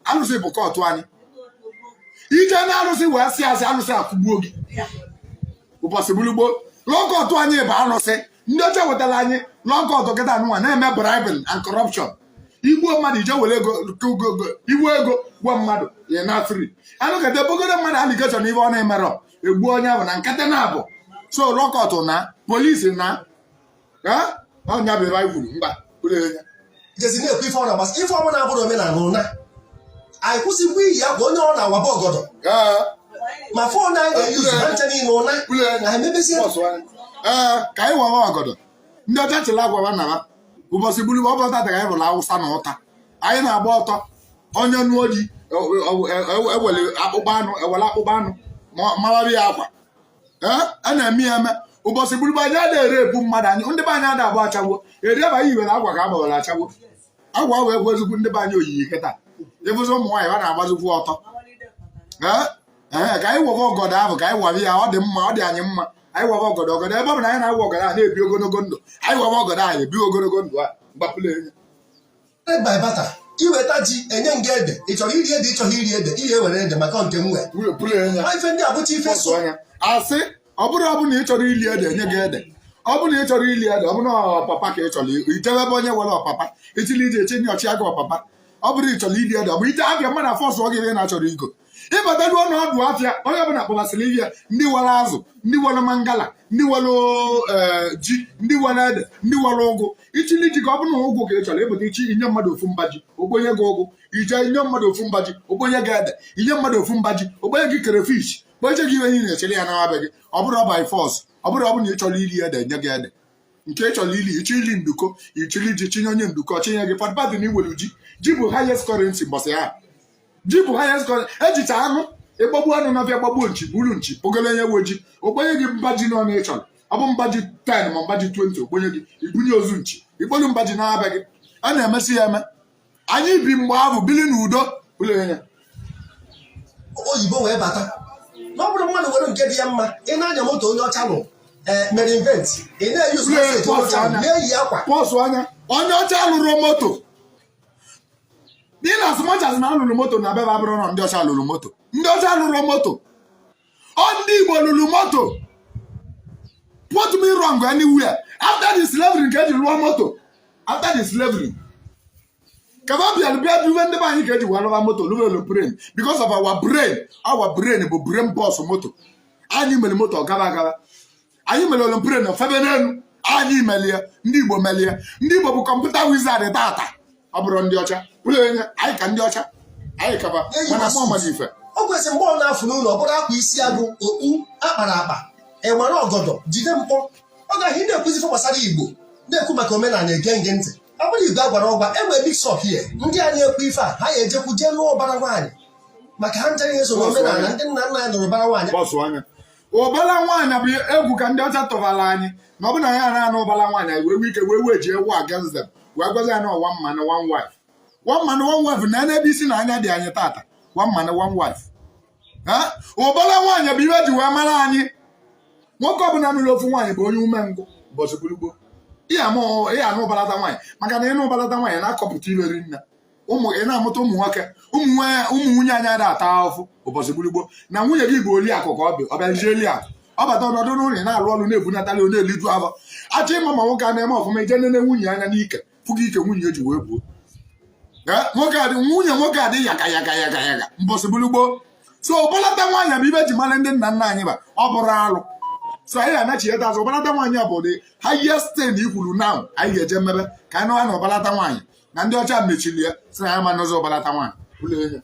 alụsị bụ kọtụ anyị ije na alụsị wee sị asị alụsị akụgbuo gị ụbọchị bulugbo lọkọt anyị bụ alụsị ndị ọcha wetara anyị lọkọt kịta nwa na-eme bribing and corruption igbuo mmadụ ije were igbuo ego gwa mmadụ ya na free anụkata ebogodo mmadụ aligeshọn ibe ọ na-emerọ egbuo onye ahụ na nkata na-abụ so lọkọt na polisi na ọnya bụ ebe anyị kwuru mba jezi na-ekwu ife ọ na-agbasa ife ọmụ na-abụrụ omenala ụna anyị kwụsịkwa iyi ya gwa onye ọ na-awaba ọgọdọ ma fon anyị ga-eyuzu ha nche niile ụna na emebezie ka anyị wawa ọgọdọ ndị ọcha chịrị agwawa na ha ụbọchị gburu ọ bụla tata ka anyị hụrụ awụsa na ụta anyị na-agba ọtọ onye nụọ ji ewere akpụkpọ anụ mawara ya akwa a na-eme ya eme ụbọchị gburu anyị ada ere ebu mmadụ anyị ndị be anyị ada agba achagwo eri abaghị iwere agwa ka agbawara achagwo agwa wee gwezikwu ndị be anyị oyiyi kịta ịbụzi ụmụ nwaanyị ha na-agbazikwu ọtọ ka anyị wọba ọgọdọ ahụ ka anyị wara ya ọ dị mma ọ dị anyị mma anyị waba ọgọdọ ebe ọ bụ na anyị na-awa ọgọdọ a na-ebi ogologo ndụ anyị waba ọgọdọ anyị ebi ogologo ndụ a gbapụrụ enye bata iweta ji enye nga ede ị chọrọ iri ede ịchọghị iri ede ihe ewere ede maka nke m ife ndị abụcha ife so anya asị ọ bụrụ ọbụna ị chọrọ ili ede enye gị ede ọ bụrụ na ị chọrọ ili ede ọ bụrụ ọpapa ka ị chọrọ ijebe ebe onye were ọpapa ichili ije echenye ọchị aga ọpapa ọ bụrụ ị chọrọ ili ede ọ bụ ije abịa mmadụ afọ ọsọ gị na-achọrọ igo ịbataluo n'ọdụ afịa onye ọbụla kpọlasịrị ihe ndị were azụ ndị were mangala ndị were ji ndị were ede ndị were ụgụ ichili ji ka ọ bụrụ na ụgụ ka ị chọrọ ịpụta ichi inye mmadụ ofu mbaji ogbenye gị ụgụ ije inye mmadụ ofu mbaji ogbenye gị ede inye mmadụ ofu mbaji ogbenye gị kerefish kpoche gị ihe niile echere ya na-abe gị ọ bụrụ by force ọ bụrụ na ị chọrọ ili ede enye gị ede nke ị chọrọ ili ichi ili nduko ichili ji chinye onye nduko chinye gị fatbadị na iwere ji bụ highest currency mbọsị ha ji bụ highest currency ejicha anụ ịgbagbu anụ na-abịa gbagbuo nchi buru nchi kpogolo onye we ji ogbenye gị mbaji nọ na ịchọrọ ọ bụ mbaji 10 ma mbaji 20 ogbenye gị ibunye ozu nchi ikpolu mbaji na-abịa gị a na-emesi ya eme anyị bi mgbe ahụ bili n'udo ụlọenye oyibo wee bata na ọ bụrụ mmadụ nwere nke dị ya mma ị na-anya moto onye ọcha nụ mere invent ị na-eyuzu na-eyi akwa pọsụ anya onye ọcha lụrụ moto dị na asụmachasị na alụrụ moto na bebe abụrụ na ndị ọcha lụrụ moto ndị ọcha lụrụ moto ọ ndị Igbo lụrụ moto put me wrong anywhere after the slavery ka eji lụọ moto after the slavery ka ba bịa duwe ndị be anyị ka eji wee lụwa moto lụwa brain because of our brain bụ brain boss moto anyị mere moto gaba anyị mere olympian na febe n'elu anyị melie ndị Igbo melie ndị Igbo bụ kọmputa wizard tata ọ bụrụ ndị ọcha ụlọenye anyị ka ndị ọcha anyị kaba mana mụ ọmadi ife o kwesịrị mgbe ọ na-afụ n'ụlọ ọ bụrụ akwa isi agụ okpu akpara akpa enwere ọgọdọ jide mpọ ọ gaghị na-ekwuzi ife gbasara Igbo na-ekwu maka omenala ege nge ntị ọ bụrụ Igbo agwara ọgwa enwere mix up here ndị a na-ekwu ife a ha ya ejekwu jee lụọ ụbara nwaanyị maka ha nchara ihe so n'omenala ndị nna nna ya lụrụ ụbara nwaanyị ụbara nwaanyị bụ egwu ka ndị ọcha tụbara anyị na ọ bụ na ya na-anụ ụbara nwaanyị wee ike wee ji ewu against them wee gwazi ya na one man one wife na ebe isi na anya dị anyị tata one man one wife ụbara nwaanyị bụ ihe ji wee mara anyị nwoke ọbụla nụrụ ofu nwaanyị bụ onye umengwụ ụbọchị gburugburu ihe anụ ụbalata nwaanyị maka na ịnụ ụbalata nwaanyị na-akọpụta ileri nna ị na-amụta ụmụ nwoke ụmụ nwunye anyị ada ata ahụfụ ụbọchị gburugburu na nwunye gị bụ oliakụ ka ọ bịazie eliakụ ọ bata ọnọdụ n'ụlọ na-alụ ọrụ na-ebunatali onye eliju afọ achọ ịma ma nwoke a na-eme ọfụma ije nene nwunye anya n'ike fụga ike nwunye ji wee gbuo nwunye nwoke adị yaga mbọsị gburugburu so ụbalata nwaanyị bụ ibe ji mara ndị nna nna anyị ba ọ bụrụ alụ so anyị anachieta azụ ụbalata nwaanyị bụ dị highest thing ikwuru na anyị ga-eje mmebe ka anyị nọwa na ụbalata nwaanyị na ndị ọcha mechiri ya si na ya ma nọzi ụbalata nwaanyị ụlọenye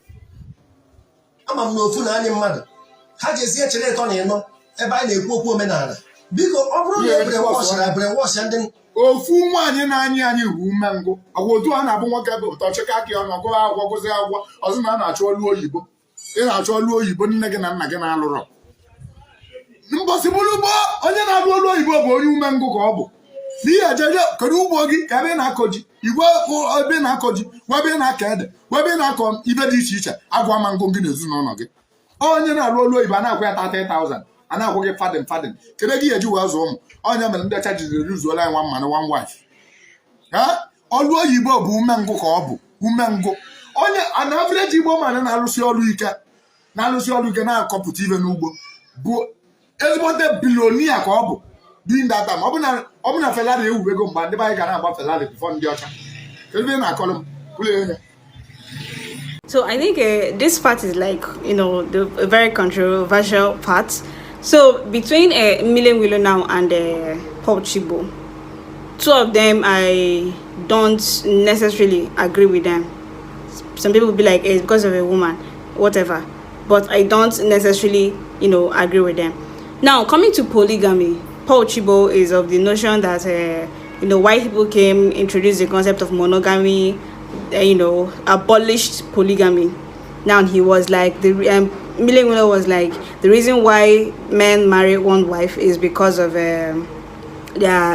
ama m na ofu na anyị mmadụ ha ji ezi echere ịtọ na ịnọ ebe anyị na-ekwu okwu omenala Biko, brainwash and then. Ofu nwaanyị na-anyị anyị bụ umengwụ agwa otu a na-abụ nwoke bụ ụtọ chịka aka ọnụ ọgụrụ akwụkwọ gụzi akwụkwọ ọzọ na a na-achọ ọlụ oyibo ị na-achọ ọlụ oyibo nne gị na nna gị na-alụrọ mbọsị bụrụ ugbo onye na-alụ ọlụ oyibo bụ onye umengwụ ka ọ bụ n'ihi ejeje kedu ugbo gị ka ebe na-akọ ji igwe ebe na-akọ ji webe na-akọ ede webe na-akọ ibe dị iche iche agwa mangụ gị na ezinụlọ gị onye na-alụ ọlụ oyibo a na-akwụ ya 30,000 a na-akwụ gị fadin kedu gị eji wee zụọ ụmụ onye mere ndị ọcha jiri rụzuola anyị one man one wife ọlụ oyibo bụ umengwụ ka ọ bụ umengwụ onye na average Igbo mana na-alụsị ọrụ ike na-akọpụta ibe n'ugbo bụ ezigbote bilonia ka ọ bụ doing that time ọ bụ na Ferrari ewubego mgbe ndị anyị ga na-agba Ferrari before ndị ọcha ebe na-akọrọ m kwụrụ. So I think this part is like, a very controversial part. So between Mmiri Enwe Ilo now and Paul Chigbo, two of them I don't necessarily agree with them. Some people will be like, it's because of a woman, whatever. But I don't necessarily, agree with them. Now, coming to polygamy, Paul Chigbo is of the notion that, white people came, introduced the concept of monogamy, abolished polygamy. Now he was like, Mmiri Enwe Ilo was like, the reason why men marry one wife is because of their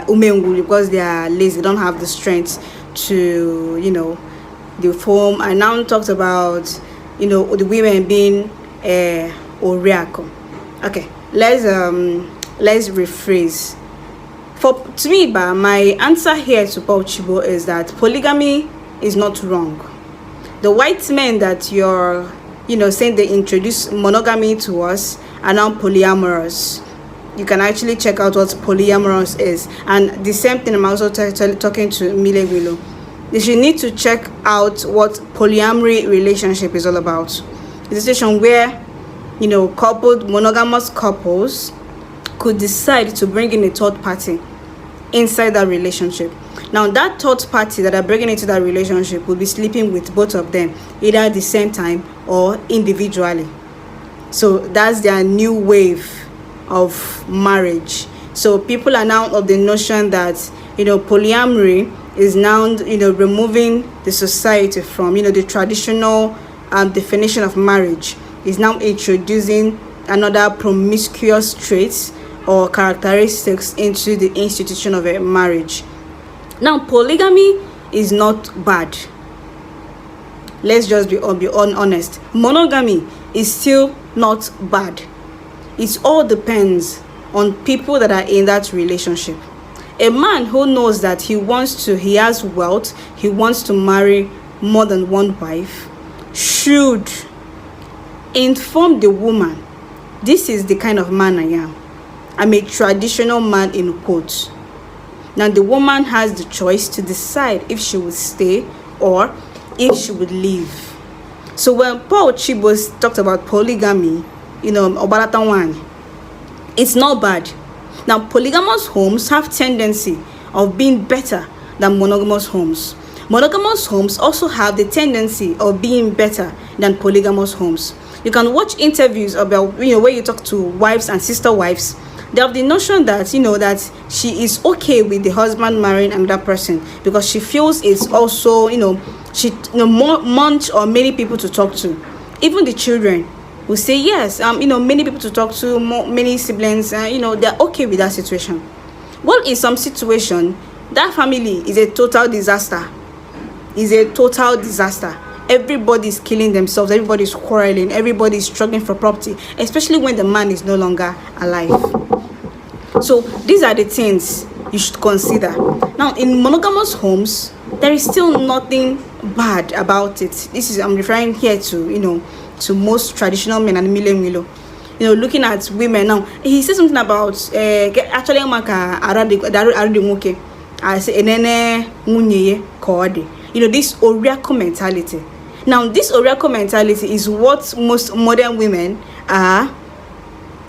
umengu, because they are lazy, they don't have the strength to, the form. And now talks about, the women being oriako. Okay, let's rephrase. To me, my answer here to Paul Chigbo is that polygamy is not wrong. The white men that you're saying they introduce monogamy to us are now polyamorous. You can actually check out what polyamorous is. And the same thing I'm also talking to Mmiri Enwe Ilo. They should need to check out what polyamory relationship is all about. It's a situation where, monogamous couples could decide to bring in a third party inside that relationship. Now, that third party that are bringing into that relationship will be sleeping with both of them, either at the same time or individually. So that's their new wave of marriage. So people are now of the notion that, polyamory is now, removing the society from, the traditional definition of marriage. Is now introducing another promiscuous traits or characteristics into the institution of a marriage. Now, polygamy is not bad. Let's just be honest. Monogamy is still not bad. It all depends on people that are in that relationship. A man who knows that he has wealth, he wants to marry more than one wife, should inform the woman, this is the kind of man I am. I'm a traditional man in quotes. Now the woman has the choice to decide if she would stay or if she would leave. So when Paul Chigbo talked about polygamy, it's not bad. Now polygamous homes have tendency of being better than monogamous homes. Monogamous homes also have the tendency of being better than polygamous homes. You can watch interviews about, where you talk to wives and sister wives. They have the notion that, that she is okay with the husband marrying another person because she feels it's also, much or many people to talk to. Even the children will say, yes, many people to talk to, many siblings, they're okay with that situation. Well, in some situation, that family is a total disaster. Everybody's killing themselves, everybody's quarreling, everybody's struggling for property, especially when the man is no longer alive. So these are the things you should consider. Now, in monogamous homes, there is still nothing bad about it. I'm referring here to, to most traditional men and Mmiri Enwe Ilo. Looking at women now, he said something about actually this Oriako mentality. Now, this Oriako mentality is what most modern women are,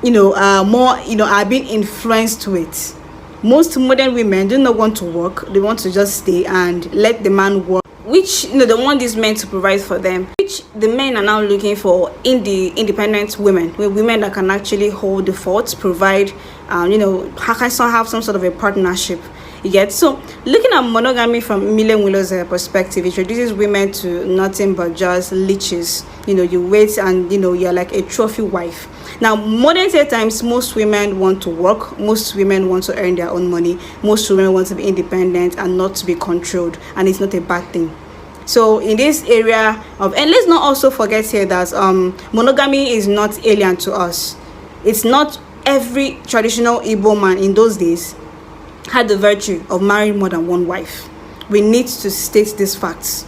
are being influenced with. Most modern women do not want to work. They want to just stay and let the man work. which they want these men to provide for them, which the men are now looking for in the independent women, women that can actually hold the fort, provide, have some sort of a partnership. You get? So looking at monogamy from Mmiri Enwe Ilo's perspective, it reduces women to nothing but just leeches. You wait and you're like a trophy wife. Now, modern day times, most women want to work, most women want to earn their own money, most women want to be independent and not to be controlled, and it's not a bad thing. So in this area of, and let's not also forget here that monogamy is not alien to us. It's not every traditional Igbo man in those days had the virtue of marrying more than one wife. We need to state these facts.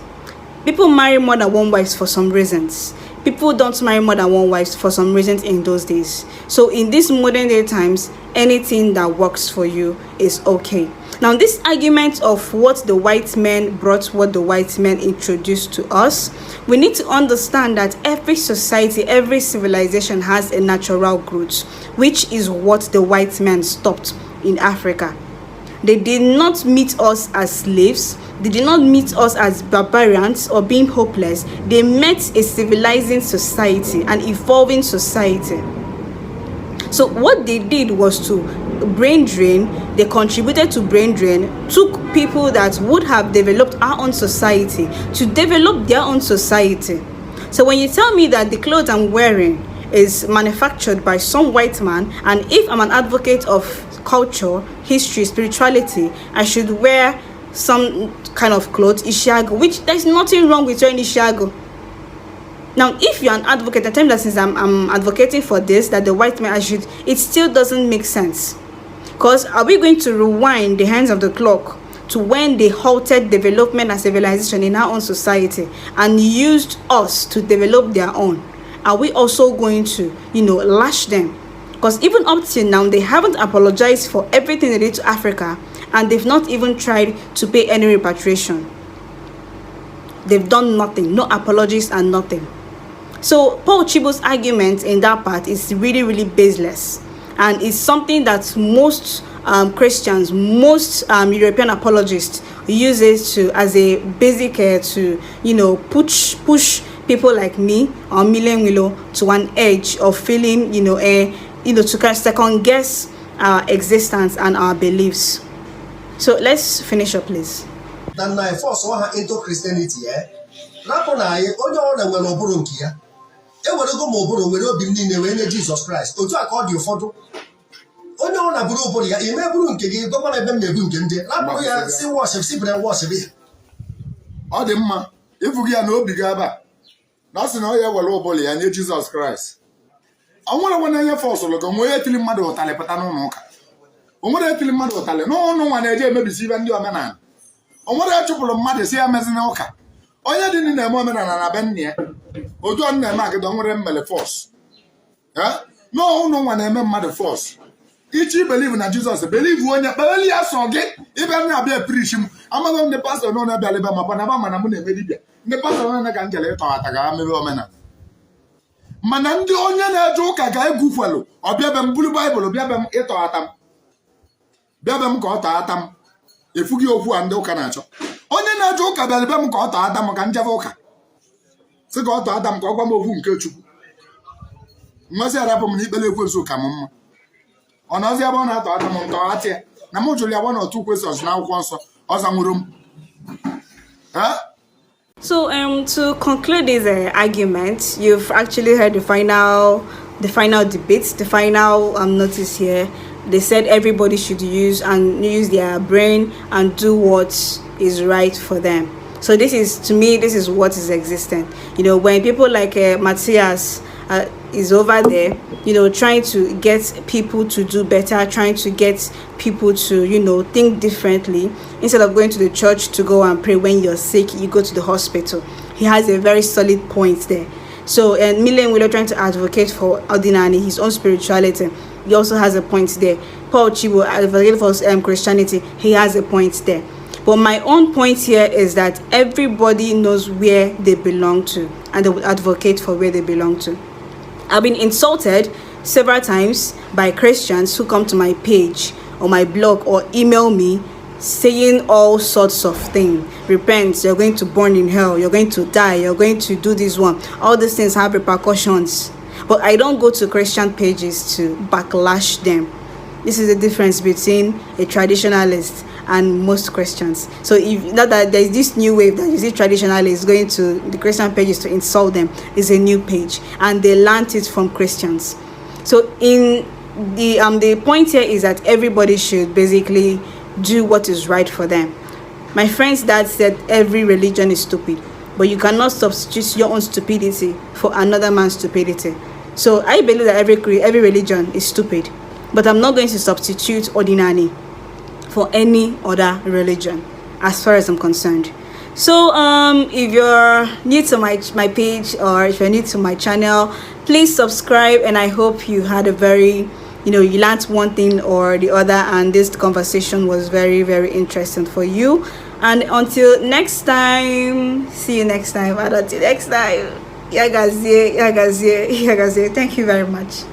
People marry more than one wife for some reasons. People don't marry more than one wife for some reasons in those days. So in these modern day times, anything that works for you is okay. Now, this argument of what the white men brought, what the white men introduced to us, we need to understand that every society, every civilization has a natural growth, which is what the white men stopped in Africa. They did not meet us as slaves. They did not meet us as barbarians or being hopeless. They met a civilizing society, an evolving society. So what they did was to brain drain. They contributed to brain drain, took people that would have developed our own society to develop their own society. So when you tell me that the clothes I'm wearing is manufactured by some white man, and if I'm an advocate of culture, history, spirituality, I should wear some kind of clothes, Ishiago, which there's nothing wrong with wearing Ishiago. Now, if you're an advocate, I tell me that since I'm advocating for this, that the white man, it still doesn't make sense. Because are we going to rewind the hands of the clock to when they halted development and civilization in our own society and used us to develop their own? Are we also going to, lash them? Because even up till now, they haven't apologized for everything they did to Africa, and they've not even tried to pay any repatriation. They've done nothing, no apologies and nothing. So Paul Chigbo's argument in that part is really, really baseless, and it's something that most Christians, most European apologists uses to as a basic to push people like me or Mmiri Enwe Ilo to an edge of feeling to kind of second guess our existence and our beliefs. So let's finish up, please. Then I force her into Christianity, Rapona, onye go moboro we no believe in Jesus Christ. Otu accord you photo. Onye ona buru oboro ya, ime buru nke gi, governor ebe na-ebu nke ndị. Rapụ ya si worship, si brand worship. Ọ dị mma, ifu gị ya na obi ga-aba. Na sị na ọ ya were oboro ya nye Jesus Christ. Onwere nwana nye force logo nwe etili mmadụ ụtalị pụta n'ụlọ ụka. Onwere etili mmadụ ụtalị n'ọnụ nwa na-eje emebisi ibe ndị omenala. Onwere achụpụrụ mmadụ si ya mezi n'ụka. Onye dị ndị na-eme omenala na be nne ya. Otu ọ na-eme agịda nwere mmele force. No ụnụ nwa na-eme mmadụ force. Ichi believe na Jesus, believe onye kpeli ya so gị ibe na-abịa preach m. Amaghị ndị pastor nọ na-abịa leba ma bana ba mana m na-eme dibịa. Ndị pastor nọ na ka ngele ịtọghata ga mebe omenala. Mana ndị onye na-eje ụka ga-egwufelu ọbịa be m bulu Bible bịa be m ịtọghata m. Bịa be m ka ọ tọghata m. Efughị okwu a ndị ụka na-achọ. Onye na-eje ụka bịa be m ka ọ tọghata m ka njebe ụka. Sị ka ọ tọghata m ka ọ gwa m okwu nke Chukwu. Mmasị arapụ m na ikpele ekwensu ka m mma. Ọ nọzi ebe ọ na-atọghata m ntọghata ya. Na m jụrụ ya one or two questions na akwụkwọ nsọ. Ọ zanwuru m. So to conclude this argument, you've actually heard the final debate, the final notice here. They said everybody should use their brain and do what is right for them. So this is what is existent. When people like Matthias is over there, trying to get people to do better, trying to get people to, think differently. Instead of going to the church to go and pray when you're sick, you go to the hospital. He has a very solid point there. So, and Mmiri Enwe Ilo trying to advocate for Odinaani, his own spirituality. He also has a point there. Paul Chigbo advocating for Christianity. He has a point there. But my own point here is that everybody knows where they belong to, and they would advocate for where they belong to. I've been insulted several times by Christians who come to my page or my blog or email me saying all sorts of things. Repent, you're going to burn in hell, you're going to die, you're going to do this one. All these things have repercussions. But I don't go to Christian pages to backlash them. This is the difference between a traditionalist and most Christians. So if that there's this new wave that you see traditionalists going to the Christian pages to insult them, is a new page, and they learned it from Christians. So in the point here is that everybody should basically do what is right for them. My friend's dad said every religion is stupid, but you cannot substitute your own stupidity for another man's stupidity. So I believe that every religion is stupid, but I'm not going to substitute Odinaani for any other religion as far as I'm concerned. So if you're new to my page, or if you're new to my channel, please subscribe, and I hope you had a very, you learned one thing or the other, and this conversation was very, very interesting for you. And until next time, see you next time. And until next time, Yagazie. Thank you very much.